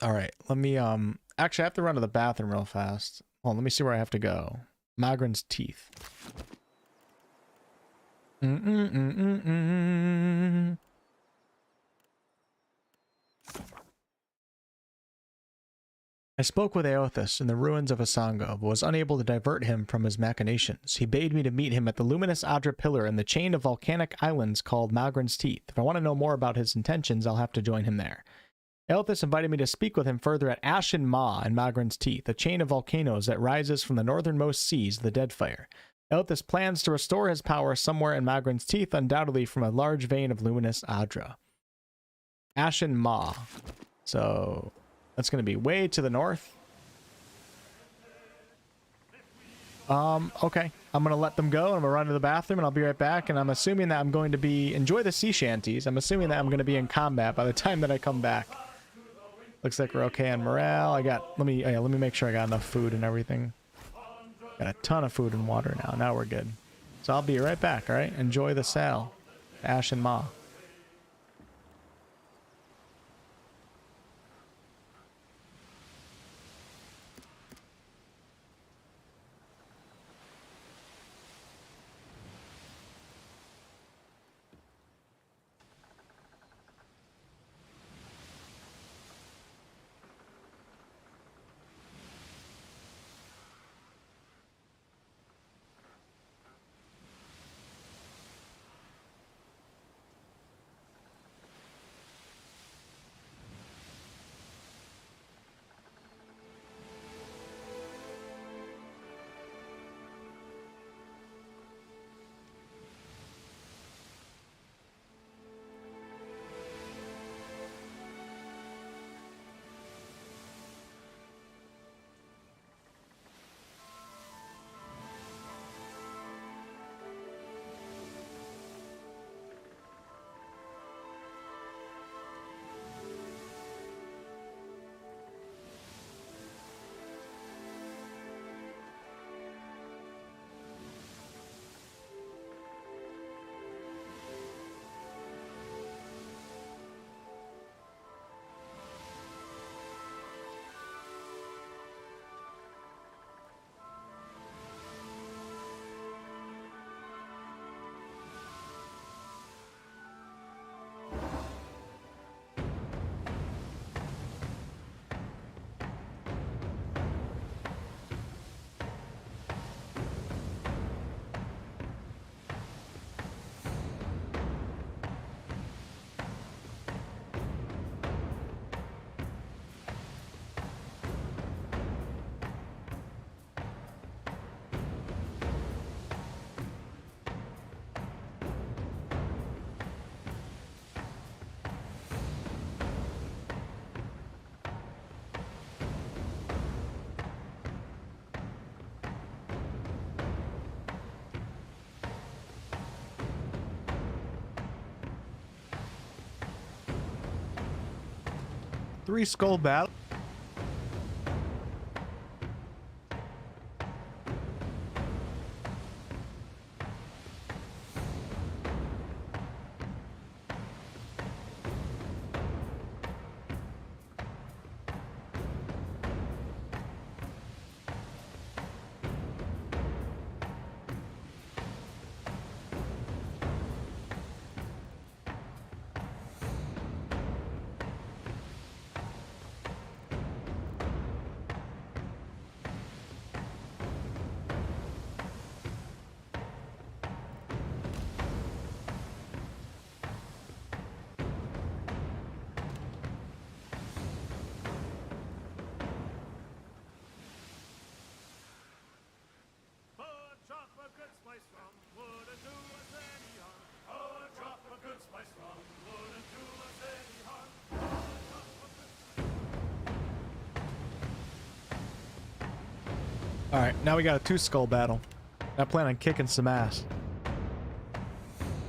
All right, let me actually I have to run to the bathroom real fast. Hold on, let me see where I have to go. Magran's teeth. I spoke with Aothas in the ruins of Asango, but was unable to divert him from his machinations. He bade me to meet him at the luminous Adra Pillar in the chain of volcanic islands called Magran's Teeth. If I want to know more about his intentions, I'll have to join him there. Aothas invited me to speak with him further at Ashen Maw in Magran's Teeth, a chain of volcanoes that rises from the northernmost seas, the Deadfire. Aothas plans to restore his power somewhere in Magran's Teeth, undoubtedly from a large vein of luminous Adra. Ashen Maw. So that's going to be way to the north. Okay. I'm going to let them go, and I'm going to run to the bathroom, and I'll be right back, and I'm assuming that I'm going to enjoy the sea shanties. I'm assuming that I'm going to be in combat by the time that I come back. Looks like we're okay on morale. let me make sure I got enough food and everything. Got a ton of food and water now. Now we're good. So I'll be right back, all right? Enjoy the sail. Ashen Maw. 3 skull battle. Alright, now we got a 2 skull battle. I plan on kicking some ass.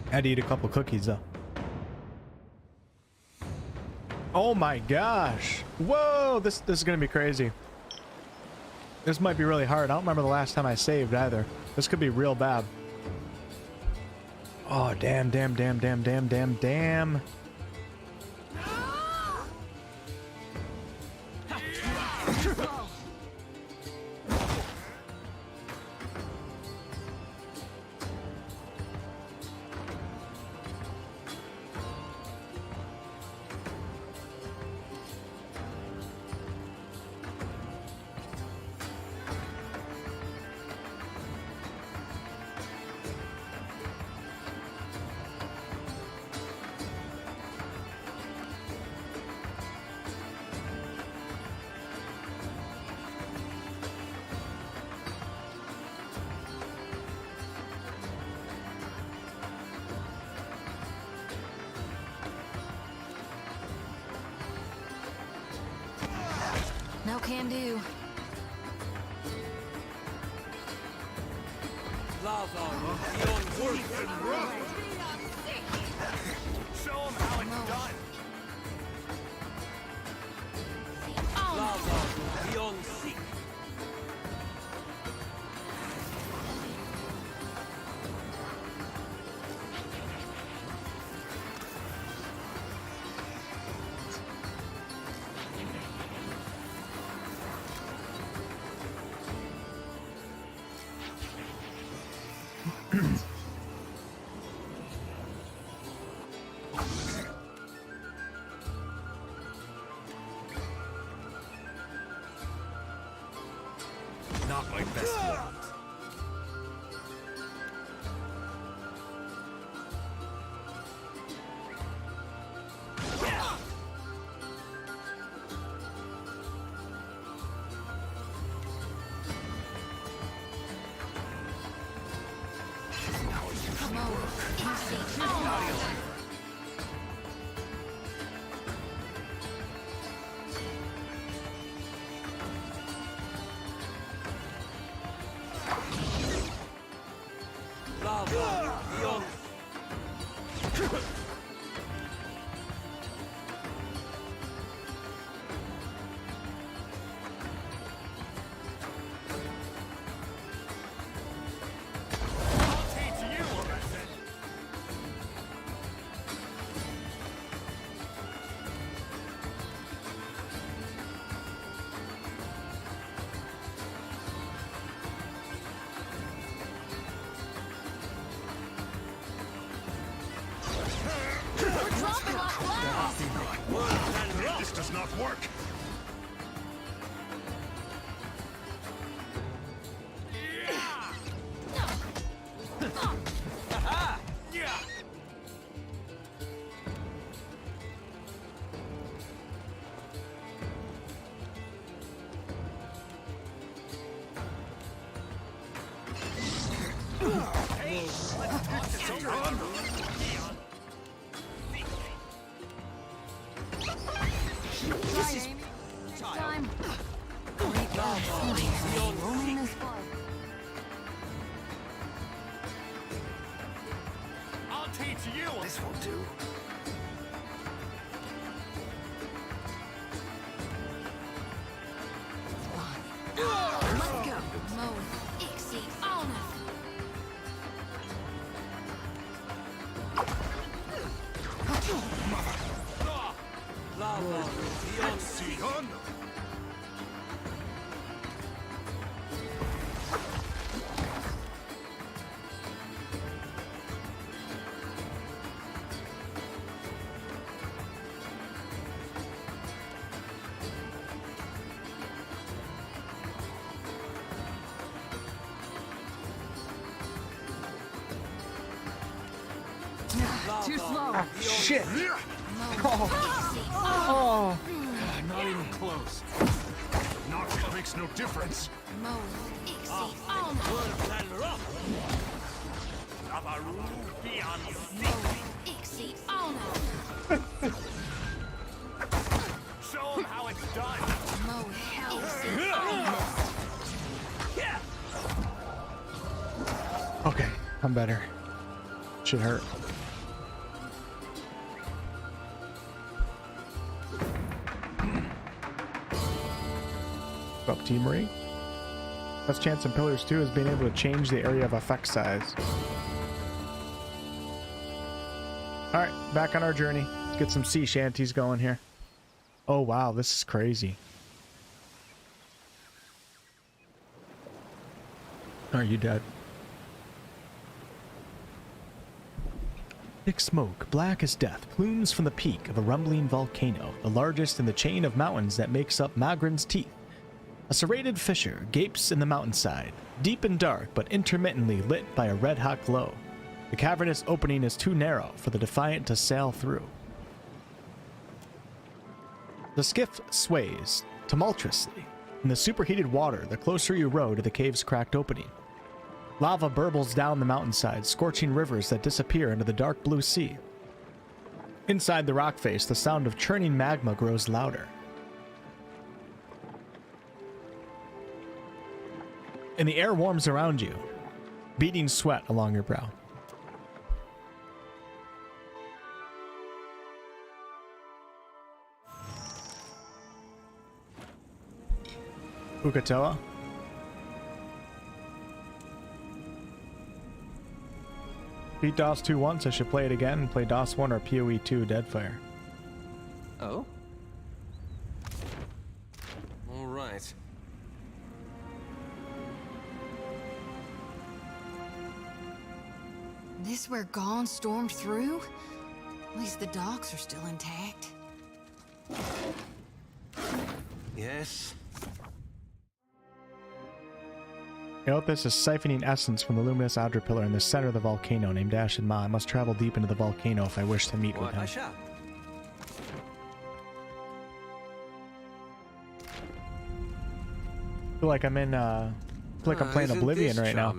Had to eat a couple cookies though. Oh my gosh! Whoa! This is gonna be crazy. This might be really hard. I don't remember the last time I saved either. This could be real bad. Oh damn, damn, damn, damn, damn, damn, damn.
No can do.
Show them how it's done. Beyond sea.
Not my best one.
Come over. Easy.
This does not work.
This won't do.
Done.
Too slow.
Shit.
Oh. Not even close. Knock makes no difference.
Show them how it's done.
Okay, I'm better. Should hurt. Up Team Marie. Best chance in Pillars 2 is being able to change the area of effect size. Alright, back on our journey. Let's get some sea shanties going here. Oh wow, this is crazy. Are you dead? Thick smoke, black as death, plumes from the peak of a rumbling volcano, the largest in the chain of mountains that makes up Magrin's Teeth. A serrated fissure gapes in the mountainside, deep and dark but intermittently lit by a red-hot glow. The cavernous opening is too narrow for the Defiant to sail through. The skiff sways tumultuously in the superheated water the closer you row to the cave's cracked opening. Lava burbles down the mountainside, scorching rivers that disappear into the dark blue sea. Inside the rock face, the sound of churning magma grows louder. And the air warms around you, beating sweat along your brow. Ukatoa. Beat DOS 2 once, I should play it again and play DOS 1 or PoE 2 Deadfire.
Oh? All right.
This where Gone stormed through? At least the docks are still intact.
Yes.
Eothas is siphoning essence from the luminous outer pillar in the center of the volcano named Ashen Ma. I must travel deep into the volcano if I wish to meet with him.
I shall.
I feel like I'm in, I feel like I'm playing Oblivion right now.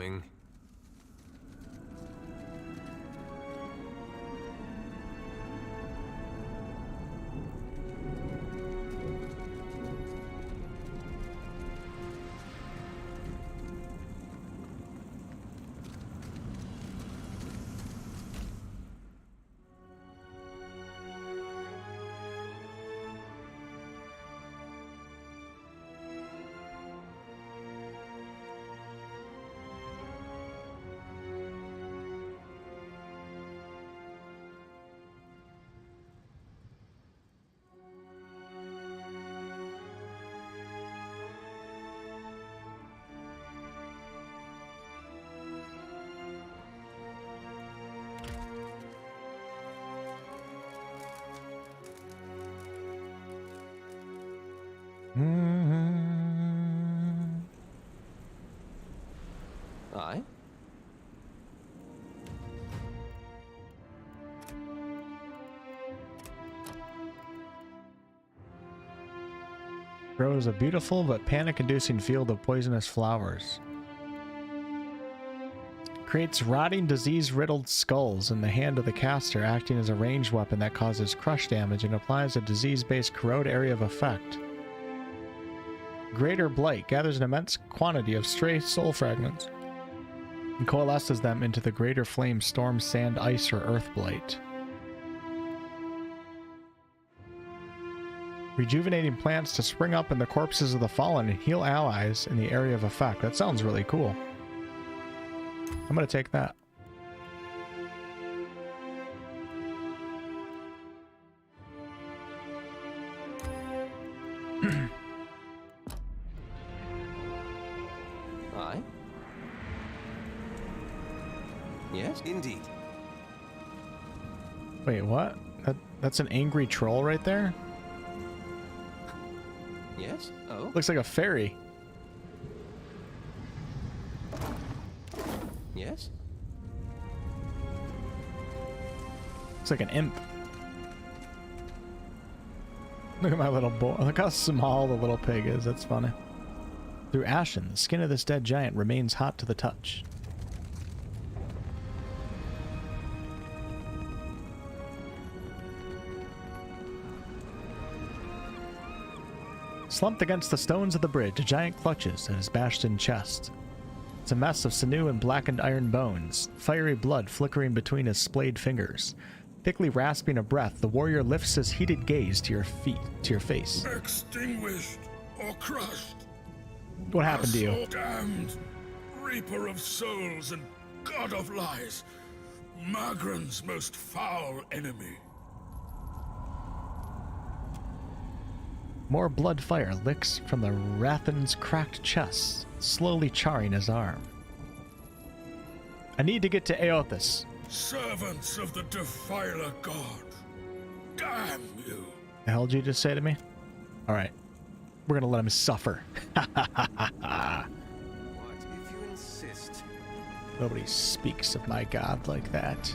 Aye.
Grows a beautiful but panic-inducing field of poisonous flowers. Creates rotting, disease-riddled skulls in the hand of the caster, acting as a ranged weapon that causes crush damage and applies a disease-based corrode area of effect. Greater Blight gathers an immense quantity of stray soul fragments and coalesces them into the Greater Flame, Storm, Sand, Ice, or Earth Blight. Rejuvenating plants to spring up in the corpses of the fallen and heal allies in the area of effect. That sounds really cool. I'm gonna take that.
Aye? Yes? Indeed.
Wait, what? That's an angry troll right there?
Yes? Oh?
Looks like a fairy.
Yes?
Looks like an imp. Look at my little boy. Look how small the little pig is. That's funny. Through ashen, the skin of this dead giant remains hot to the touch. Slumped against the stones of the bridge, a giant clutches at his bashed-in chest. It's a mess of sinew and blackened iron bones, fiery blood flickering between his splayed fingers. Thickly rasping a breath, the warrior lifts his heated gaze to your face.
Extinguished or crushed.
What happened to you?
So damned, reaper of souls and god of lies, Magran's most foul enemy.
More blood fire licks from the Rathan's cracked chest, slowly charring his arm. I need to get to Aothas.
Servants of the Defiler God. Damn you.
The hell did you just say to me? Alright. We're gonna let him suffer.
What if you insist?
Nobody speaks of my god like that.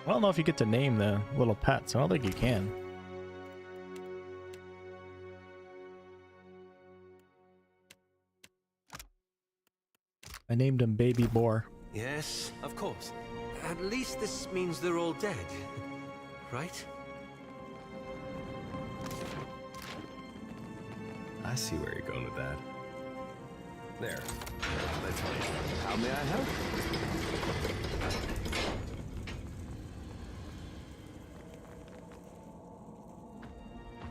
I don't know if you get to name the little pets. I don't think you can. I named him Baby Boar.
Yes, of course. At least this means they're all dead, right?
I see where you're going with that. There. That's fine.
How may I help?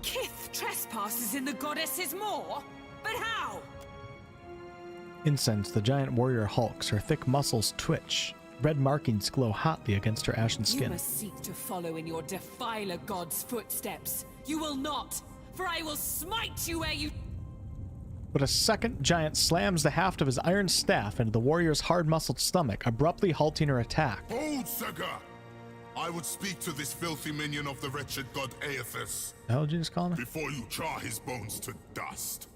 Kith trespasses in the goddess's maw? But how?
Incensed, the giant warrior hulks, her thick muscles twitch. Red markings glow hotly against her ashen skin.
You must seek to follow in your Defiler god's footsteps. You will not, for I will smite you where you...
But a second giant slams the haft of his iron staff into the warrior's hard-muscled stomach, abruptly halting her attack.
Hold, Sega! I would speak to this filthy minion of the wretched god Aothas.
The hell did you just call him?
Before you char his bones to dust.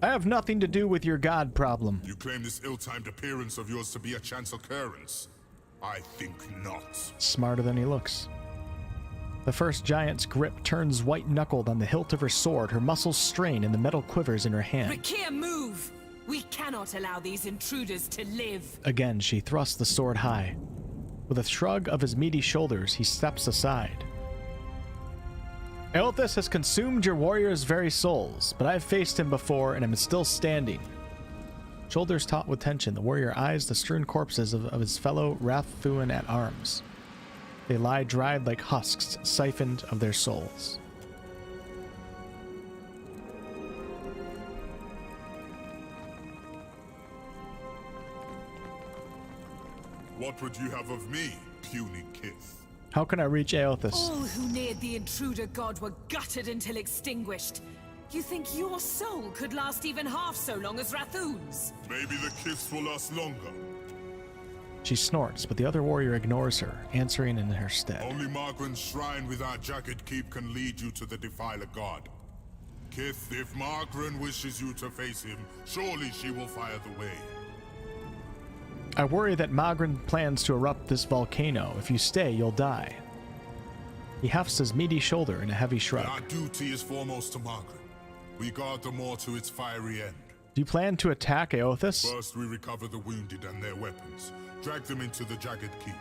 I have nothing to do with your god problem.
You claim this ill-timed appearance of yours to be a chance occurrence? I think not.
Smarter than he looks. The first giant's grip turns white-knuckled on the hilt of her sword, her muscles strain and the metal quivers in her hand.
Rakir, move! We cannot allow these intruders to live.
Again, she thrusts the sword high. With a shrug of his meaty shoulders, he steps aside. Aothas has consumed your warrior's very souls, but I have faced him before and am still standing. Shoulders taut with tension, the warrior eyes the strewn corpses of his fellow Rathuan at arms. They lie dried like husks, siphoned of their souls.
What would you have of me, puny Kith?
How can I reach Aothas?
All who neared the intruder god were gutted until extinguished. You think your soul could last even half so long as Rathun's?
Maybe the Kiths will last longer.
She snorts, but the other warrior ignores her, answering in her stead.
Only Magran's shrine with our jagged keep can lead you to the Defiler God. Kith, if Magran wishes you to face him, surely she will fire the way.
I worry that Magran plans to erupt this volcano. If you stay, you'll die. He hefts his meaty shoulder in a heavy shrug.
Our duty is foremost to Magran. We guard the moor to its fiery end.
Do you plan to attack Aothas?
First, we recover the wounded and their weapons, drag them into the jagged keep.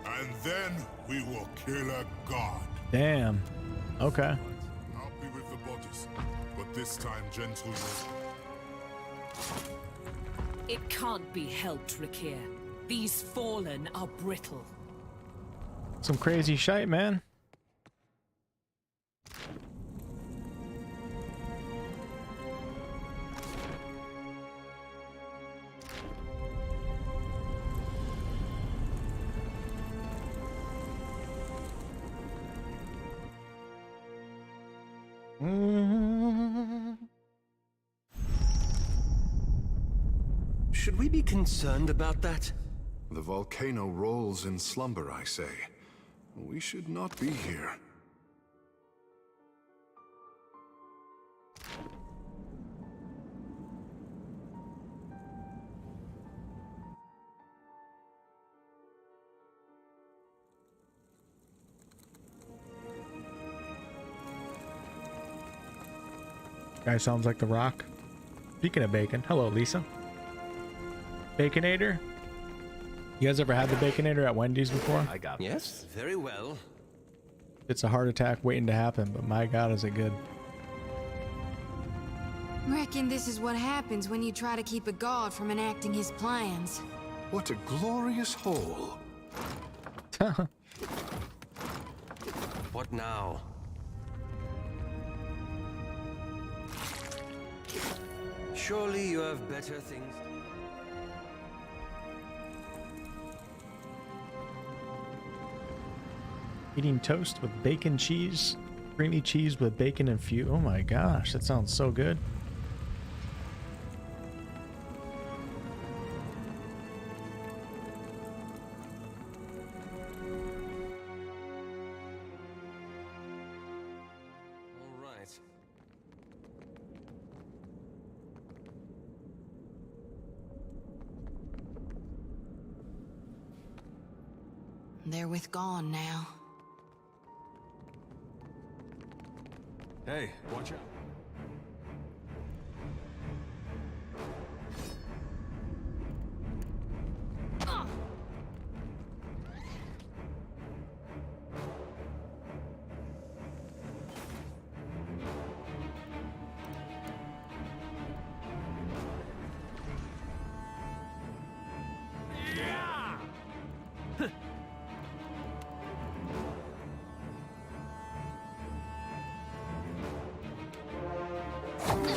And then we will kill a god.
Damn. Okay.
I'll be with the bodies, but this time gentle.
It can't be helped, Rakir. These fallen are brittle.
Some crazy shite, man.
Should we be concerned about that?
The volcano rolls in slumber, I say. We should not be here.
Guy sounds like The Rock. Speaking of bacon, hello Lisa. Baconator? You guys ever had the Baconator at Wendy's before?
I got yes, very well.
It's a heart attack waiting to happen, but my god is it good.
Reckon this is what happens when you try to keep a god from enacting his plans.
What a glorious hole.
What now? Surely you have better things.
Eating toast with bacon cheese, creamy cheese with bacon infused. Oh my gosh, that sounds so good.
All right.
They're with gone now.
Hey, watch out.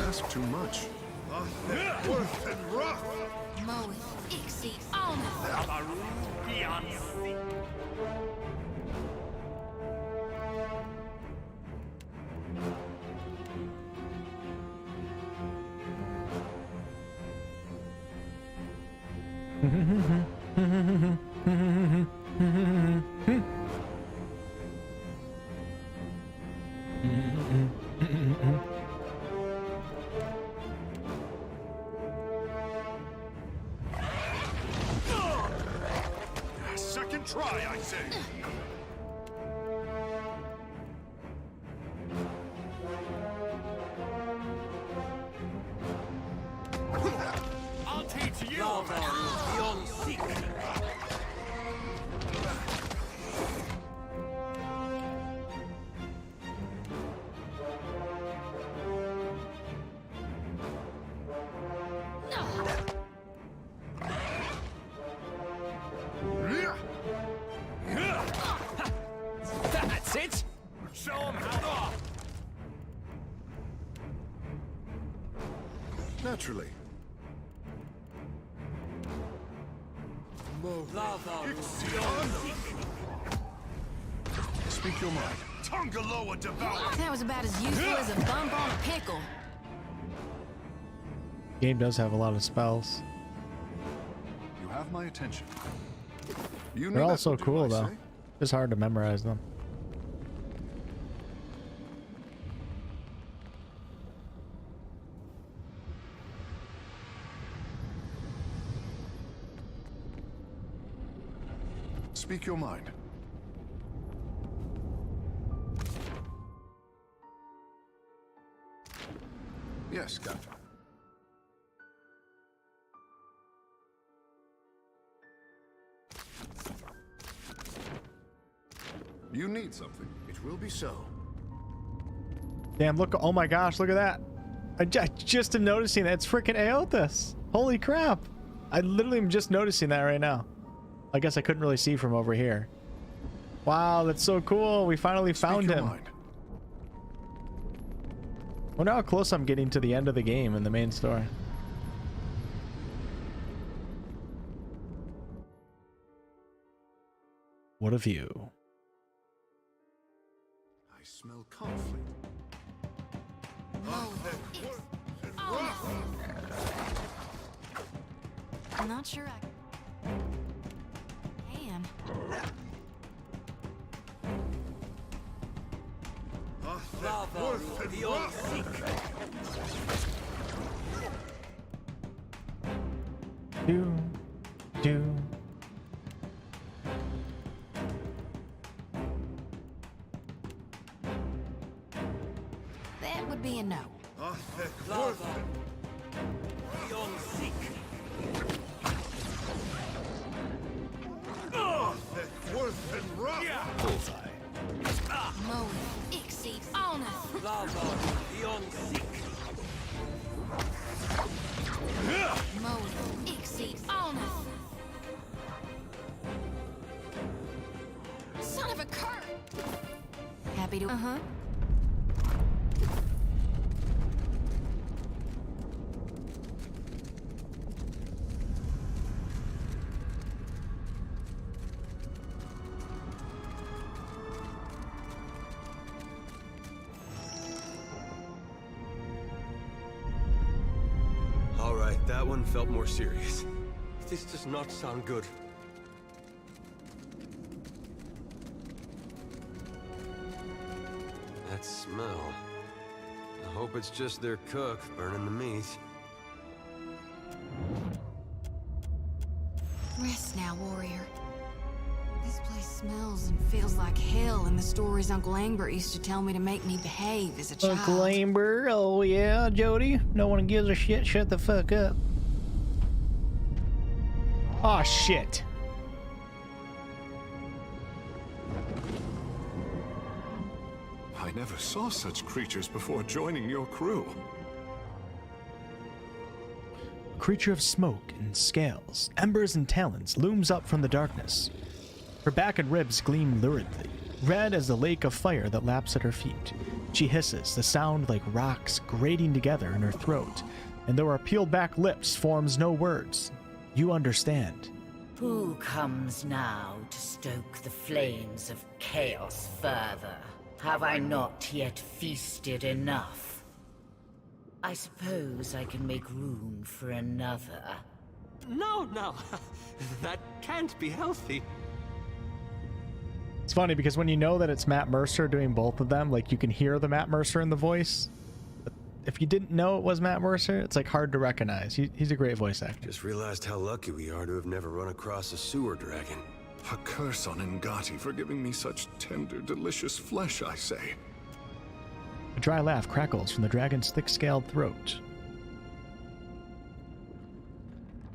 Ask too much. Second try, I say.
I'll teach you.
Beyond secret.
That's it. Show 'em how.
Naturally. Speak your mind.
Tungaloa devour.
That was about as useful as a bump on a pickle.
Game does have a lot of spells.
You have my attention. You
They're all
that
so
will do,
cool
I
though.
say.
It's hard to memorize them.
Speak your mind. Yes, Captain. You need something. It will be so.
Damn, look, oh my gosh, look at that. I just am noticing that it's freaking Aothas. Holy crap. I literally am just noticing that right now. I guess I couldn't really see from over here. Wow, that's so cool. We finally found him.
Mind.
Wonder how close I'm getting to the end of the game in the main story. What a view.
I smell conflict.
I'm not sure I can.
Do.
That would be a no.
Bullseye.
Mo exceed honest. Mo exceed honest. Son of a cur. Happy to.
All right, that one felt more serious.
This does not sound good.
That smell. I hope it's just their cook burning the meat.
Rest now, warrior. This place smells and feels like hell, and the stories Uncle Angbert used to tell me to make me behave as a child.
Uncle Angbert, oh yeah, Jody. No one gives a shit. Shut the fuck up.
Oh shit.
I never saw such creatures before joining your crew.
A creature of smoke and scales, embers and talons looms up from the darkness. Her back and ribs gleam luridly, red as the lake of fire that laps at her feet. She hisses, the sound like rocks grating together in her throat, and though her peeled-back lips forms no words, you understand.
Who comes now to stoke the flames of chaos further? Have I not yet feasted enough? I suppose I can make room for another.
No, no. That can't be healthy.
It's funny because when you know that it's Matt Mercer doing both of them, like you can hear the Matt Mercer in the voice. But if you didn't know it was Matt Mercer, it's like hard to recognize. He's a great voice actor.
Just realized how lucky we are to have never run across a sewer dragon.
A curse on Ngati for giving me such tender, delicious flesh, I say.
A dry laugh crackles from the dragon's thick-scaled throat.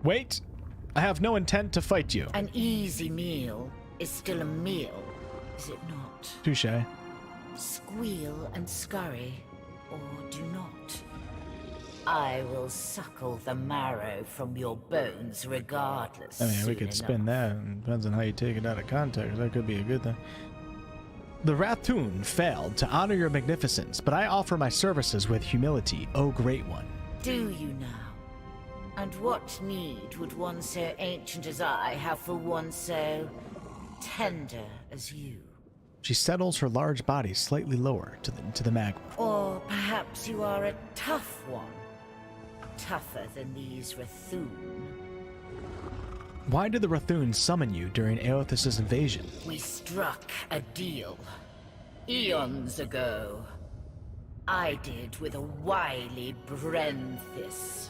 Wait! I have no intent to fight you.
An easy meal is still a meal, is it not?
Touché.
Squeal and scurry, or do not. I will suckle the marrow from your bones regardless.
I mean, we
soon
could
enough.
spin that. It depends on how you take it out of context. That could be a good thing. The Rathoon failed to honor your magnificence, but I offer my services with humility, O Great One.
Do you now? And what need would one so ancient as I have for one so tender as you?
She settles her large body slightly lower to the magma.
Or perhaps you are a tough one. Tougher than these Rathoon.
Why did the Rathoon summon you during Aothis' invasion?
We struck a deal. Eons ago. I did with a wily Brenthis.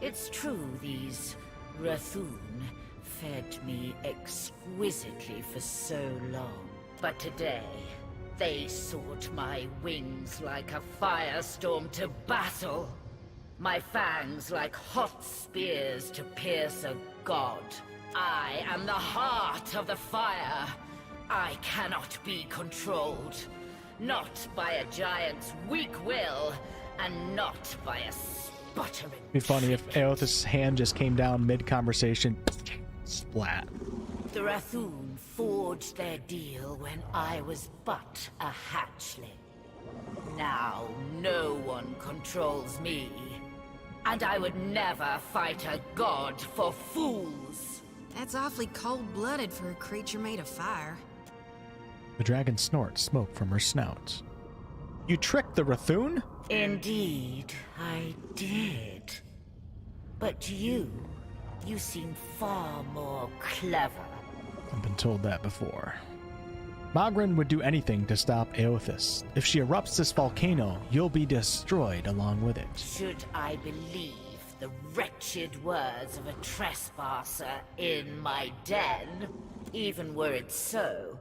It's true these Rathoon fed me exquisitely for so long. But today, they sought my wings like a firestorm to battle. My fangs like hot spears to pierce a god. I am the heart of the fire. I cannot be controlled. Not by a giant's weak will, and not by a sputtering.
It'd be funny if Aothis' hand just came down mid-conversation. Splat.
The Rathoon forged their deal when I was but a hatchling. Now no one controls me. And I would never fight a god for fools.
That's awfully cold-blooded for a creature made of fire.
The dragon snorts smoke from her snout. You tricked the Rathun?
Indeed, I did. But you seem far more clever.
I've been told that before. Magrin would do anything to stop Aothis. If she erupts this volcano, you'll be destroyed along with it.
Should I believe the wretched words of a trespasser in my den? Even were it so,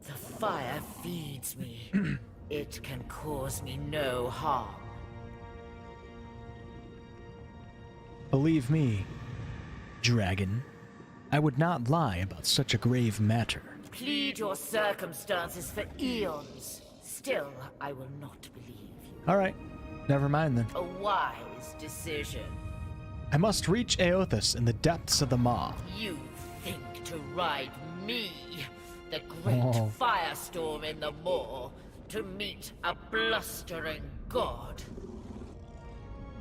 the fire feeds me. It can cause me no harm.
Believe me, dragon, I would not lie about such a grave matter.
Plead your circumstances for eons. Still, I will not believe you.
All right, never mind then.
A wise decision.
I must reach Aothis in the depths of the maw.
You think to ride me, the great firestorm in the moor, to meet a blustering god?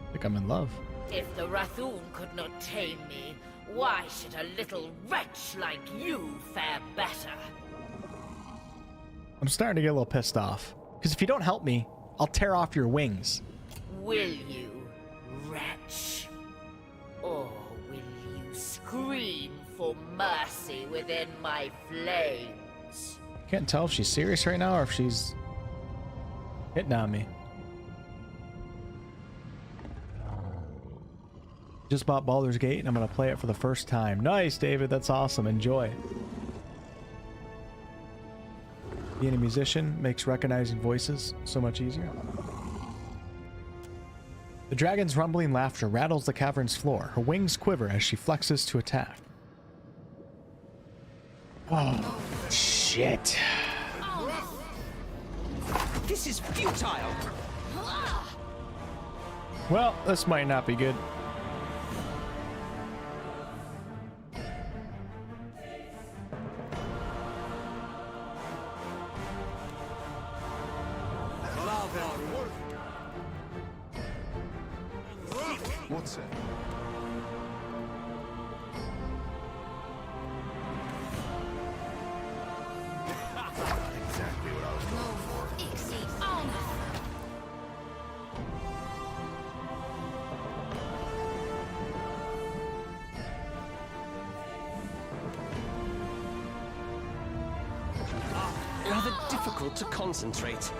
I think I'm in love.
If the Rathun could not tame me, why should a little wretch like you fare better?
I'm starting to get a little pissed off. Because if you don't help me, I'll tear off your wings.
Will you, wretch? Or will you scream for mercy within my flames?
Can't tell if she's serious right now or if she's hitting on me. Just bought Baldur's Gate and I'm going to play it for the first time. Nice, David. That's awesome. Enjoy. Being a musician makes recognizing voices so much easier. The dragon's rumbling laughter rattles the cavern's floor. Her wings quiver as she flexes to attack. Oh, shit.
This is futile.
Well, this might not be good.
What's it?
Not exactly what I was looking for.
Rather difficult to concentrate.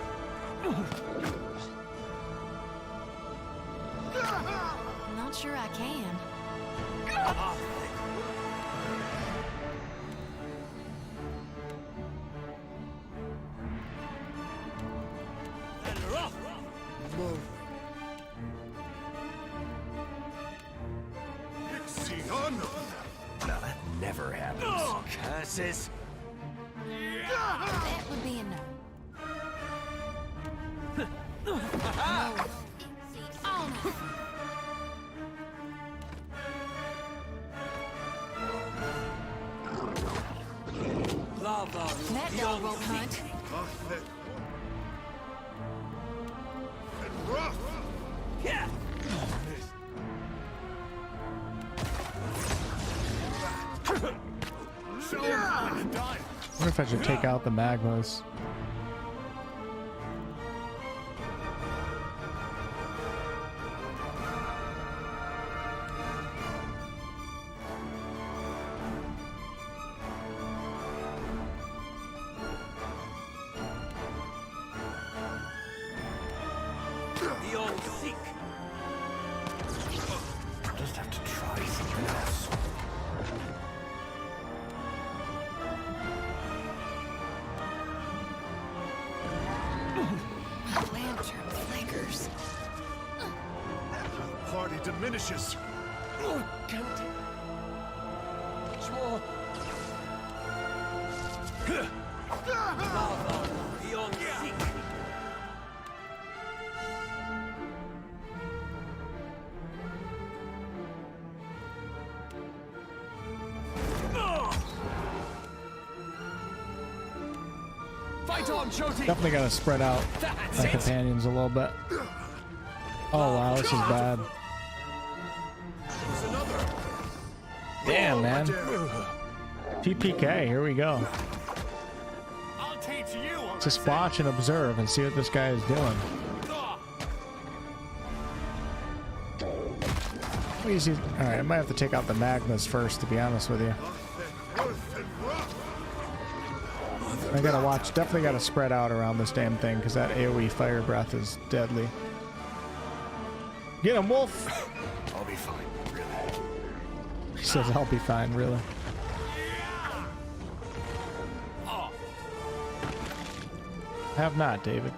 Not sure I can.
Now that never happens. Curses.
That would be a no. No. Oh, no. That dog won't hunt.
Yeah.
I wonder if I should take out the magmas.
Just have to try something else.
Lantern flickers.
Party diminishes.
Definitely gotta spread out my companions a little bit. Oh wow, this is bad. Damn, man. TPK, here we go.
I'll take teach you.
Just watch and observe and see what this guy is doing. Easy. All right, I might have to take out the magmas first, to be honest with you. I gotta watch. Definitely gotta spread out around this damn thing because that AOE fire breath is deadly. Get him, Wolf!
I'll be fine, really.
He says I'll be fine, really. Have not, David.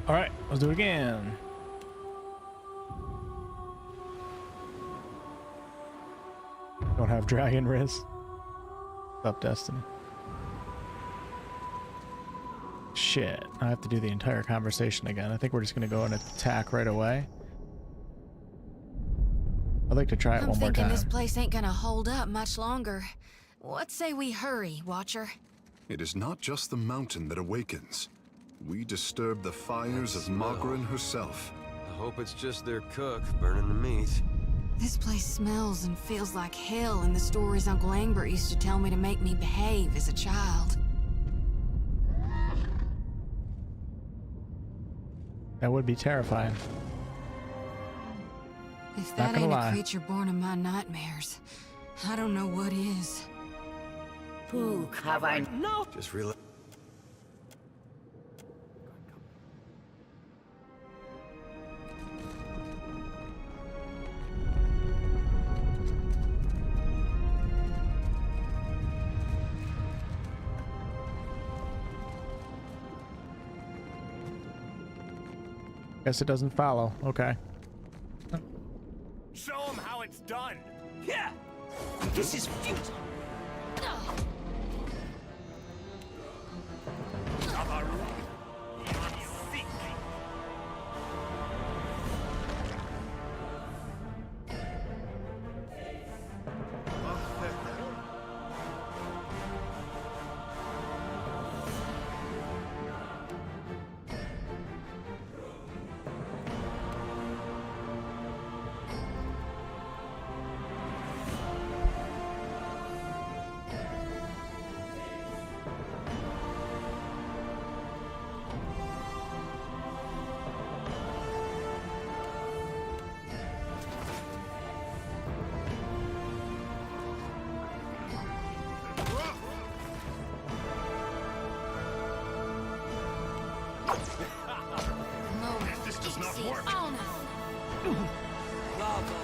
All right, let's do it again. Don't have dragon riz. Up Destiny. Shit, I have to do the entire conversation again. I think we're just gonna go and attack right away. I'd like to try it one more time.
I'm thinking this place ain't gonna hold up much longer. What say we hurry, Watcher?
It is not just the mountain that awakens. We disturb the fires of Magrin herself.
I hope it's just their cook burning the meat.
This place smells and feels like hell in the stories Uncle Angbert used to tell me to make me behave as a child.
That would be terrifying.
If that ain't a creature born of my nightmares, I don't know what is.
Who have I?
No! Just realize.
Guess it doesn't follow. Okay.
Show them how it's done.
Yeah! This is futile.
This does not work.
Oh no!
Lava.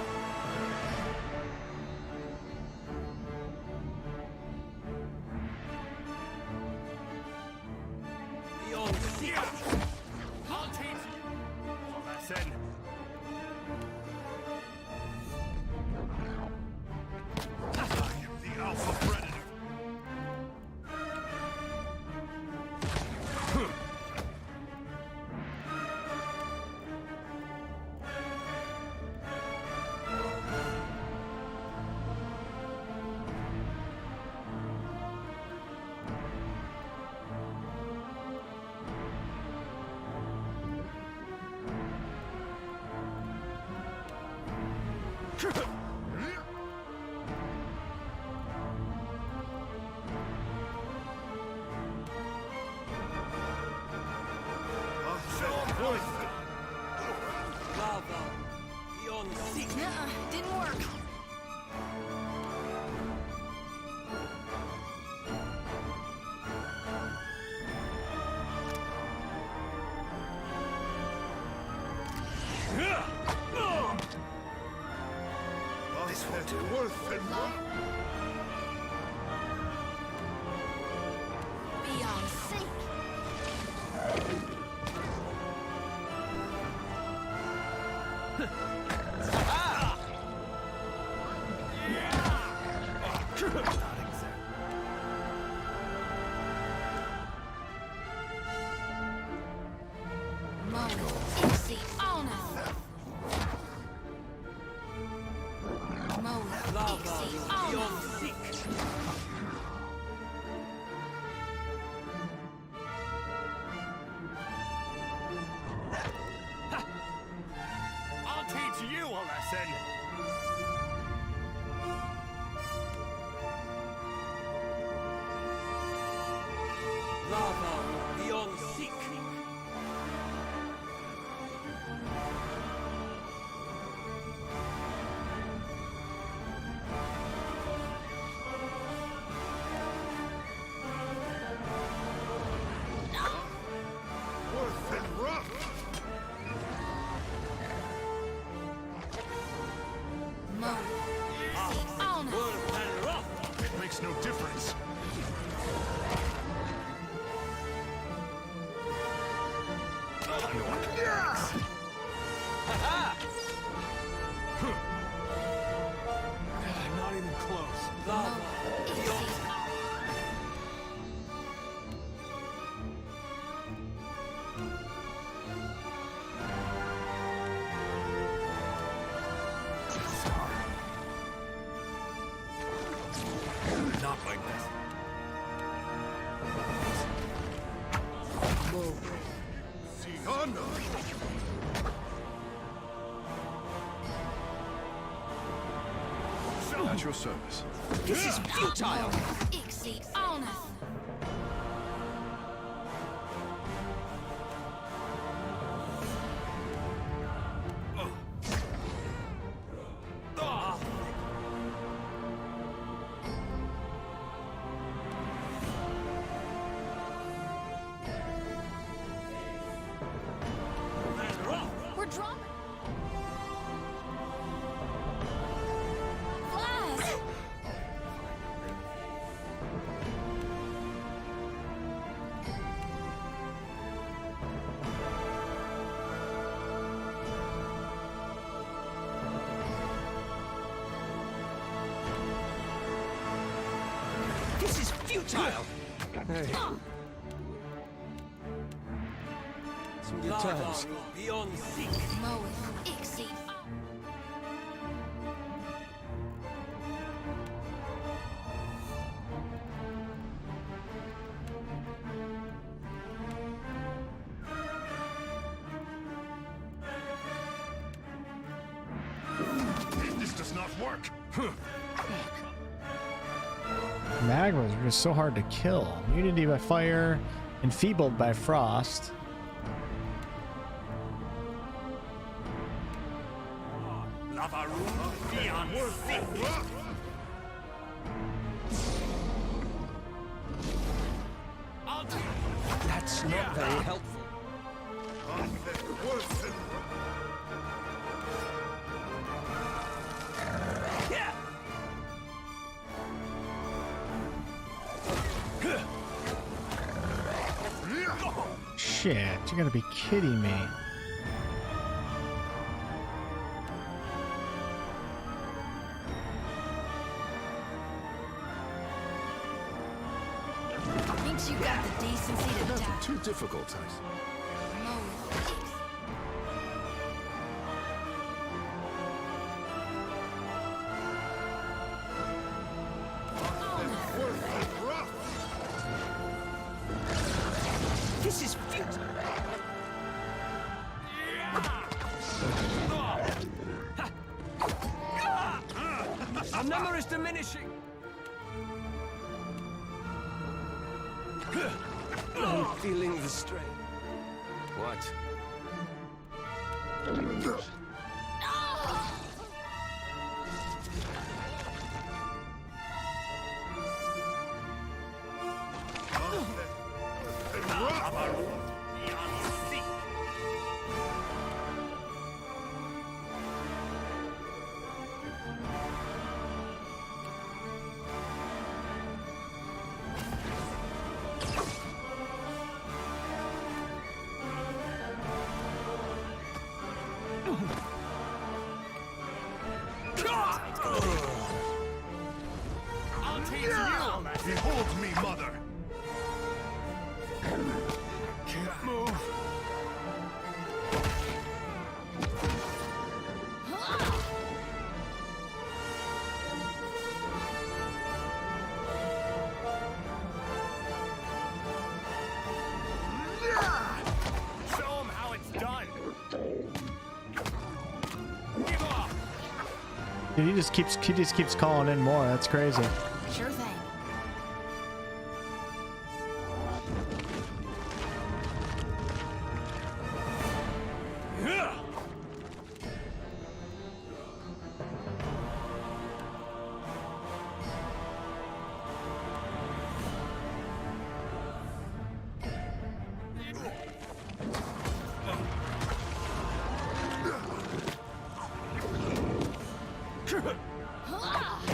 Beyond sea.
I'll teach you a lesson. I am the alpha predator.
Lava. Beyond sea.
Didn't work.
This will do. Worth it.
Beyond sea.
I'll teach you a lesson.
makes no difference.
Not even close.
Not like this.
At your service.
This is futile.
Exceed honest. We're dropping. Flies.
This is futile.
Hey. Some good times.
Beyond seek.
Moweth. Exceed.
This does not work.
Magmas are just so hard to kill. Immunity by fire, enfeebled by frost.
Lava room beyond seek.
That's not very helpful.
Shit, you gotta be kidding me.
Thinks you got the decency to
Nothing
die.
too difficult.
This is futile.
Our number is diminishing. I'm feeling the strain.
What?
Behold me, mother.
Can't move.
Show him how it's done.
Dude, he just keeps calling in more. That's crazy.
Sure thing.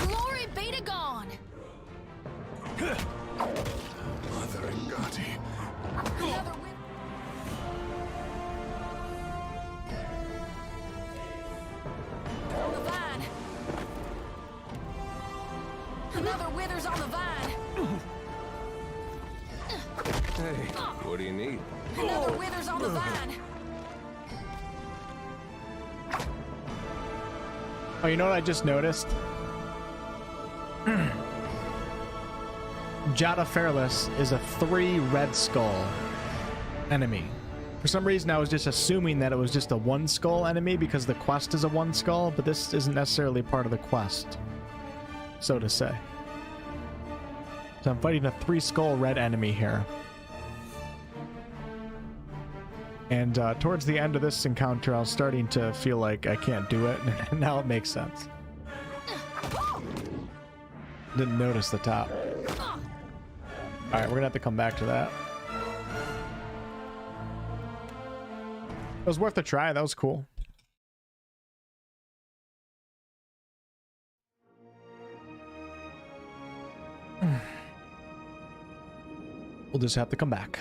Glory be to God!
Mother Ingati.
On the vine. Another withers on the vine.
Hey, what do you need?
Another withers on the vine.
Oh, you know what I just noticed? Jada Fairless is a 3 red skull enemy. For some reason, I was just assuming that it was just a 1 skull enemy because the quest is a 1 skull, but this isn't necessarily part of the quest, so to say. So I'm fighting a 3 skull red enemy here. And towards the end of this encounter, I was starting to feel like I can't do it. Now it makes sense. Didn't notice the top. Alright, we're gonna have to come back to that. It was worth a try. That was cool. We'll just have to come back.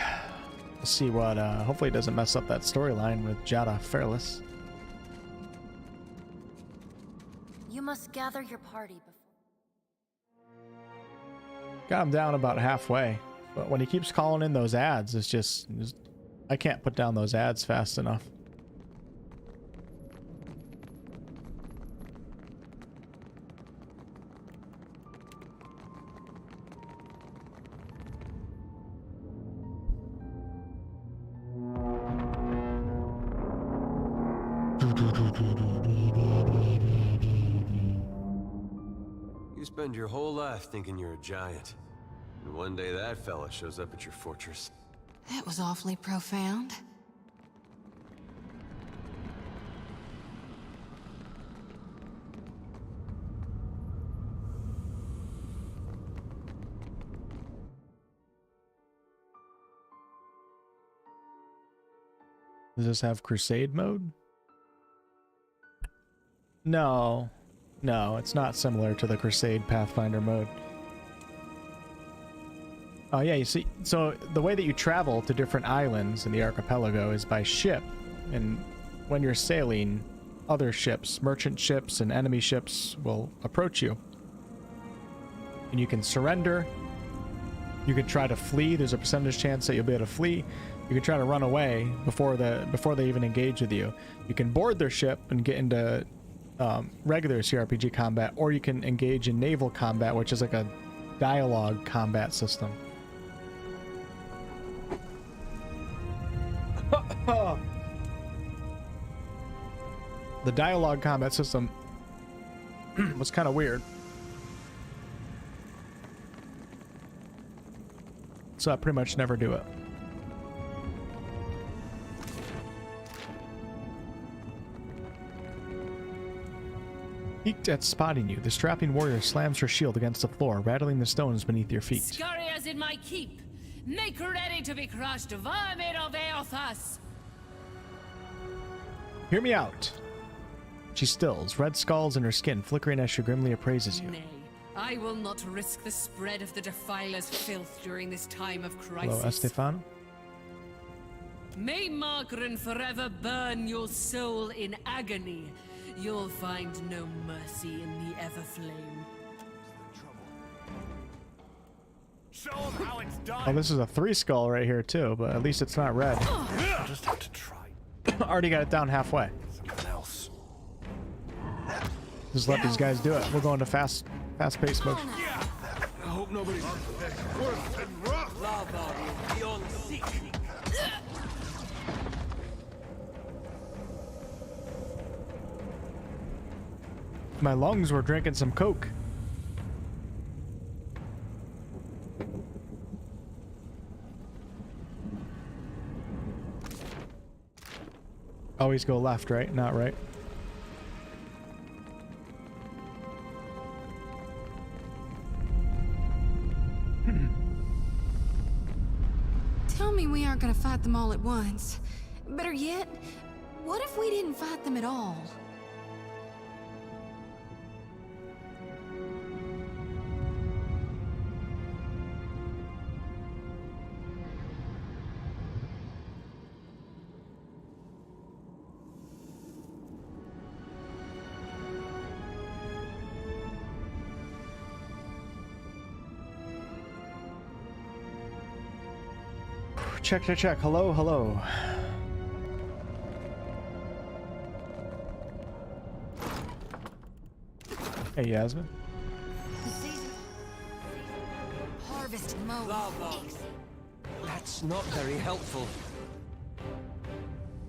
We'll see what, hopefully it doesn't mess up that storyline with Jada Fairless.
You must gather your party before.
Got him down about halfway, but when he keeps calling in those ads, it's just I can't put down those ads fast enough.
You spend your whole life thinking you're a giant. And one day that fella shows up at your fortress.
That was awfully profound.
Does this have crusade mode? No. No, it's not similar to the Crusade Pathfinder mode. Oh yeah, you see, so the way that you travel to different islands in the archipelago is by ship, and when you're sailing, other ships, merchant ships and enemy ships will approach you. And you can surrender, you can try to flee, there's a percentage chance that you'll be able to flee, you can try to run away before they even engage with you. You can board their ship and get into regular CRPG combat, or you can engage in naval combat, which is like a dialogue combat system. The dialogue combat system was kind of weird. So I pretty much never do it. Peeked at spotting you, the strapping warrior slams her shield against the floor, rattling the stones beneath your feet.
Scurriers in my keep, make ready to be crushed, vomit of Eothas!
Hear me out. She stills, red skulls in her skin flickering as she grimly appraises you.
Nay, I will not risk the spread of the Defiler's filth during this time of crisis.
Hello, Estefano.
May Margaret forever burn your soul in agony. You'll find no mercy in the Everflame.
Show 'em how it's done.
Oh, this is a 3 skull right here too, but at least it's not red.
I just have to try.
Already got it down halfway.
Something else.
Just let these guys do it. We're going to fast-paced mode.
I hope nobody's worse than rough.
Lava beyond seek.
My lungs were drinking some Coke. Always go left, right? Not right.
Tell me we aren't gonna fight them all at once. Better yet, what if we didn't fight them at all?
Check, check, check. Hello, hello. Hey, Yasmin.
Harvest mode.
That's not very helpful.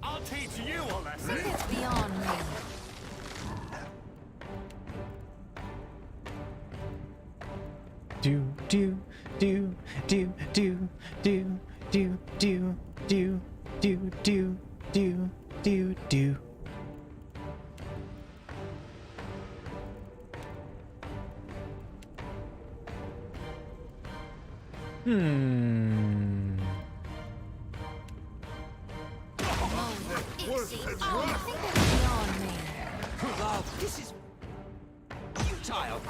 I'll teach you a lesson.
It's beyond me.
Do do do do do do do do do do do do do do.
Love, this is futile.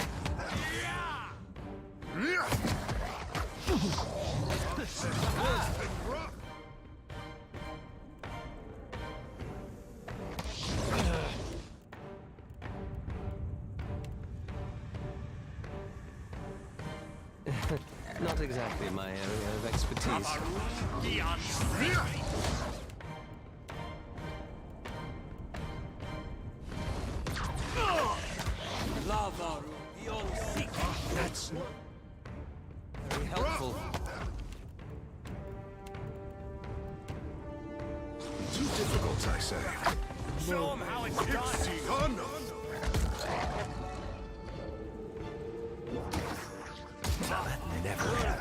Not exactly my area of expertise. That's not very helpful.
Too difficult, I say.
Show him how it's done.
Never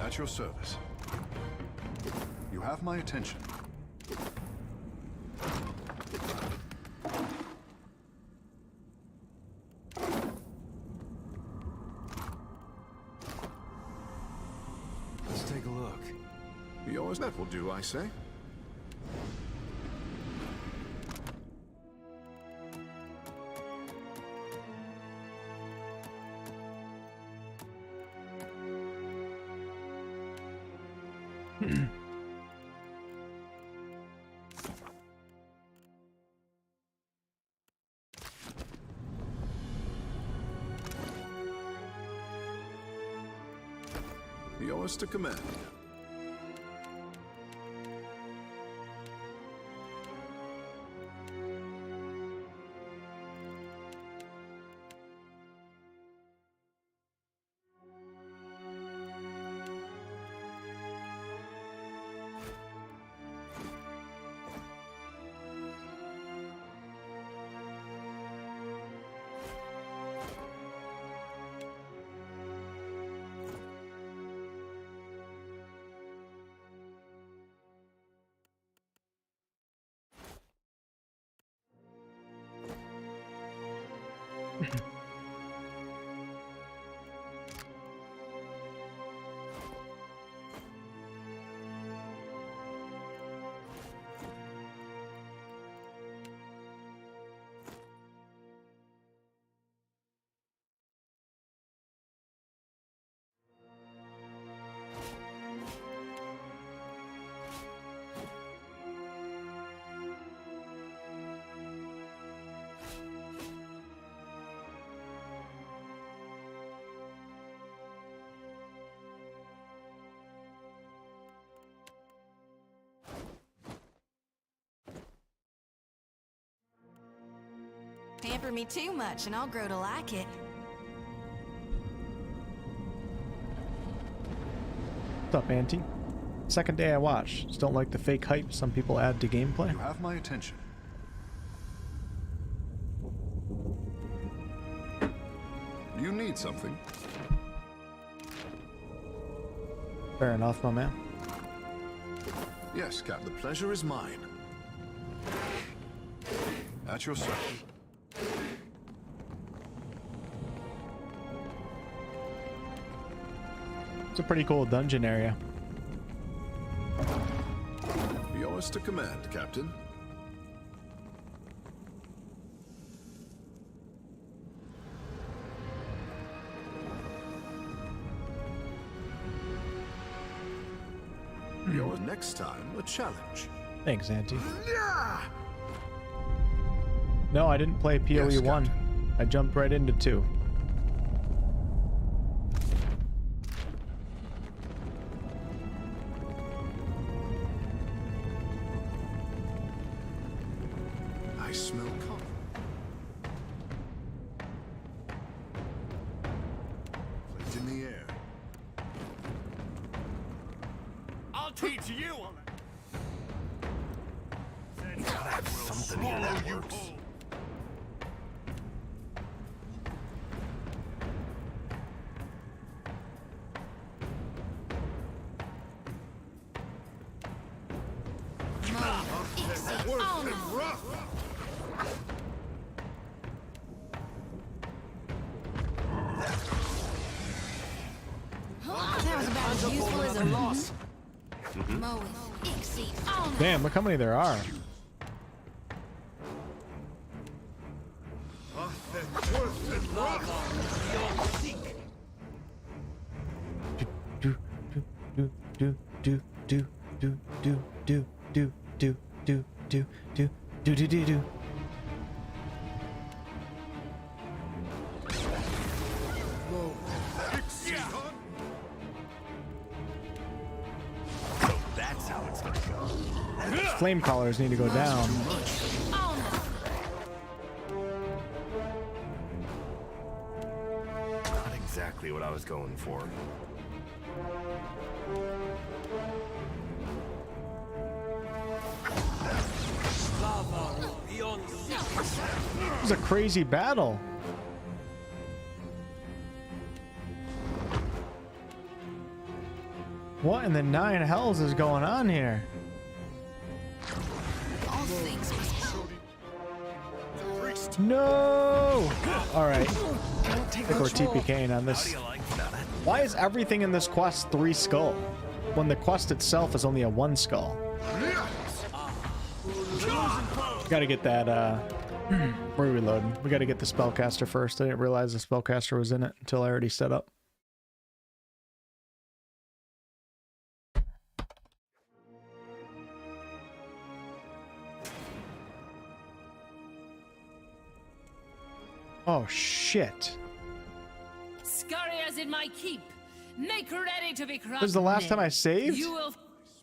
At your service. You have my attention.
Let's take a look.
Yours, that will do, I say. Yours to command.
Pamper me too much and I'll grow to like it.
What's up, Auntie? Second day I watched. Just don't like the fake hype some people add to gameplay.
You have my attention. You need something.
Fair enough, my man.
Yes, Cap, the pleasure is mine. At your service.
It's a pretty cool dungeon area.
Yours to command, Captain. Your next time, a challenge.
Thanks, Auntie. No, I didn't play PoE
Yes,
1. I jumped right into 2.
I smell coffee. Plate in the air.
I'll teach you on that.
Gotta have something here that works.
That was about as useful as a loss.
Damn, look how many there are. Do.
That's how it's gonna go.
Flame collars need to go down.
Not exactly what I was going for.
It was a crazy battle. What in the 9 hells is going on here? No! Alright. I think we're TPKing on this. Why is everything in this quest 3 skull? When the quest itself is only a 1 skull? Gotta get that, we're reloading. We gotta get the spellcaster first. I didn't realize the spellcaster was in it until I already set up. Oh shit.
Scurriers in my keep. Make ready to be crushed.
This is the last time I saved?
You will...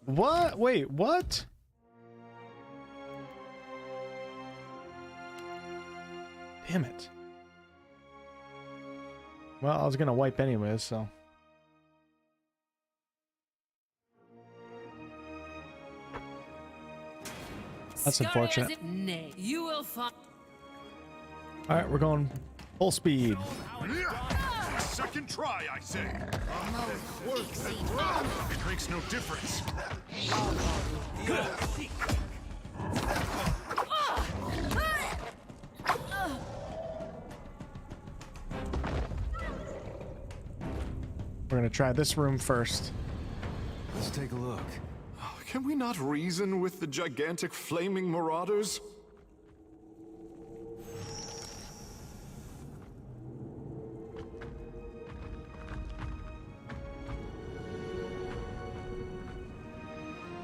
What? Wait, what? Damn it. Well, I was gonna wipe anyways, so. That's unfortunate.
You will find...
Alright, we're going full speed.
Second try, I say. It makes no difference.
We're gonna try this room first.
Let's take a look.
Can we not reason with the gigantic flaming marauders?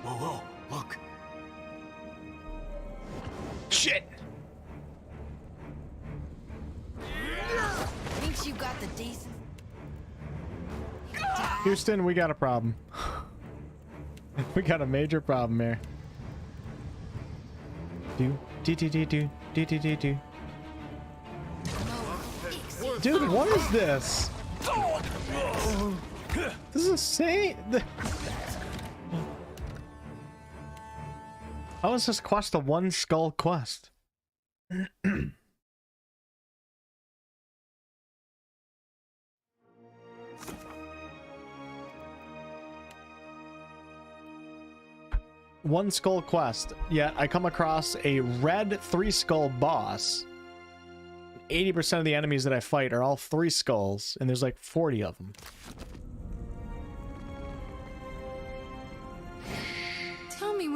Whoa, look.
Shit!
Thinks you got the decent.
Houston, we got a problem. We got a major problem here. Do. Dude, what is this? This is insane. How is this quest a 1 skull quest? One skull quest, yet I come across a red 3 skull boss. 80% of the enemies that I fight are all 3 skulls, and there's like 40 of them.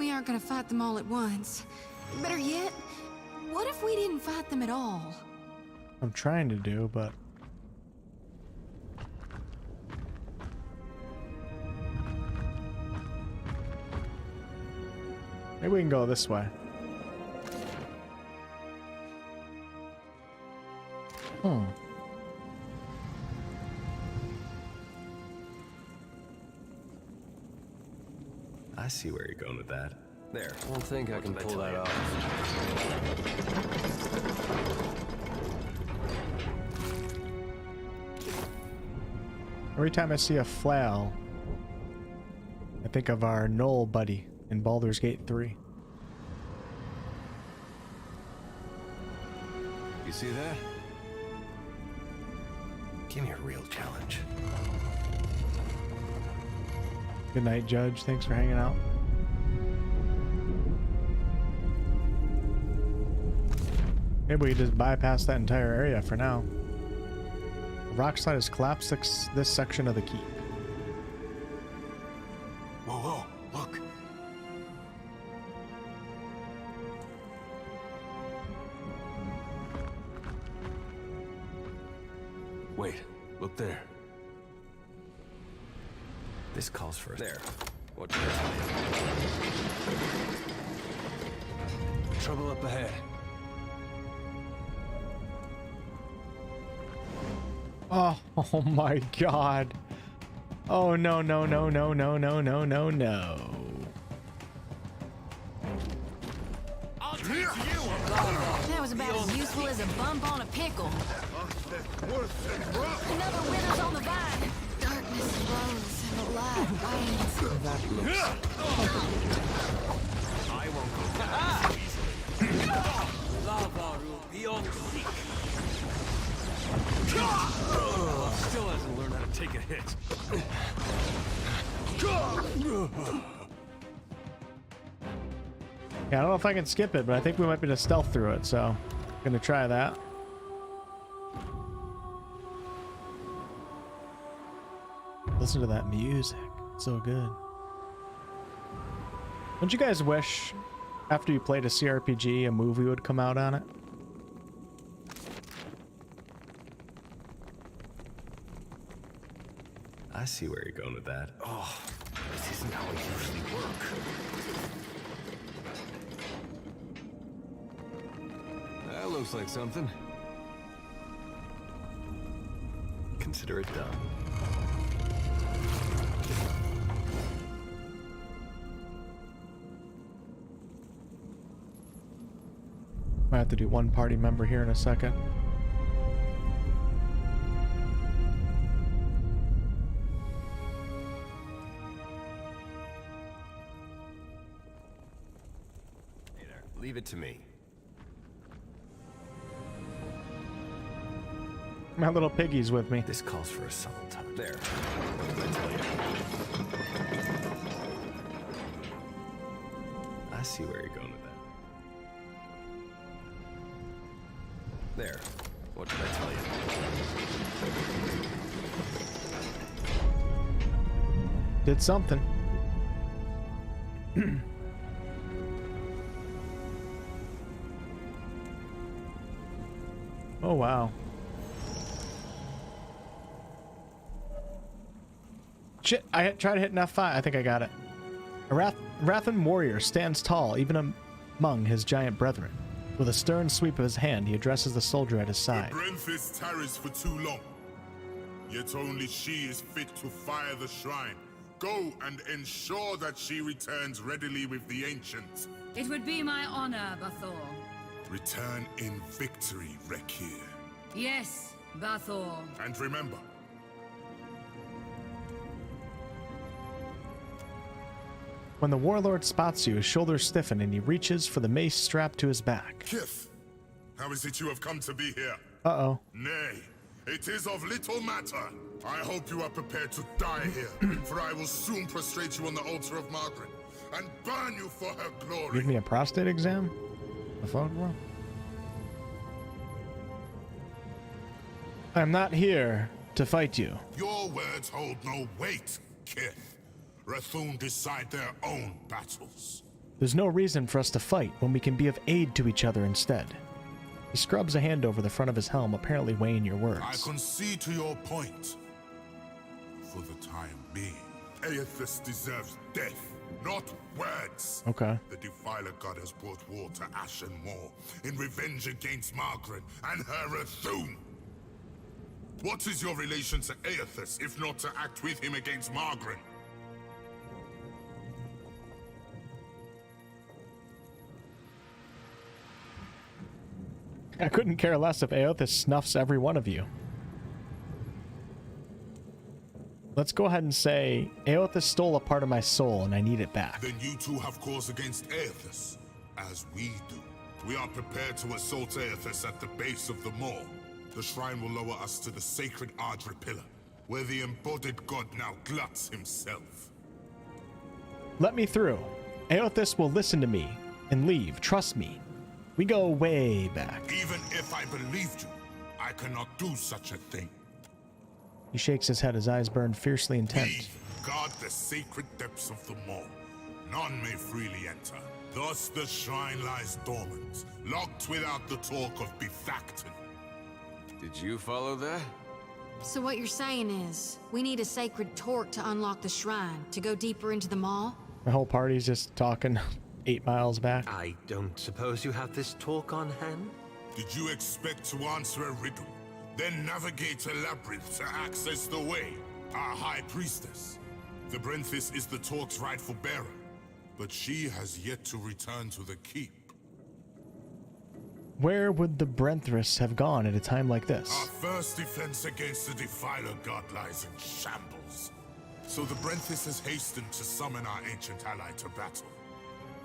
we aren't gonna fight them all at once. Better yet, what if we didn't fight them at all?
I'm trying to do, but... maybe we can go this way.
I see where you're going with that. There.
I don't think I can pull that off.
Every time I see a flail, I think of our Knoll buddy in Baldur's Gate 3.
You see that?
Give me a real challenge.
Good night, Judge. Thanks for hanging out. Maybe we just bypass that entire area for now. The rock slide has collapsed this section of the keep.
Whoa, whoa, look.
Wait, look there.
This calls for
there. What did I tell you? Trouble up ahead.
Oh my god. Oh no, no, no, no, no, no, no, no, no.
That was about as useful as a bump on a pickle. Another winter's on the vine. Darkness flows and the light wanes.
That looks... I won't go down easily.
Lava will be on seek. Still hasn't learned how to take a hit.
Yeah, I don't know if I can skip it, but I think we might be able to stealth through it, so I'm gonna try that. Listen to that music. It's so good. Don't you guys wish, after you played a CRPG, a movie would come out on it?
I see where you're going with that. Oh, this isn't how it usually works.
That looks like something.
Consider it done.
Might have to do one party member here in a second.
Hey there. Leave it to me.
My little piggy's with me.
This calls for a subtle touch. There. What did I tell you? I see where you're going with that. There. What did I tell you?
Did something. Oh wow. Shit, I tried to hit an F5. I think I got it. A Rathan warrior stands tall even among his giant brethren. With a stern sweep of his hand, he addresses the soldier at his side.
Brenthis tarries for too long, yet only she is fit to fire the shrine. Go and ensure that she returns readily with the ancients.
It would be my honor, Bathor.
Return in victory, Rekir.
Yes, Bathor.
And remember,
when the warlord spots you, his shoulders stiffen and he reaches for the mace strapped to his back.
Kith, how is it you have come to be here?
Uh-oh.
Nay, it is of little matter. I hope you are prepared to die here, for I will soon prostrate you on the altar of Margaret and burn you for her glory.
Give me a prostate exam? The fuck, bro? I'm not here to fight you.
Your words hold no weight, Kith. Rathun decide their own battles.
There's no reason for us to fight when we can be of aid to each other instead. He scrubs a hand over the front of his helm, apparently weighing your words.
I concede to your point. For the time being, Aethys deserves death, not words.
Okay.
The Defiler God has brought war to Ashen Moor in revenge against Margaret and her Athun. What is your relation to Aethys, if not to act with him against Margaret?
I couldn't care less if Aethys snuffs every one of you. Let's go ahead and say Aethys stole a part of my soul and I need it back.
Then you two have cause against Aethys, as we do. We are prepared to assault Aethys at the base of the moor. The shrine will lower us to the sacred Ardra pillar, where the embodied god now gluts himself.
Let me through. Aethys will listen to me and leave. Trust me. We go way back.
Even if I believed you, I cannot do such a thing.
He shakes his head, his eyes burn fiercely intent.
We guard the sacred depths of the moor. None may freely enter. Thus the shrine lies dormant, locked without the talk of befacton.
Did you follow that?
So what you're saying is, we need a sacred torque to unlock the shrine, to go deeper into the mall?
My whole party's just talking 8 miles back.
I don't suppose you have this talk on hand?
Did you expect to answer a riddle, then navigate a labyrinth to access the way? Our High Priestess. The Brenthis is the talk's rightful bearer, but she has yet to return to the keep.
Where would the Brenthris have gone at a time like this?
Our first defense against the Defiler God lies in shambles. So the Brenthis has hastened to summon our ancient ally to battle.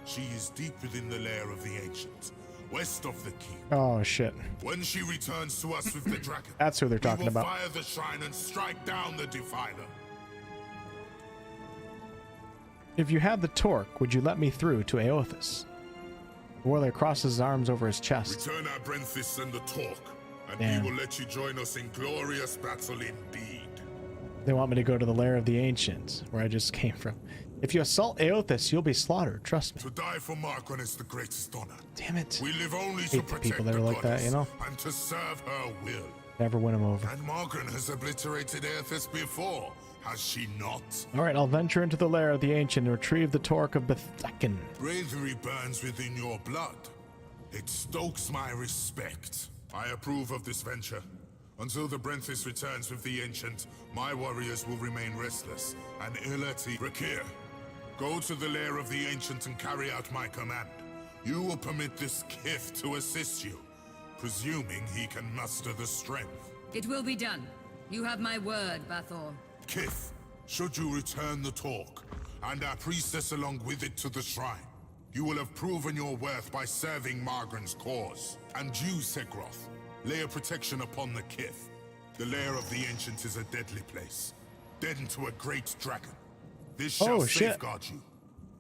She is deep within the lair of the Ancient, west of the keep.
Oh, shit.
When she returns to us with the dragon,
that's who they're talking about.
We will fire the shrine and strike down the Defiler.
If you had the torque, would you let me through to Aethys? The warrior crosses his arms over his chest.
Return our Brenthis and the talk, and
Damn.
we will let you join us in glorious battle indeed.
They want me to go to the lair of the Ancients, where I just came from. If you assault Aethys, you'll be slaughtered, trust me.
To die for Margaret is the greatest honor.
Damn it.
We live only
I
to
hate the
protect
people that
the
are like that, you know?
and to serve her will.
Never win him over.
And Margaret has obliterated Aethys before, has she not?
Alright, I'll venture into the lair of the Ancient and retrieve the torque of Bethaken.
Bravery burns within your blood. It stokes my respect. I approve of this venture. Until the Brenthis returns with the Ancient, my warriors will remain restless and ill at ease. Rakir, go to the lair of the Ancient and carry out my command. You will permit this Kith to assist you, presuming he can muster the strength.
It will be done. You have my word, Bathor.
Kith, should you return the talk, and our priestess along with it to the shrine, you will have proven your worth by serving Margaret's cause. And you, Segroth, lay a protection upon the Kith. The lair of the Ancient is a deadly place, den to a great dragon. This shall safeguard you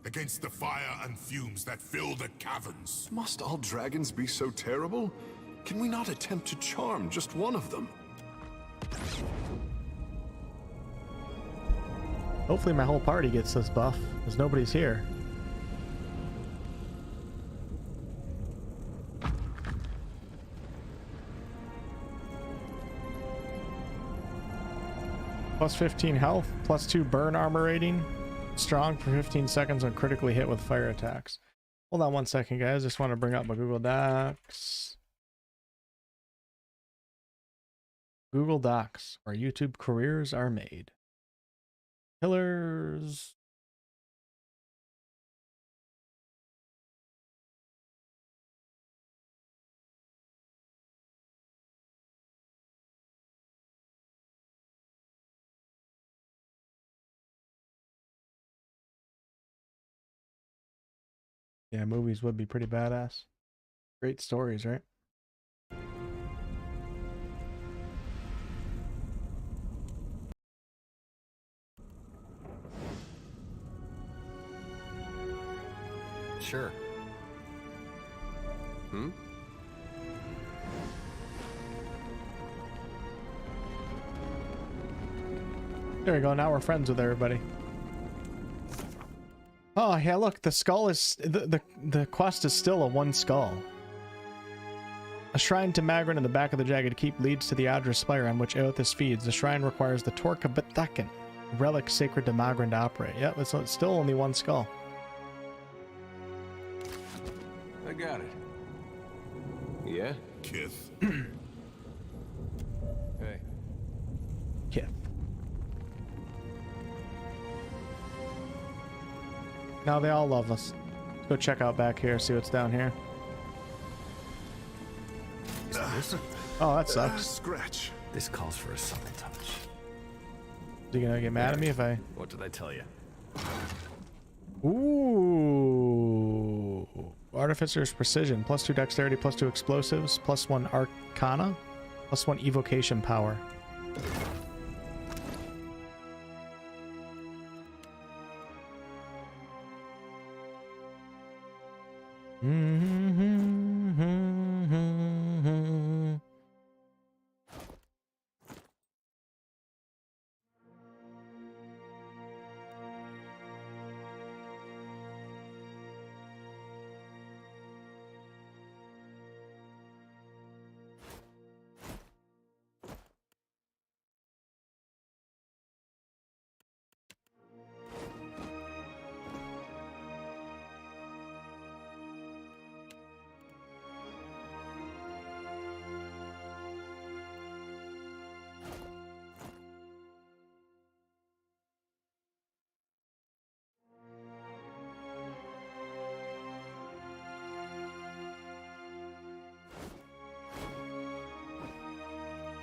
against the fire and fumes that fill the caverns.
Must all dragons be so terrible? Can we not attempt to charm just one of them?
Hopefully my whole party gets this buff, because nobody's here. Plus 15 health, plus 2 burn armor rating. Strong for 15 seconds when critically hit with fire attacks. Hold on 1 second, guys. Just want to bring up my Google Docs. Google Docs, where YouTube careers are made. Pillars. Yeah, movies would be pretty badass. Great stories, right?
Sure. Hmm?
There we go. Now we're friends with everybody. Oh yeah, look, the skull is the quest is still a one skull. A shrine to Magrin in the back of the Jagged Keep leads to the Adra Spire on which Aothis feeds. The shrine requires the Torque of Bethaken, relic sacred to Magrin to operate. Yep, it's still only one skull.
I got it. Yeah?
Kith.
Hey.
Kith. Now they all love us. Let's go check out back here, see what's down here. Oh, that sucks.
Scratch.
This calls for a subtle touch.
Is he gonna get mad at me if I...
What did I tell you?
Ooh. Artificer's Precision. +2 Dexterity, +2 Explosives, +1 Arcana, +1 Evocation Power.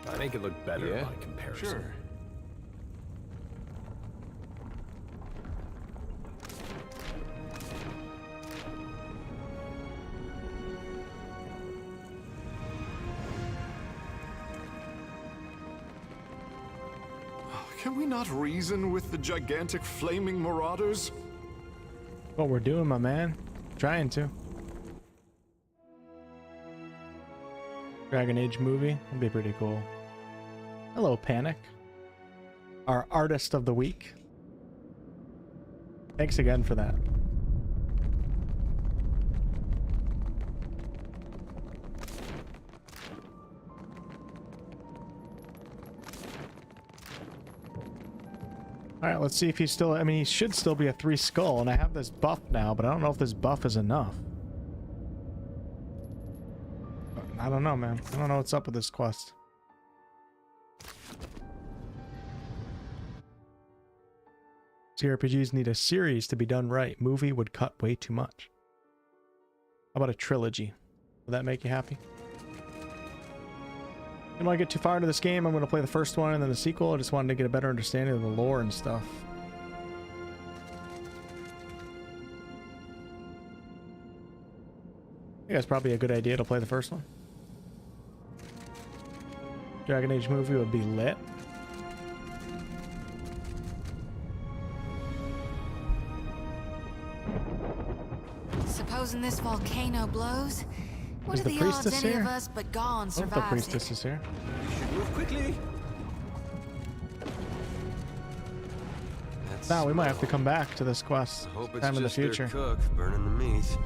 I make it look better by comparison.
Sure.
Can we not reason with the gigantic flaming marauders?
What we're doing, my man. Trying to. Dragon Age movie. That'd be pretty cool. Hello, Panic. Our artist of the week. Thanks again for that. Alright, let's see if he's still... I mean, he should still be a 3 skull, and I have this buff now, but I don't know if this buff is enough. I don't know, man. I don't know what's up with this quest. CRPGs need a series to be done right. Movie would cut way too much. How about a trilogy? Would that make you happy? Didn't want to get too far into this game. I'm going to play the first one and then the sequel. I just wanted to get a better understanding of the lore and stuff. I think that's probably a good idea to play the first one. Dragon Age movie would be lit.
Supposing this volcano blows, what are the odds any of us but gone survives
the priestess is here.
You should move quickly.
Now we might have to come back to this quest
Hope it's
time in the
just their
future.
cook burning the meat.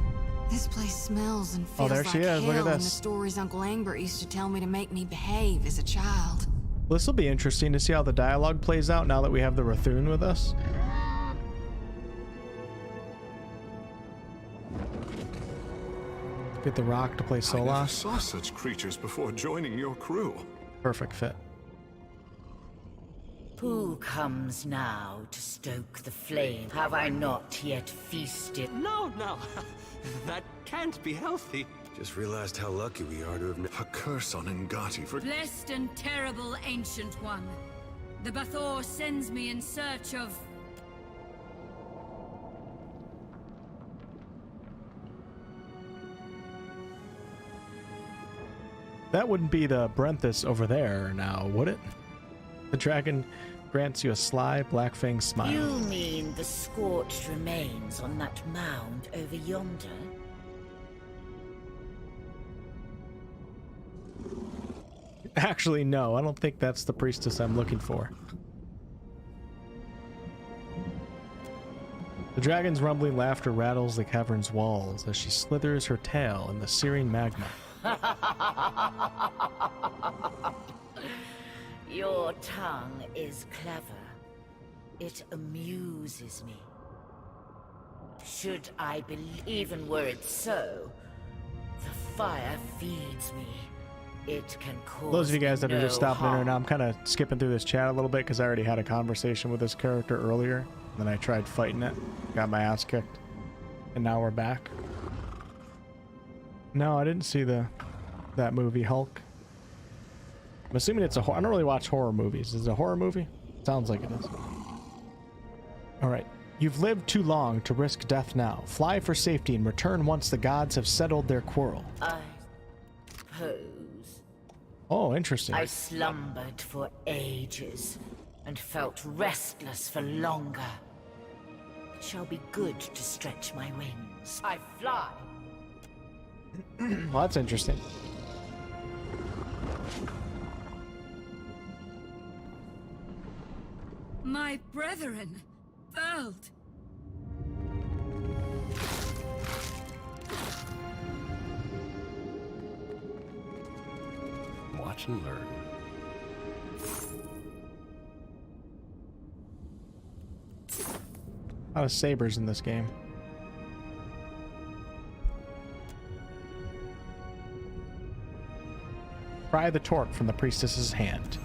This place smells and feels
there
like
she is.
hell
Look at
in the
this.
stories Uncle Angbert used to tell me to make me behave as a child.
This will be interesting to see how the dialogue plays out now that we have the Rathun with us. Get the Rock to play
I never
Solas.
saw such creatures before joining your crew.
Perfect fit.
Who comes now to stoke the flame? Have I not yet feasted?
No, no. That can't be healthy.
Just realized how lucky we are to have...
A curse on Ngati for...
Blessed and terrible ancient one. The Bathor sends me in search of...
That wouldn't be the Brenthis over there now, would it? The dragon grants you a sly, black-fanged smile.
You mean the scorched remains on that mound over yonder?
Actually, no. I don't think that's the priestess I'm looking for. The dragon's rumbling laughter rattles the cavern's walls as she slithers her tail in the searing magma.
Your tongue is clever. It amuses me. Should I believe, even were it so, the fire feeds me. It can cause
Those of you guys that are just stopping in
harm.
right now, I'm kind of skipping through this chat a little bit because I already had a conversation with this character earlier. Then I tried fighting it, got my ass kicked, and now we're back. No, I didn't see that movie Hulk. I'm assuming it's a I don't really watch horror movies. Is it a horror movie? Sounds like it is. All right. You've lived too long to risk death now. Fly for safety and return once the gods have settled their quarrel.
I suppose.
Oh, interesting.
I slumbered for ages and felt restless for longer. It shall be good to stretch my wings. I fly.
Well, that's interesting.
My brethren, Veld.
Watch and learn.
A lot of sabers in this game. Pry the torque from the priestess's hand.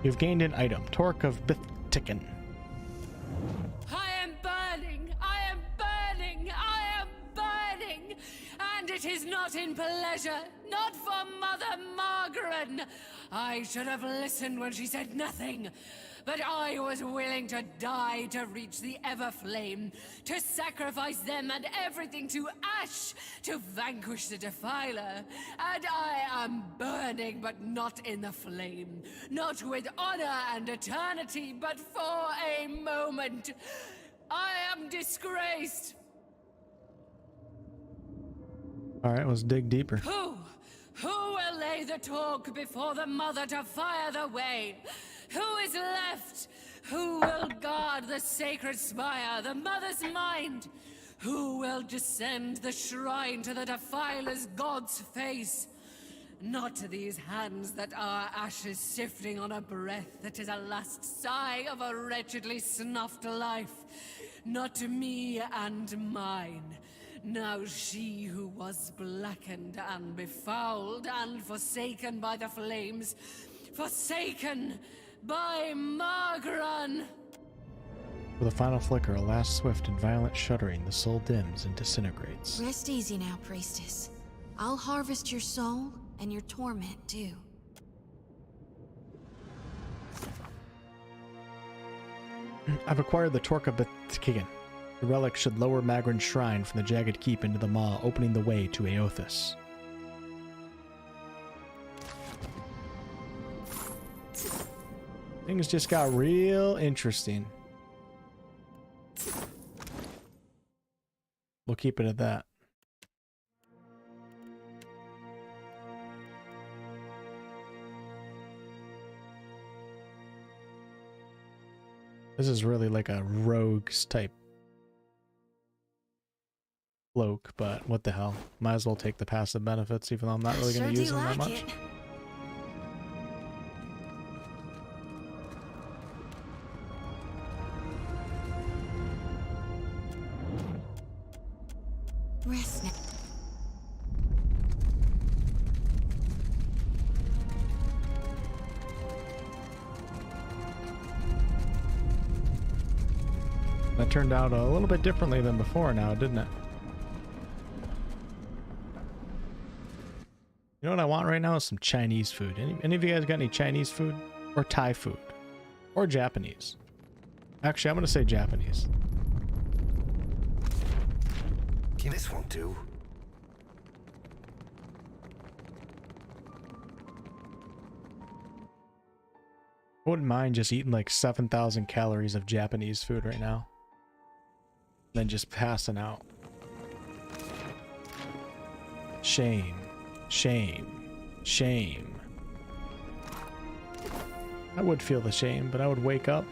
You've gained an item, Torque of Bithtikin.
I am burning! I am burning! I am burning! And it is not in pleasure, not for Mother Margaret. I should have listened when she said nothing. But I was willing to die to reach the Everflame, to sacrifice them and everything to ash, to vanquish the Defiler. And I am burning, but not in the flame. Not with honor and eternity, but for a moment. I am disgraced.
All right, let's dig deeper.
Who will lay the talk before the Mother to fire the way? Who is left? Who will guard the sacred spire, the Mother's mind? Who will descend the shrine to the Defiler's God's face? Not to these hands that are ashes sifting on a breath that is a last sigh of a wretchedly snuffed life. Not to me and mine. Now she who was blackened and befouled and forsaken by the flames, forsaken by Margaret.
With a final flicker, a last swift and violent shuddering, the soul dims and disintegrates.
Rest easy now, priestess. I'll harvest your soul and your torment too.
I've acquired the Torque of Bithtikin. The relic should lower Magrin's shrine from the Jagged Keep into the maw, opening the way to Aothis. Things just got real interesting. We'll keep it at that. This is really like a rogues type cloak, but what the hell? Might as well take the passive benefits, even though I'm not really going to use them that much.
Rest now.
That turned out a little bit differently than before now, didn't it? You know what I want right now is some Chinese food. Any of you guys got any Chinese food? Or Thai food? Or Japanese? Actually, I'm going to say Japanese.
This won't do.
I wouldn't mind just eating like 7,000 calories of Japanese food right now. Then just passing out. Shame. Shame. Shame. I would feel the shame, but I would wake up.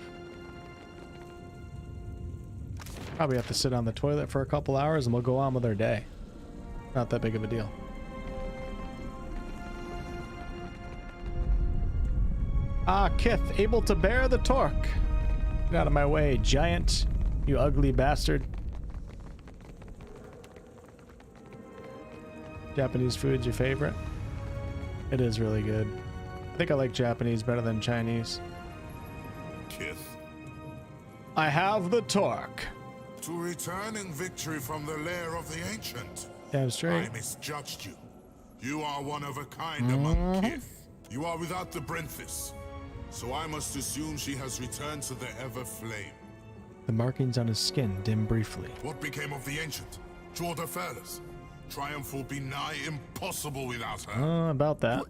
Probably have to sit on the toilet for a couple hours and we'll go on with our day. Not that big of a deal. Ah, Kith, able to bear the torque. Get out of my way, giant. You ugly bastard. Japanese food's your favorite? It is really good. I think I like Japanese better than Chinese.
Kith.
I have the torque.
To return in victory from the lair of the ancient.
Damn straight.
I misjudged you. You are one of a kind among Kith. You are without the Brenthis. So I must assume she has returned to the Ever Flame.
The markings on his skin dim briefly.
What became of the ancient? Jorda Fairless. Triumph will be nigh impossible without her.
About that.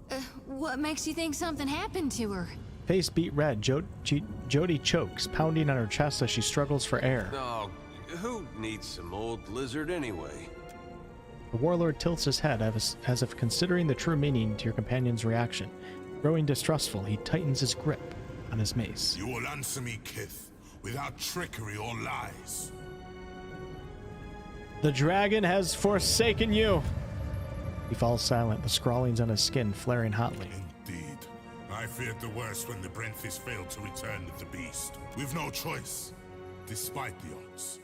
What makes you think something happened to her?
Face beat red. Jody chokes, pounding on her chest as she struggles for air.
Oh, who needs some old lizard anyway?
The warlord tilts his head as if considering the true meaning to your companion's reaction. Growing distrustful, he tightens his grip on his mace.
You will answer me, Kith, without trickery or lies.
The dragon has forsaken you. He falls silent, the scrawlings on his skin flaring hotly.
Indeed. I feared the worst when the Brenthis failed to return with the beast. We've no choice. Despite the odds,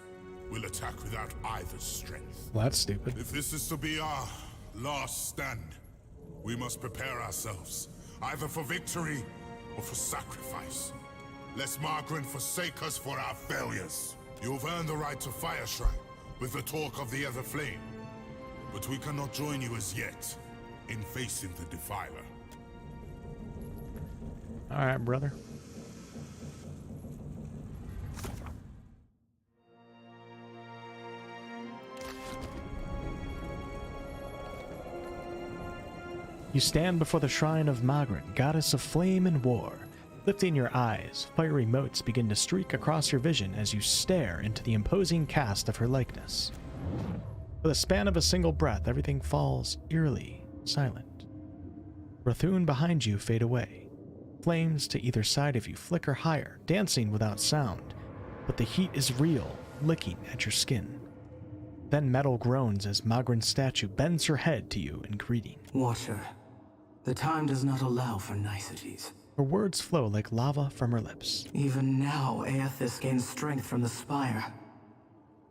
we'll attack without either's strength.
Well, that's stupid.
If this is to be our last stand, we must prepare ourselves, either for victory or for sacrifice. Lest Margaret forsake us for our failures. You've earned the right to Fire Shrine with the talk of the Ever Flame. But we cannot join you as yet in facing the Defiler.
Alright, brother. You stand before the shrine of Margaret, goddess of flame and war. Lifting your eyes, fiery motes begin to streak across your vision as you stare into the imposing cast of her likeness. With a span of a single breath, everything falls eerily silent. Rathun behind you fade away. Flames to either side of you flicker higher, dancing without sound, but the heat is real, licking at your skin. Then metal groans as Magrin's statue bends her head to you in greeting.
Watcher, the time does not allow for niceties.
Her words flow like lava from her lips.
Even now, Aethys gains strength from the spire.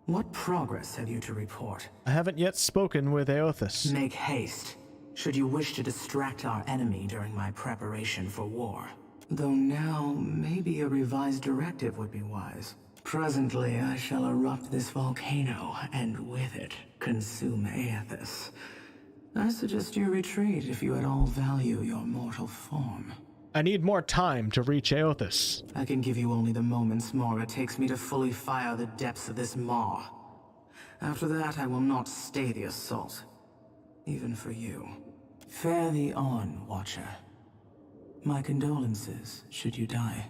What progress have you to report?
I haven't yet spoken with Aethys.
Make haste, should you wish to distract our enemy during my preparation for war. Though now, maybe a revised directive would be wise. Presently, I shall erupt this volcano, and with it, consume Aethys. I suggest you retreat if you at all value your mortal form.
I need more time to reach Aethys.
I can give you only the moments more it takes me to fully fire the depths of this maw. After that, I will not stay the assault. Even for you. Fare thee on, Watcher. My condolences, should you die.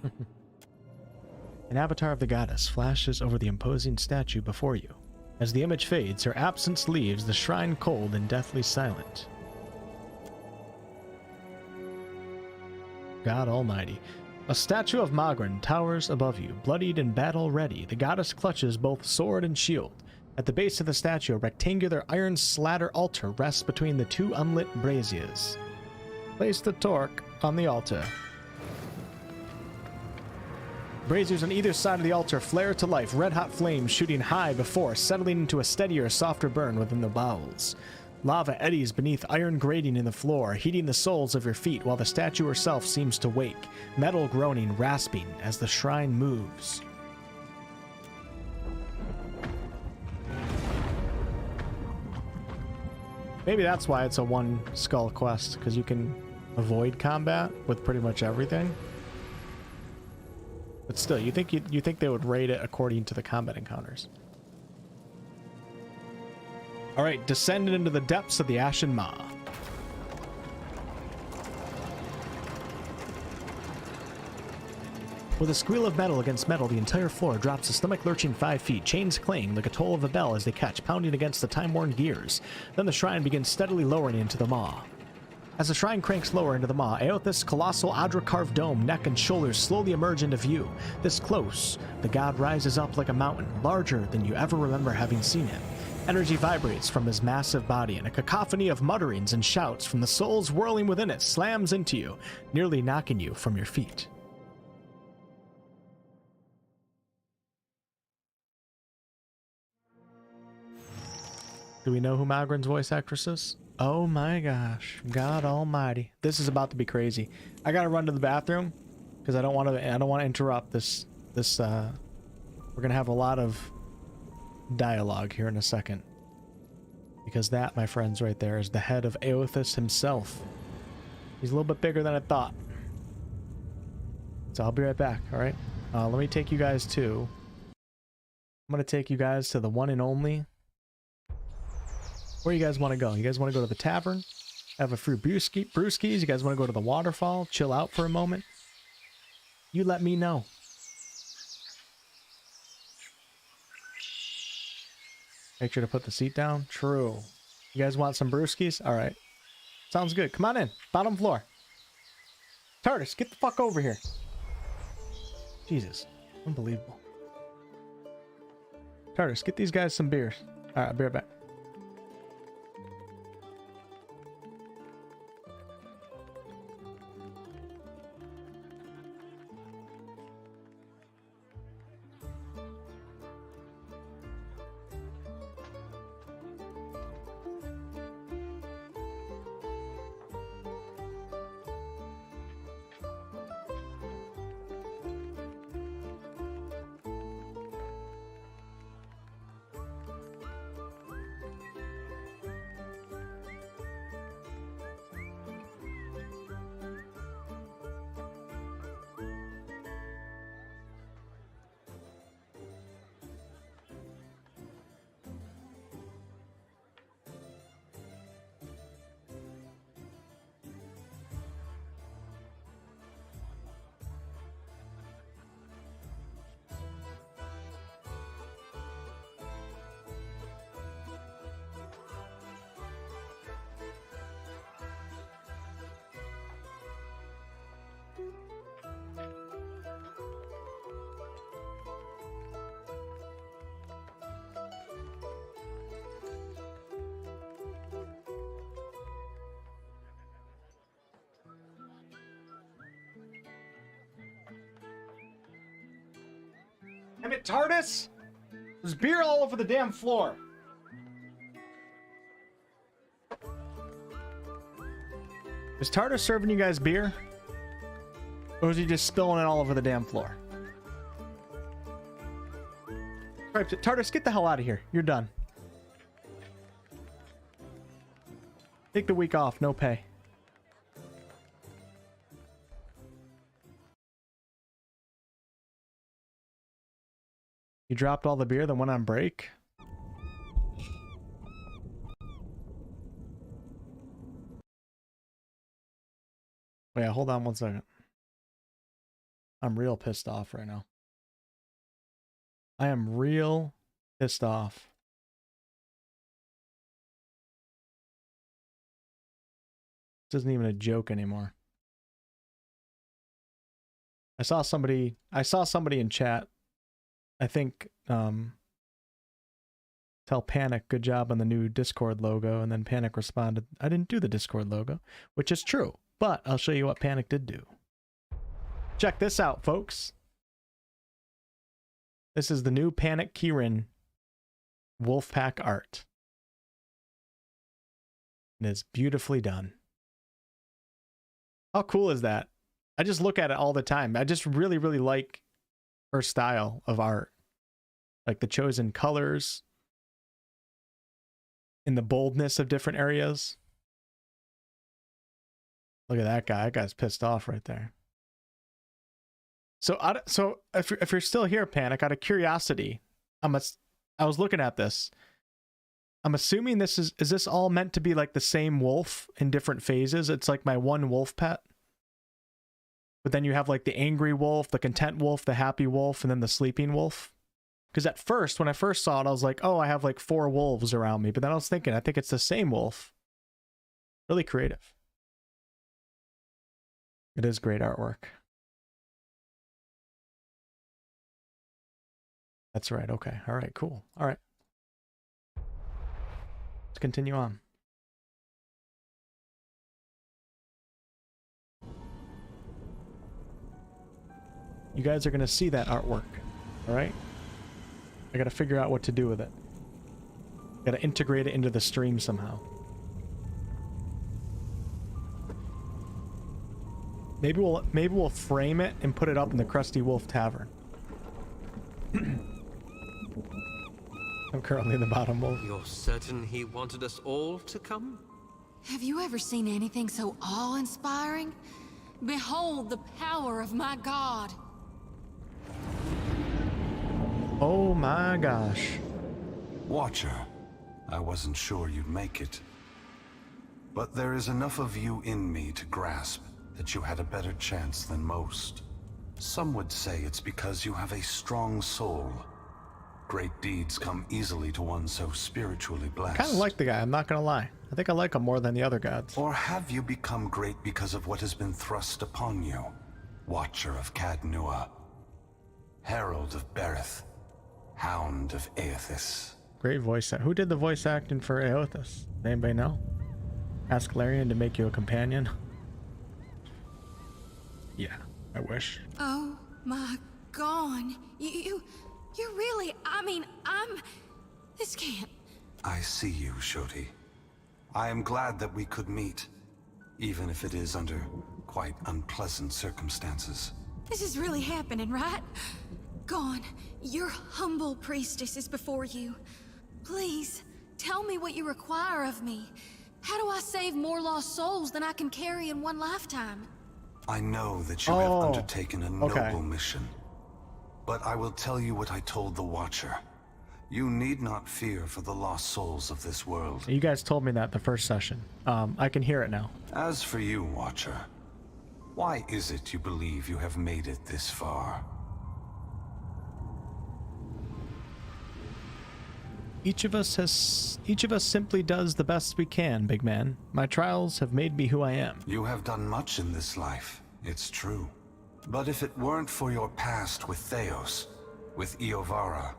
An avatar of the goddess flashes over the imposing statue before you. As the image fades, her absence leaves the shrine cold and deathly silent. God Almighty. A statue of Magrin towers above you, bloodied and battle-ready. The goddess clutches both sword and shield. At the base of the statue, a rectangular iron slather altar rests between the two unlit braziers. Place the torque on the altar. Braziers on either side of the altar flare to life, red-hot flames shooting high before, settling into a steadier, softer burn within the bowels. Lava eddies beneath iron grating in the floor, heating the soles of your feet while the statue herself seems to wake, metal groaning, rasping as the shrine moves. Maybe that's why it's a one skull quest, because you can avoid combat with pretty much everything. But still, you think they would rate it according to the combat encounters. Alright, descend into the depths of the Ashen Maw. With a squeal of metal against metal, the entire floor drops a stomach-lurching 5 feet, chains clang like a toll of a bell as they catch, pounding against the time-worn gears. Then the shrine begins steadily lowering into the maw. As the shrine cranks lower into the maw, Aoth's colossal Adra-carved dome, neck, and shoulders slowly emerge into view. This close, the god rises up like a mountain, larger than you ever remember having seen him. Energy vibrates from his massive body, and a cacophony of mutterings and shouts from the souls whirling within it slams into you, nearly knocking you from your feet. Do we know who Magrin's voice actress is? Oh my gosh, God Almighty! This is about to be crazy. I gotta run to the bathroom because I don't want to interrupt this. We're gonna have a lot of dialogue here in a second, because that, my friends, right there is the head of Aothis himself. He's a little bit bigger than I thought. So I'll be right back. All right. Let me take you guys to. I'm gonna take you guys to the one and only. Where you guys want to go? You guys want to go to the tavern? Have a few brewskis? You guys want to go to the waterfall? Chill out for a moment? You let me know. Make sure to put the seat down. True. You guys want some brewskis? All right. Sounds good. Come on in. Bottom floor. TARDIS, get the fuck over here. Jesus. Unbelievable. TARDIS, get these guys some beers. All right, I'll be right back. Damn it, TARDIS! There's beer all over the damn floor. Is TARDIS serving you guys beer? Or is he just spilling it all over the damn floor? Alright, TARDIS, get the hell out of here. You're done. Take the week off, no pay. You dropped all the beer that went on break? Wait, hold on one second. I'm real pissed off right now. I am real pissed off. This isn't even a joke anymore. I saw somebody in chat. I think tell Panic good job on the new Discord logo, and then Panic responded, I didn't do the Discord logo, which is true, but I'll show you what Panic did do. Check this out, folks. This is the new Panic Kieran Wolfpack art. And it's beautifully done. How cool is that? I just look at it all the time. I just really, really like her style of art. Like the chosen colors and the boldness of different areas. Look at that guy. That guy's pissed off right there. So if you're still here, Panic, out of curiosity, I was looking at this. I'm assuming this is this all meant to be like the same wolf in different phases? It's like my one wolf pet. But then you have like the angry wolf, the content wolf, the happy wolf, and then the sleeping wolf. Because at first, when I first saw it, I was like, oh, I have like 4 wolves around me. But then I was thinking, I think it's the same wolf. Really creative. It is great artwork. That's right. Okay. All right. Cool. All right. Let's continue on. You guys are going to see that artwork. All right. I got to figure out what to do with it. Got to integrate it into the stream somehow. Maybe we'll frame it and put it up in the Krusty Wolf Tavern. I'm currently in the bottom wolf.
You're certain he wanted us all to come?
Have you ever seen anything so awe-inspiring? Behold the power of my god.
Oh my gosh.
Watcher, I wasn't sure you'd make it. But there is enough of you in me to grasp that you had a better chance than most. Some would say it's because you have a strong soul. Great deeds come easily to one so spiritually blessed.
I kind of like the guy, I'm not gonna lie. I think I like him more than the other gods.
Or have you become great because of what has been thrust upon you? Watcher of Cadnua, Herald of Berith, Hound of Aethys.
Great voice act. Who did the voice acting for Aethys? Anybody know? Ask Larian to make you a companion. Yeah, I wish.
Oh my god. You really, I mean, this can't.
I see you, Shoti. I am glad that we could meet, even if it is under quite unpleasant circumstances.
This is really happening, right? Gone. Your humble priestess is before you. Please, tell me what you require of me. How do I save more lost souls than I can carry in one lifetime?
I know that you have undertaken a noble mission. But I will tell you what I told the Watcher. You need not fear for the lost souls of this world.
You guys told me that the first session. I can hear it now.
As for you, Watcher, why is it you believe you have made it this far?
Each of us simply does the best we can, big man. My trials have made me who I am.
You have done much in this life, it's true. But if it weren't for your past with Theos, with Iovara,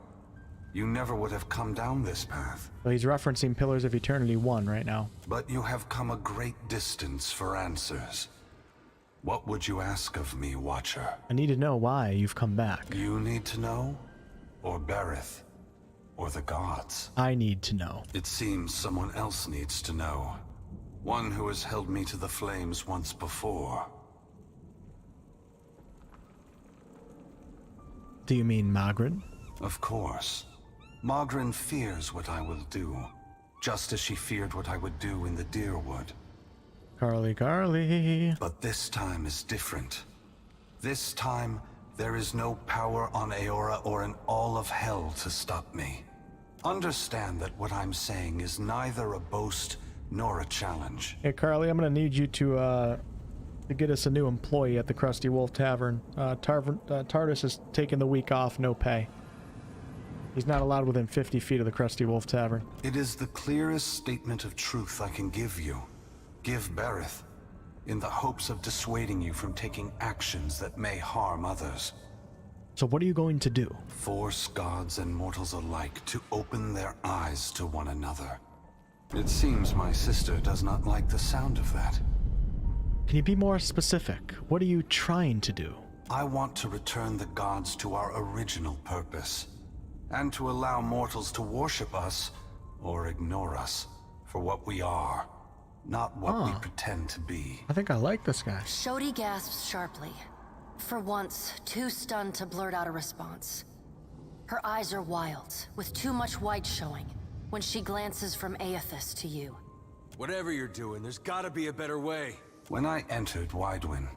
you never would have come down this path.
Well, he's referencing Pillars of Eternity 1 right now.
But you have come a great distance for answers. What would you ask of me, Watcher?
I need to know why you've come back.
You need to know? Or Berith? Or the gods?
I need to know.
It seems someone else needs to know. One who has held me to the flames once before.
Do you mean Magrin?
Of course. Magrin fears what I will do, just as she feared what I would do in the Deerwood.
Carly.
But this time is different. This time, there is no power on Aora or in all of hell to stop me. Understand that what I'm saying is neither a boast nor a challenge.
Hey, Carly, I'm gonna need you to get us a new employee at the Krusty Wolf Tavern. Tardis is taking the week off, no pay. He's not allowed within 50 feet of the Krusty Wolf Tavern.
It is the clearest statement of truth I can give you. Give Berith, in the hopes of dissuading you from taking actions that may harm others.
So what are you going to do?
Force gods and mortals alike to open their eyes to one another. It seems my sister does not like the sound of that.
Can you be more specific? What are you trying to do?
I want to return the gods to our original purpose, and to allow mortals to worship us, or ignore us, for what we are, not what we pretend to be.
I think I like this guy.
Shoti gasps sharply, for once too stunned to blurt out a response. Her eyes are wild, with too much white showing, when she glances from Aethys to you.
Whatever you're doing, there's gotta be a better way.
When I entered Widewin,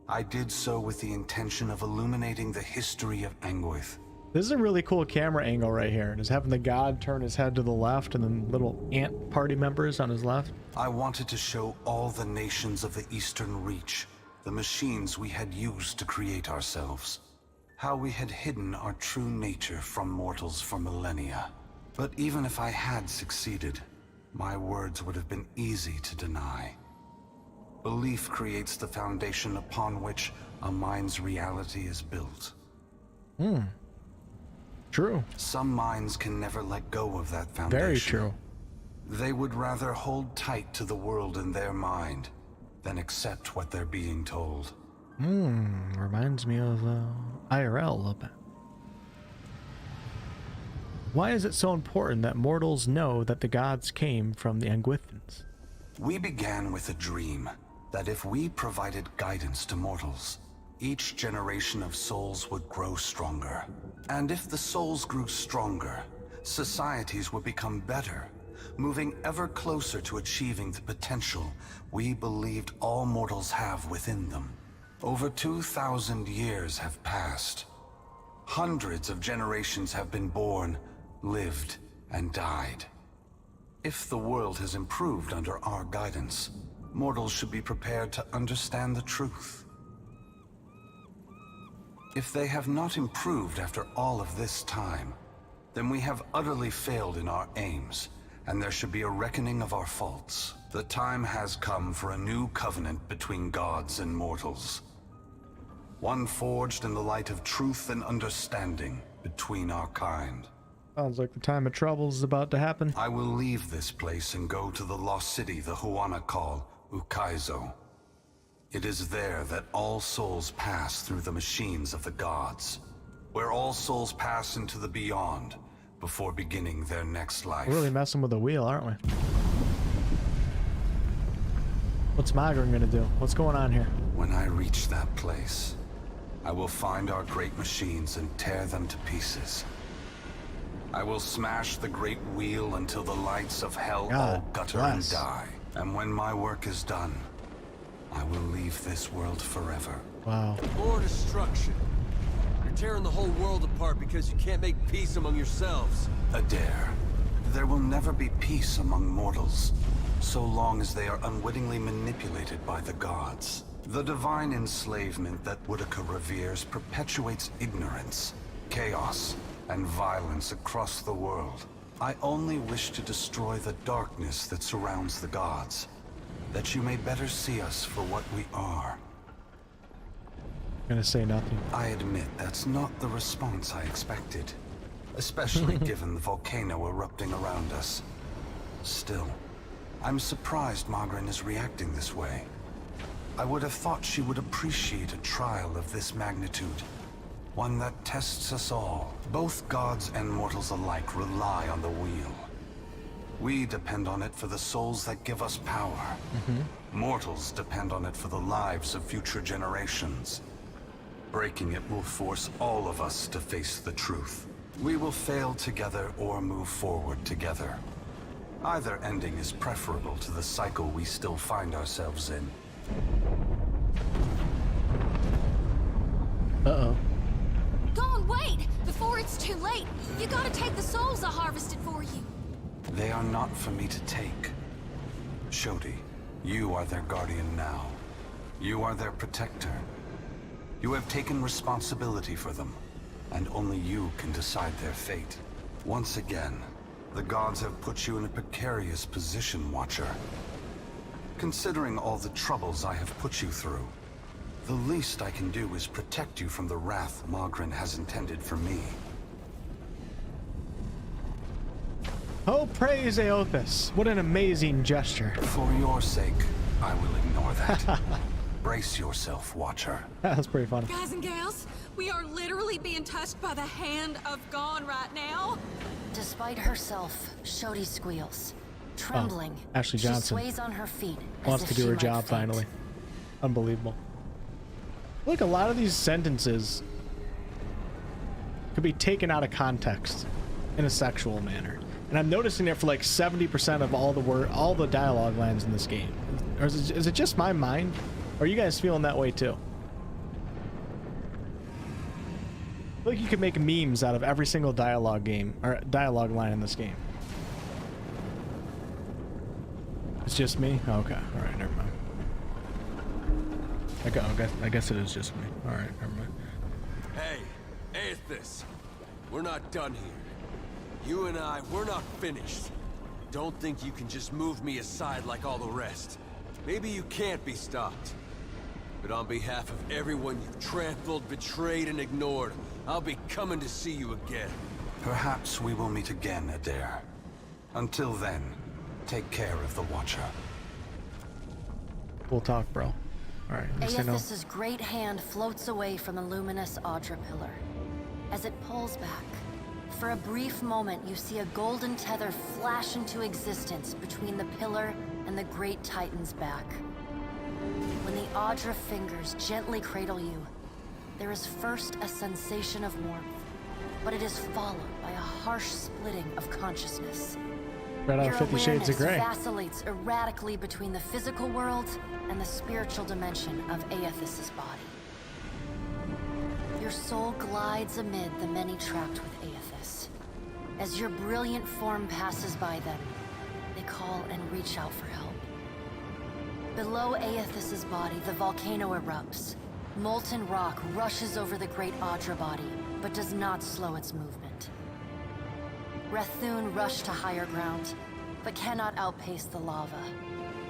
I did so with the intention of illuminating the history of Anguith.
This is a really cool camera angle right here. Just having the god turn his head to the left and then little ant party members on his left.
I wanted to show all the nations of the Eastern Reach the machines we had used to create ourselves. How we had hidden our true nature from mortals for millennia. But even if I had succeeded, my words would have been easy to deny. Belief creates the foundation upon which a mind's reality is built.
True.
Some minds can never let go of that foundation.
Very true.
They would rather hold tight to the world in their mind than accept what they're being told.
Reminds me of IRL a little bit. Why is it so important that mortals know that the gods came from the Anguithans?
We began with a dream that if we provided guidance to mortals, each generation of souls would grow stronger. And if the souls grew stronger, societies would become better, moving ever closer to achieving the potential we believed all mortals have within them. Over 2,000 years have passed. Hundreds of generations have been born, lived, and died. If the world has improved under our guidance, mortals should be prepared to understand the truth. If they have not improved after all of this time, then we have utterly failed in our aims, and there should be a reckoning of our faults. The time has come for a new covenant between gods and mortals. One forged in the light of truth and understanding between our kind.
Sounds like the time of trouble is about to happen.
I will leave this place and go to the lost city the Huana call Ukaizo. It is there that all souls pass through the machines of the gods, where all souls pass into the beyond before beginning their next life.
We're really messing with the wheel, aren't we? What's Magrin gonna do? What's going on here?
When I reach that place, I will find our great machines and tear them to pieces. I will smash the great wheel until the lights of hell all gutter and die. And when my work is done, I will leave this world forever.
Wow.
More destruction. You're tearing the whole world apart because you can't make peace among yourselves.
Adair, there will never be peace among mortals, so long as they are unwittingly manipulated by the gods. The divine enslavement that Woodica reveres perpetuates ignorance, chaos, and violence across the world. I only wish to destroy the darkness that surrounds the gods, that you may better see us for what we are.
Gonna say nothing.
I admit that's not the response I expected, especially given the volcano erupting around us. Still, I'm surprised Magrin is reacting this way. I would have thought she would appreciate a trial of this magnitude, one that tests us all. Both gods and mortals alike rely on the wheel. We depend on it for the souls that give us power. Mortals depend on it for the lives of future generations. Breaking it will force all of us to face the truth. We will fail together or move forward together. Either ending is preferable to the cycle we still find ourselves in.
Uh-oh.
Go on, wait! Before it's too late! You gotta take the souls I harvested for you!
They are not for me to take. Shodi, you are their guardian now. You are their protector. You have taken responsibility for them, and only you can decide their fate. Once again, the gods have put you in a precarious position, Watcher. Considering all the troubles I have put you through, the least I can do is protect you from the wrath Magrin has intended for me.
Oh, praise Aothas. What an amazing gesture.
For your sake, I will ignore that. Brace yourself, Watcher.
That's pretty funny.
Guys and gals, we are literally being touched by the hand of God right now.
Despite herself, Shodi squeals. Trembling,
Ashley Johnson
she sways on her feet
wants
as
to
if
do
she
her
might
job
faint.
finally. Unbelievable. Like a lot of these sentences could be taken out of context in a sexual manner. And I'm noticing it for like 70% of all the dialogue lines in this game. Or is it just my mind? Or are you guys feeling that way too? I feel like you could make memes out of every single dialogue line in this game. It's just me? Okay, alright, never mind. I guess it is just me. Alright, never mind.
Hey, Aethys, we're not done here. You and I, we're not finished. Don't think you can just move me aside like all the rest.
Maybe you can't be stopped. But on behalf of everyone you've trampled, betrayed, and ignored, I'll be coming to see you again.
Perhaps we will meet again, Adair. Until then, take care of the Watcher.
We'll talk, bro. Alright, at least I know.
Aethys's great hand floats away from the luminous Audra pillar. As it pulls back, for a brief moment you see a golden tether flash into existence between the pillar and the great Titan's back. When the Audra fingers gently cradle you, there is first a sensation of warmth, but it is followed by a harsh splitting of consciousness.
Right out of 50 Shades of Grey.
Your awareness vacillates erratically between the physical world and the spiritual dimension of Aethys's body. Your soul glides amid the many trapped with Aethys. As your brilliant form passes by them, they call and reach out for help. Below Aethys's body, the volcano erupts. Molten rock rushes over the great Audra body, but does not slow its movement. Rathun rush to higher ground, but cannot outpace the lava,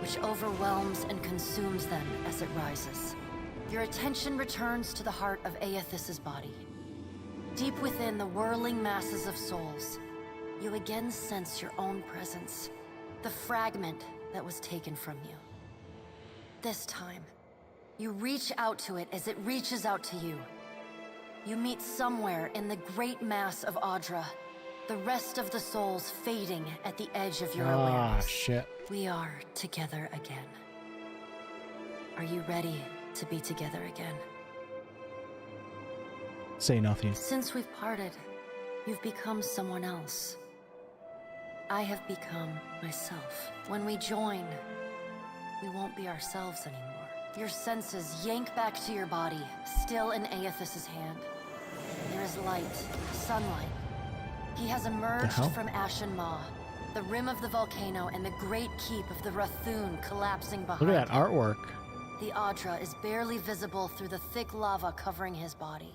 which overwhelms and consumes them as it rises. Your attention returns to the heart of Aethys's body. Deep within the whirling masses of souls, you again sense your own presence, the fragment that was taken from you. This time, you reach out to it as it reaches out to you. You meet somewhere in the great mass of Audra, the rest of the souls fading at the edge of your awareness.
Shit.
We are together again. Are you ready to be together again?
Say nothing.
Since we've parted, you've become someone else. I have become myself. When we join, we won't be ourselves anymore. Your senses yank back to your body, still in Aethys's hand. There is light, sunlight. He has emerged from Ashen Maw, the rim of the volcano and the great keep of the Rathun collapsing behind
Look at that
him.
artwork.
The Audra is barely visible through the thick lava covering his body.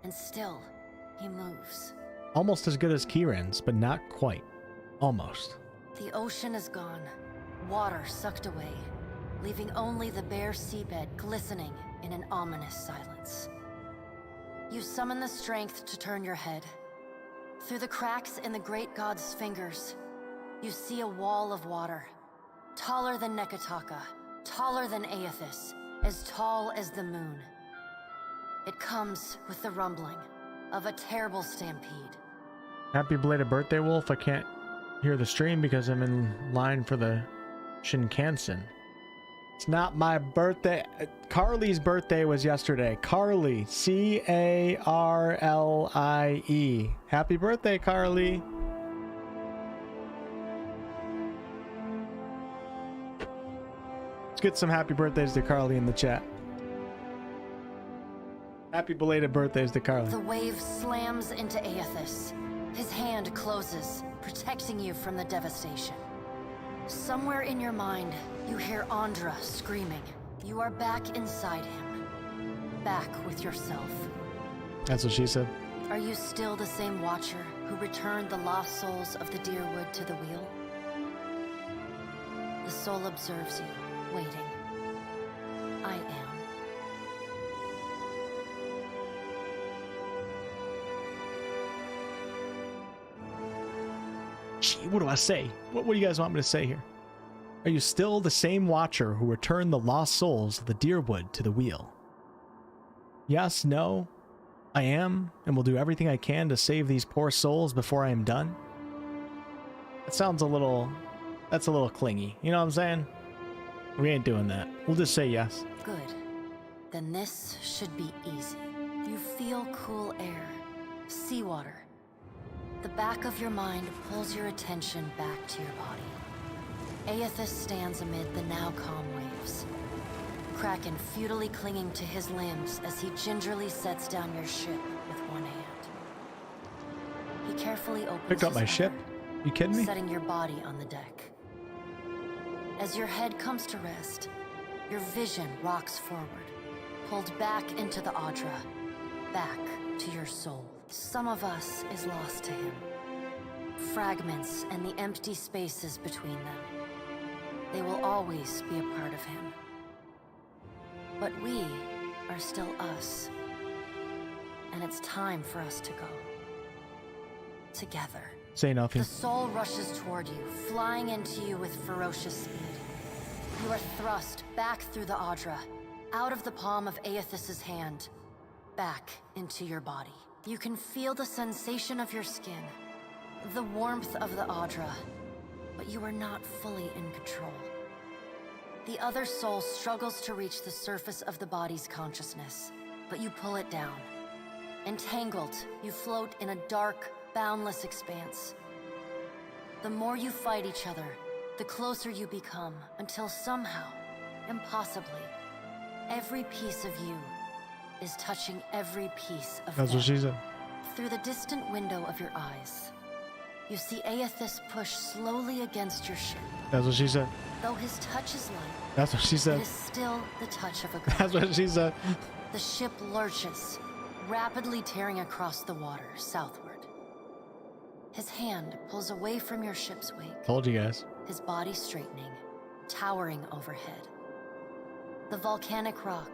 And still, he moves.
Almost as good as Kieran's, but not quite. Almost.
The ocean is gone, water sucked away, leaving only the bare seabed glistening in an ominous silence. You summon the strength to turn your head. Through the cracks in the great god's fingers, you see a wall of water, taller than Nekataka, taller than Aethys, as tall as the moon. It comes with the rumbling of a terrible stampede.
Happy belated birthday, Wolf. I can't hear the stream because I'm in line for the Shinkansen. It's not my birthday. Carly's birthday was yesterday. Carly. C-A-R-L-I-E. Happy birthday, Carly. Let's get some happy birthdays to Carly in the chat. Happy belated birthdays to Carly.
The wave slams into Aethys. His hand closes, protecting you from the devastation. Somewhere in your mind, you hear Andra screaming. You are back inside him. Back with yourself.
That's what she said.
Are you still the same Watcher who returned the lost souls of the Deerwood to the wheel? The soul observes you, waiting. I am.
What do I say? What do you guys want me to say here? Are you still the same Watcher who returned the lost souls of the Deerwood to the wheel? Yes, no, I am, and will do everything I can to save these poor souls before I am done. That sounds a little... that's a little clingy. You know what I'm saying? We ain't doing that. We'll just say yes.
Good. Then this should be easy. You feel cool air, seawater. The back of your mind pulls your attention back to your body. Aethys stands amid the now calm waves. Kraken futilely clinging to his limbs as he gingerly sets down your ship with one hand. He carefully opens
Picked up
his
my
other,
ship? You kidding me?
setting your body on the deck. As your head comes to rest, your vision rocks forward, pulled back into the Audra, back to your soul. Some of us is lost to him. Fragments and the empty spaces between them. They will always be a part of him. But we are still us. And it's time for us to go. Together.
Say nothing.
The soul rushes toward you, flying into you with ferocious speed. You are thrust back through the Audra, out of the palm of Aethys's hand, back into your body. You can feel the sensation of your skin, the warmth of the Audra, but you are not fully in control. The other soul struggles to reach the surface of the body's consciousness, but you pull it down. Entangled, you float in a dark, boundless expanse. The more you fight each other, the closer you become, until somehow, impossibly, every piece of you is touching every piece of
That's
them.
what she said.
Through the distant window of your eyes, you see Aethys push slowly against your ship.
That's what she said.
Though his touch is light,
That's what she said.
it is still the touch of a god.
That's what she said.
The ship lurches, rapidly tearing across the water southward. His hand pulls away from your ship's wake.
Told you guys.
His body straightening, towering overhead. The volcanic rock,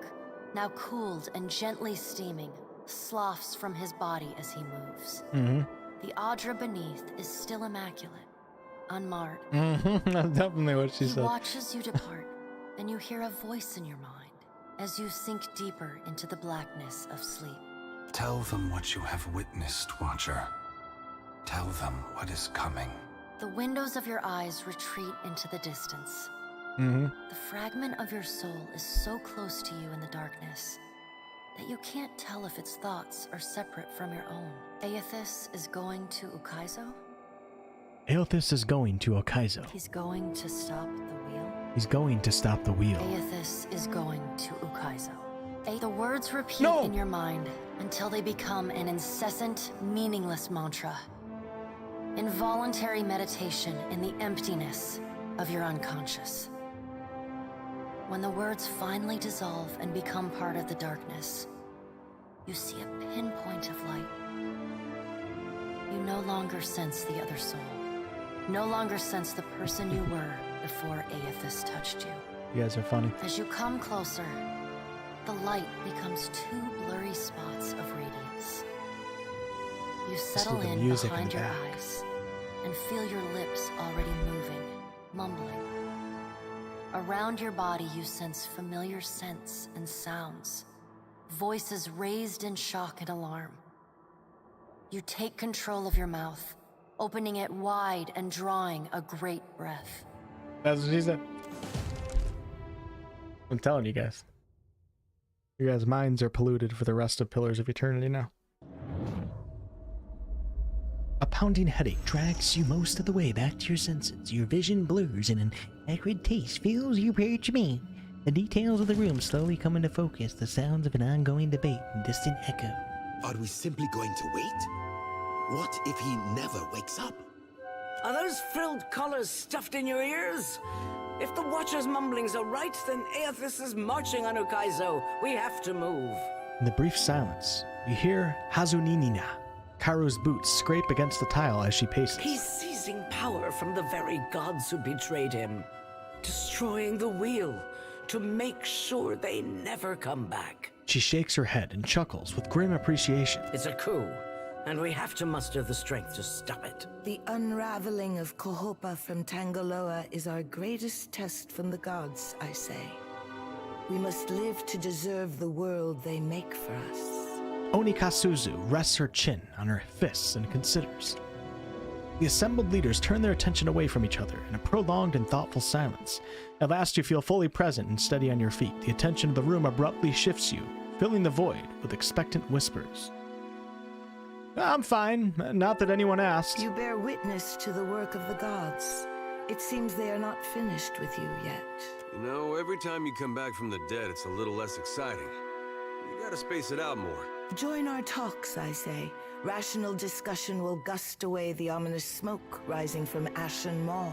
now cooled and gently steaming, sloughs from his body as he moves.
Mm-hmm.
The Audra beneath is still immaculate, unmarred.
Mm-hmm. That's definitely what she
He
said.
watches you depart, and you hear a voice in your mind as you sink deeper into the blackness of sleep.
Tell them what you have witnessed, Watcher. Tell them what is coming.
The windows of your eyes retreat into the distance.
Mm-hmm.
The fragment of your soul is so close to you in the darkness that you can't tell if its thoughts are separate from your own. Aethys is going to Ukaizo?
Aethys is going to Ukaizo.
He's going to stop the wheel?
He's going to stop the wheel.
Aethys is going to Ukaizo. The words repeat
No!
in your mind until they become an incessant, meaningless mantra. Involuntary meditation in the emptiness of your unconscious. When the words finally dissolve and become part of the darkness, you see a pinpoint of light. You no longer sense the other soul. No longer sense the person you were before Aethys touched you.
You guys are funny.
As you come closer, the light becomes two blurry spots of radiance. You settle in behind your eyes and feel your lips already moving, mumbling. Around your body you sense familiar scents and sounds, voices raised in shock and alarm. You take control of your mouth, opening it wide and drawing a great breath.
That's what she said. I'm telling you guys. You guys' minds are polluted for the rest of Pillars of Eternity now.
A pounding headache drags you most of the way back to your senses. Your vision blurs and an acrid taste fills your perch me. The details of the room slowly come into focus, the sounds of an ongoing debate and distant echo.
Are we simply going to wait? What if he never wakes up?
Are those frilled collars stuffed in your ears? If the Watcher's mumblings are right, then Aethys is marching on Ukaizo. We have to move.
In the brief silence, you hear Hazuninina, Karu's boots, scrape against the tile as she paces.
He's seizing power from the very gods who betrayed him, destroying the wheel to make sure they never come back.
She shakes her head and chuckles with grim appreciation.
It's a coup, and we have to muster the strength to stop it.
The unraveling of Kohopa from Tangaloa is our greatest test from the gods, I say. We must live to deserve the world they make for us.
Onikasuzu rests her chin on her fists and considers. The assembled leaders turn their attention away from each other in a prolonged and thoughtful silence. At last you feel fully present and steady on your feet. The attention of the room abruptly shifts you, filling the void with expectant whispers. I'm fine, not that anyone asked.
You bear witness to the work of the gods. It seems they are not finished with you yet.
You know, every time you come back from the dead, it's a little less exciting. You gotta space it out more.
Join our talks, I say. Rational discussion will gust away the ominous smoke rising from Ashen Maw.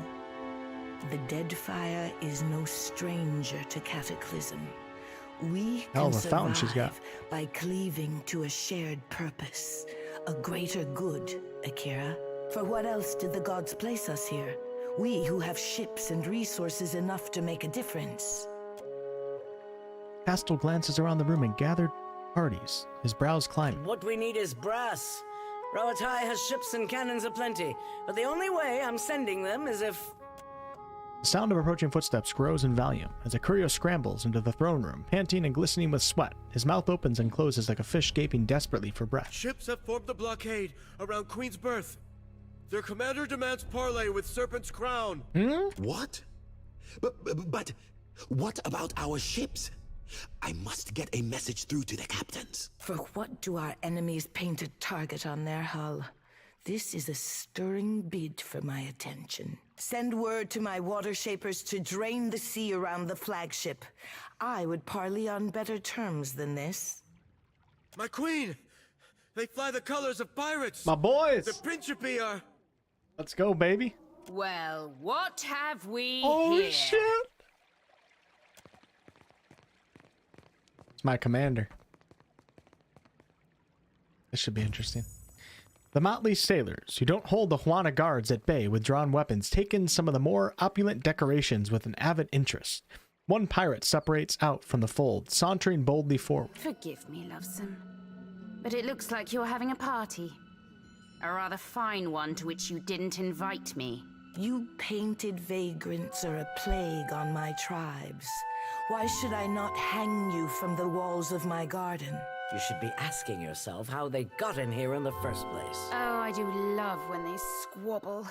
The Deadfire is no stranger to cataclysm. We can survive by cleaving to a shared purpose, a greater good, Akira. For what else did the gods place us here? We who have ships and resources enough to make a difference.
Castle glances around the room and gathered parties, his brows climbing.
What we need is brass. Rawatai has ships and cannons aplenty, but the only way I'm sending them is if...
The sound of approaching footsteps grows in volume as Akurio scrambles into the throne room, panting and glistening with sweat. His mouth opens and closes like a fish gaping desperately for breath.
Ships have formed a blockade around Queen's Birth. Their commander demands parley with Serpent's Crown.
What? But what about our ships? I must get a message through to the captains.
For what do our enemies paint a target on their hull? This is a stirring bid for my attention. Send word to my water shapers to drain the sea around the flagship. I would parley on better terms than this.
My queen! They fly the colors of pirates!
My boys!
The Principe are...
Let's go, baby.
Well, what have we
Oh,
here?
shit! It's my commander. This should be interesting. The motley sailors, who don't hold the Juana guards at bay with drawn weapons, take in some of the more opulent decorations with an avid interest. One pirate separates out from the fold, sauntering boldly forward.
Forgive me, lovesome, but it looks like you're having a party. A rather fine one to which you didn't invite me.
You painted vagrants are a plague on my tribes. Why should I not hang you from the walls of my garden?
You should be asking yourself how they got in here in the first place.
Oh, I do love when they squabble.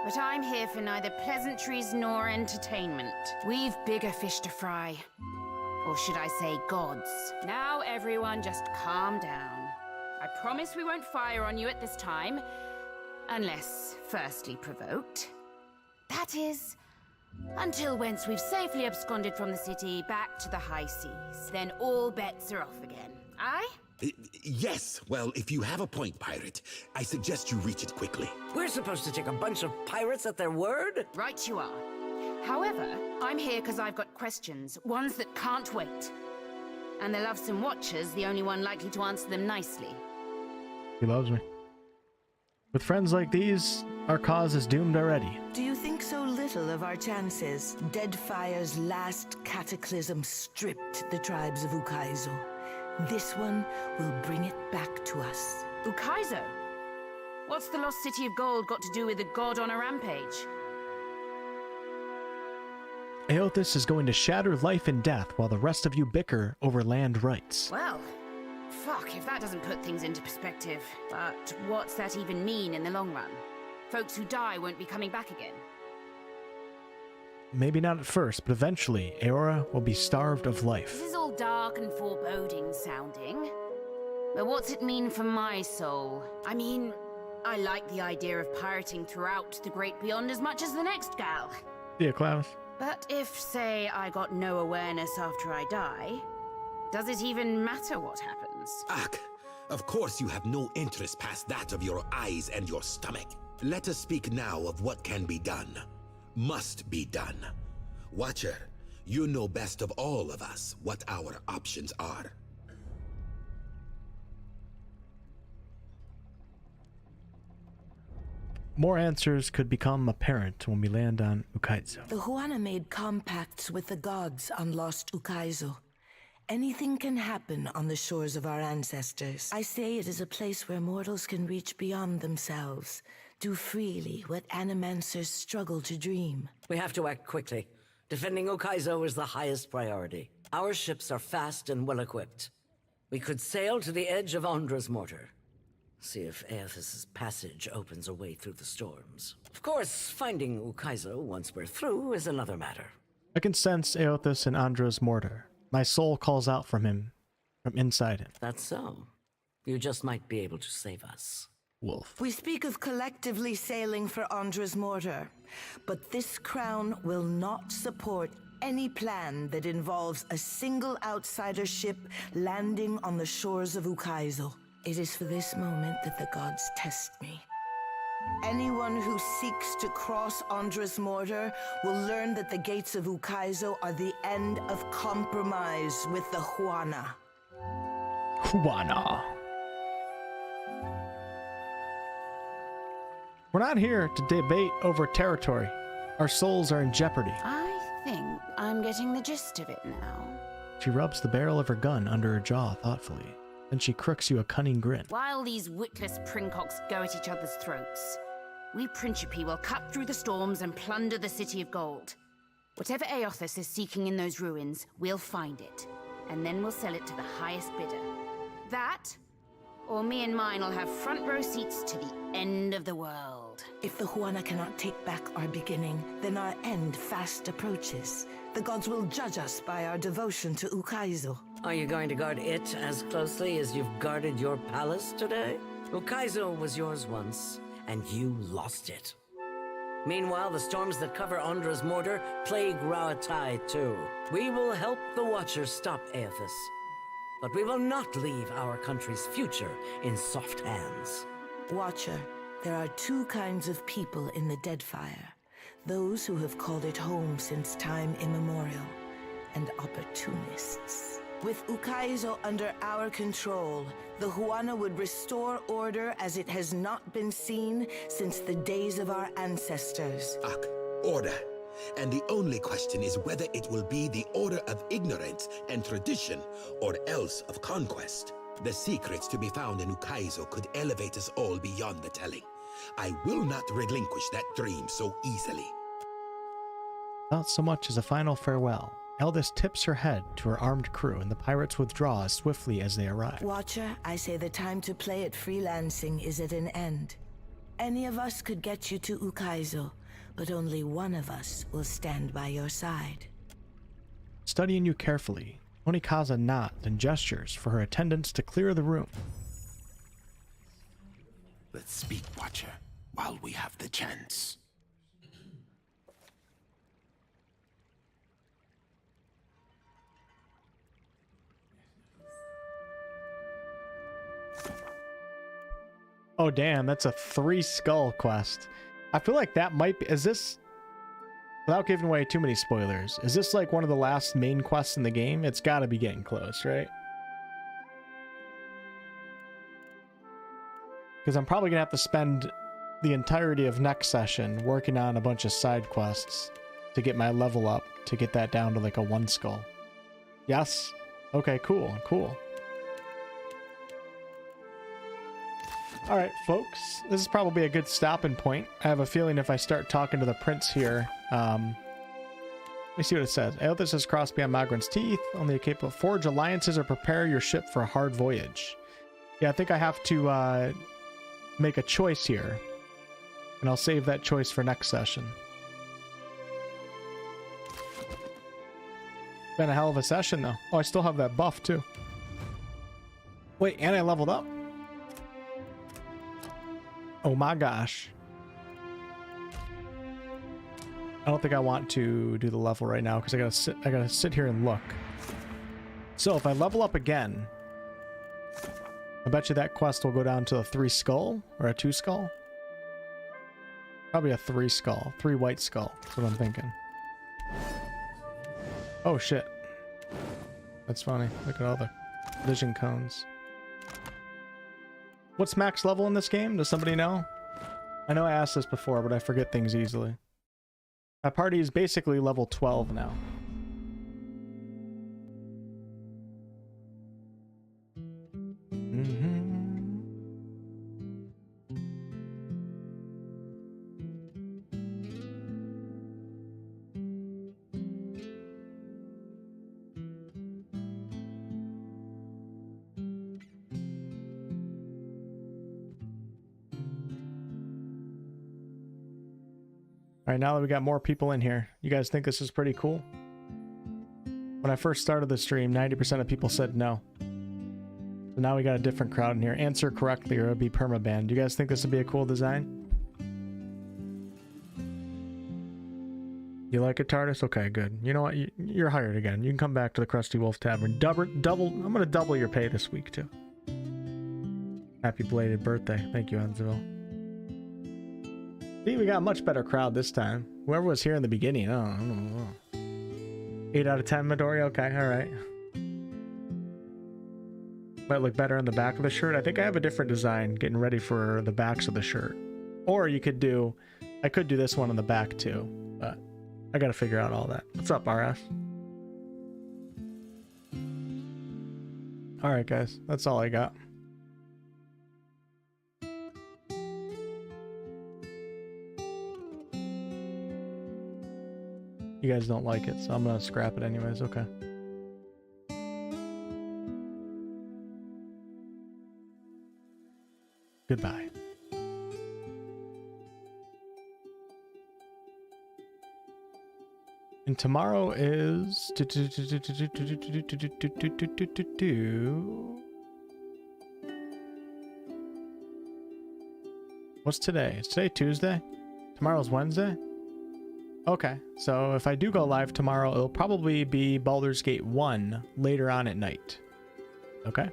But I'm here for neither pleasantries nor entertainment. We've bigger fish to fry. Or should I say gods?
Now everyone just calm down. I promise we won't fire on you at this time.
Unless firstly provoked. That is, until once we've safely absconded from the city back to the high seas. Then all bets are off again. Aye?
Yes, well, if you have a point, pirate, I suggest you reach it quickly.
We're supposed to take a bunch of pirates at their word?
Right you are. However, I'm here because I've got questions, ones that can't wait. And the lovesome Watcher's the only one likely to answer them nicely.
He loves me. With friends like these, our cause is doomed already.
Do you think so little of our chances? Deadfire's last cataclysm stripped the tribes of Ukaizo. This one will bring it back to us.
Ukaizo? What's the lost city of gold got to do with a god on a rampage?
Aothis is going to shatter life and death while the rest of you bicker over land rights.
Well, fuck if that doesn't put things into perspective. But what's that even mean in the long run? Folks who die won't be coming back again.
Maybe not at first, but eventually, Aora will be starved of life.
This is all dark and foreboding sounding. But what's it mean for my soul? I mean, I like the idea of pirating throughout the Great Beyond as much as the next gal.
Yeah, Klaus.
But if, say, I got no awareness after I die, does it even matter what happens?
Ak, of course you have no interest past that of your eyes and your stomach. Let us speak now of what can be done. Must be done. Watcher, you know best of all of us what our options are.
More answers could become apparent when we land on Ukaizo.
The Juana made compacts with the gods on lost Ukaizo. Anything can happen on the shores of our ancestors. I say it is a place where mortals can reach beyond themselves, do freely what animancers struggle to dream.
We have to act quickly. Defending Ukaizo is the highest priority. Our ships are fast and well-equipped. We could sail to the edge of Andra's mortar. See if Aethys' passage opens a way through the storms. Of course, finding Ukaizo once we're through is another matter.
I can sense Aothis and Andra's mortar. My soul calls out from him, from inside him.
That's so. You just might be able to save us.
Wolf.
We speak of collectively sailing for Andra's mortar, but this crown will not support any plan that involves a single outsider ship landing on the shores of Ukaizo. It is for this moment that the gods test me. Anyone who seeks to cross Andra's mortar will learn that the gates of Ukaizo are the end of compromise with the Juana.
Juana. We're not here to debate over territory. Our souls are in jeopardy.
I think I'm getting the gist of it now.
She rubs the barrel of her gun under her jaw thoughtfully. Then she crooks you a cunning grin.
While these witless princocks go at each other's throats, we Principi will cut through the storms and plunder the City of Gold. Whatever Aothas is seeking in those ruins, we'll find it, and then we'll sell it to the highest bidder. That, or me and mine will have front row seats to the end of the world.
If the Huana cannot take back our beginning, then our end fast approaches. The gods will judge us by our devotion to Ukaizo.
Are you going to guard it as closely as you've guarded your palace today? Ukaizo was yours once, and you lost it. Meanwhile, the storms that cover Ondra's mortar plague Rauatai too. We will help the Watchers stop Aothas, but we will not leave our country's future in soft hands.
Watcher, there are two kinds of people in the Deadfire. Those who have called it home since time immemorial, and opportunists. With Ukaizo under our control, the Huana would restore order as it has not been seen since the days of our ancestors.
Order. And the only question is whether it will be the order of ignorance and tradition, or else of conquest. The secrets to be found in Ukaizo could elevate us all beyond the telling. I will not relinquish that dream so easily.
Without so much as a final farewell, Eldest tips her head to her armed crew, and the pirates withdraw as swiftly as they arrive.
Watcher, I say the time to play at freelancing is at an end. Any of us could get you to Ukaizo, but only one of us will stand by your side.
Studying you carefully, Onikaza nods and gestures for her attendants to clear the room.
Let's speak, Watcher, while we have the chance.
Oh damn, that's a 3 skull quest. I feel like that might be, is this, without giving away too many spoilers, is this like one of the last main quests in the game? It's gotta be getting close, right? Because I'm probably gonna have to spend the entirety of next session working on a bunch of side quests to get my level up, to get that down to like a 1 skull. Yes? Okay, cool, cool. Alright, folks, this is probably a good stopping point. I have a feeling if I start talking to the prince here, let me see what it says. Aothas has crossed beyond Magran's teeth, only capable of forge alliances or prepare your ship for a hard voyage. Yeah, I think I have to make a choice here, and I'll save that choice for next session. Been a hell of a session, though. Oh, I still have that buff, too. Wait, and I leveled up. Oh my gosh. I don't think I want to do the level right now because I gotta sit here and look. So if I level up again, I bet you that quest will go down to a 3 skull or a 2 skull. Probably a 3 skull, 3 white skull. That's what I'm thinking. Oh shit. That's funny. Look at all the vision cones. What's max level in this game? Does somebody know? I know I asked this before, but I forget things easily. My party is basically level 12 now. All right, now that we got more people in here, you guys think this is pretty cool? When I first started the stream, 90% of people said no. So now we got a different crowd in here. Answer correctly or it would be permabanned. Do you guys think this would be a cool design? You like it, TARDIS? Okay, good. You know what? You're hired again. You can come back to the Krusty Wolf Tavern. I'm going to double your pay this week, too. Happy belated birthday. Thank you, Enzeville. See, we got a much better crowd this time. Whoever was here in the beginning, I don't know. 8 out of 10, Midori? Okay, alright. Might look better on the back of the shirt. I think I have a different design getting ready for the backs of the shirt. Or you could do, I could do this one on the back too, but I gotta figure out all that. What's up, RS? All right, guys, that's all I got. You guys don't like it, so I'm gonna scrap it anyways. Okay. Goodbye. And tomorrow is what's today? Is today Tuesday? Tomorrow's Wednesday? Okay, so if I do go live tomorrow, it'll probably be Baldur's Gate 1 later on at night. Okay?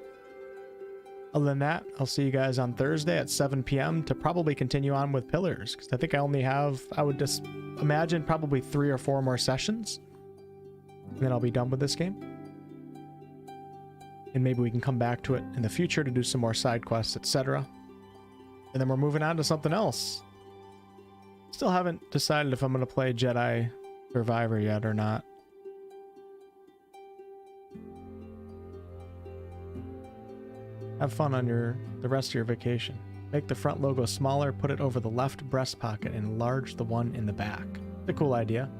Other than that, I'll see you guys on Thursday at 7 p.m. to probably continue on with Pillars, because I think I only have, I would just imagine probably 3 or 4 more sessions, and then I'll be done with this game. And maybe we can come back to it in the future to do some more side quests, etc. And then we're moving on to something else. Still haven't decided if I'm going to play Jedi Survivor yet or not. Have fun on the rest of your vacation. Make the front logo smaller, put it over the left breast pocket, and enlarge the one in the back. It's a cool idea.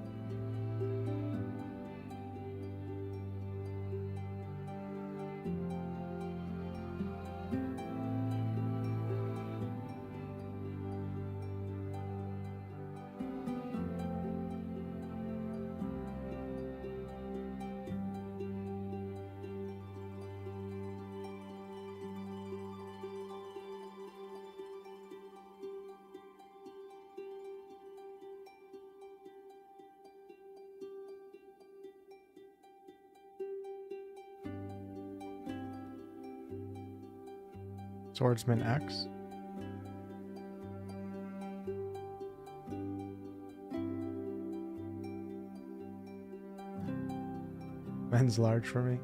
Swordsman X. Men's large for me.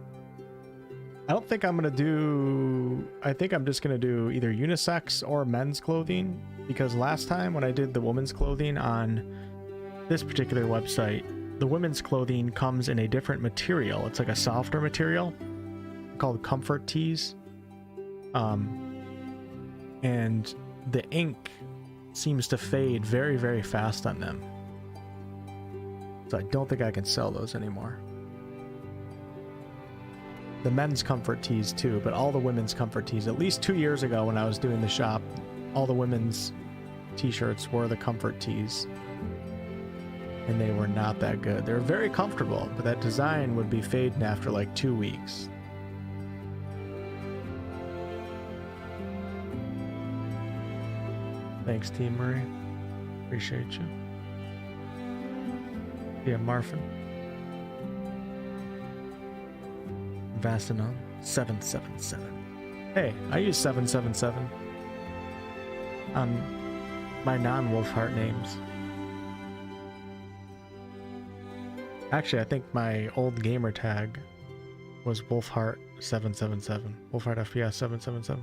I don't think I'm gonna do, I think I'm just gonna do either unisex or men's clothing, because last time when I did the women's clothing on this particular website, the women's clothing comes in a different material. It's like a softer material called comfort tees. And the ink seems to fade very, very fast on them. So I don't think I can sell those anymore. The men's comfort tees too, but all the women's comfort tees, at least 2 years ago when I was doing the shop, all the women's t-shirts were the comfort tees. And they were not that good. They were very comfortable, but that design would be fading after like 2 weeks. Thanks, Team Marie. Appreciate you. Yeah, Marfin. Vastinon 777. Hey, I use 777 on my non-Wolfheart names. Actually, I think my old gamer tag was Wolfheart 777. WolfheartFPS 777.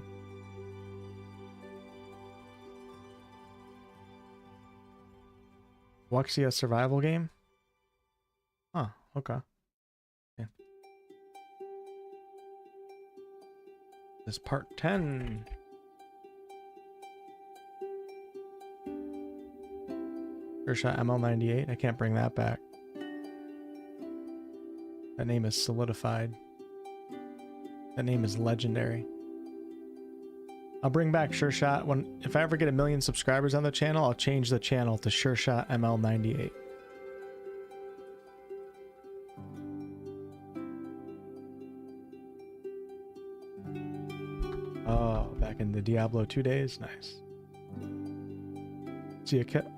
Wuxia survival game? Huh, okay. Yeah. This is part 10. Sure ML98. I can't bring that back. That name is solidified. That name is legendary. I'll bring back Sure Shot when, if I ever get 1 million subscribers on the channel, I'll change the channel to Sure Shot ML98. Oh, back in the Diablo 2 days? Nice. See ya, Kit.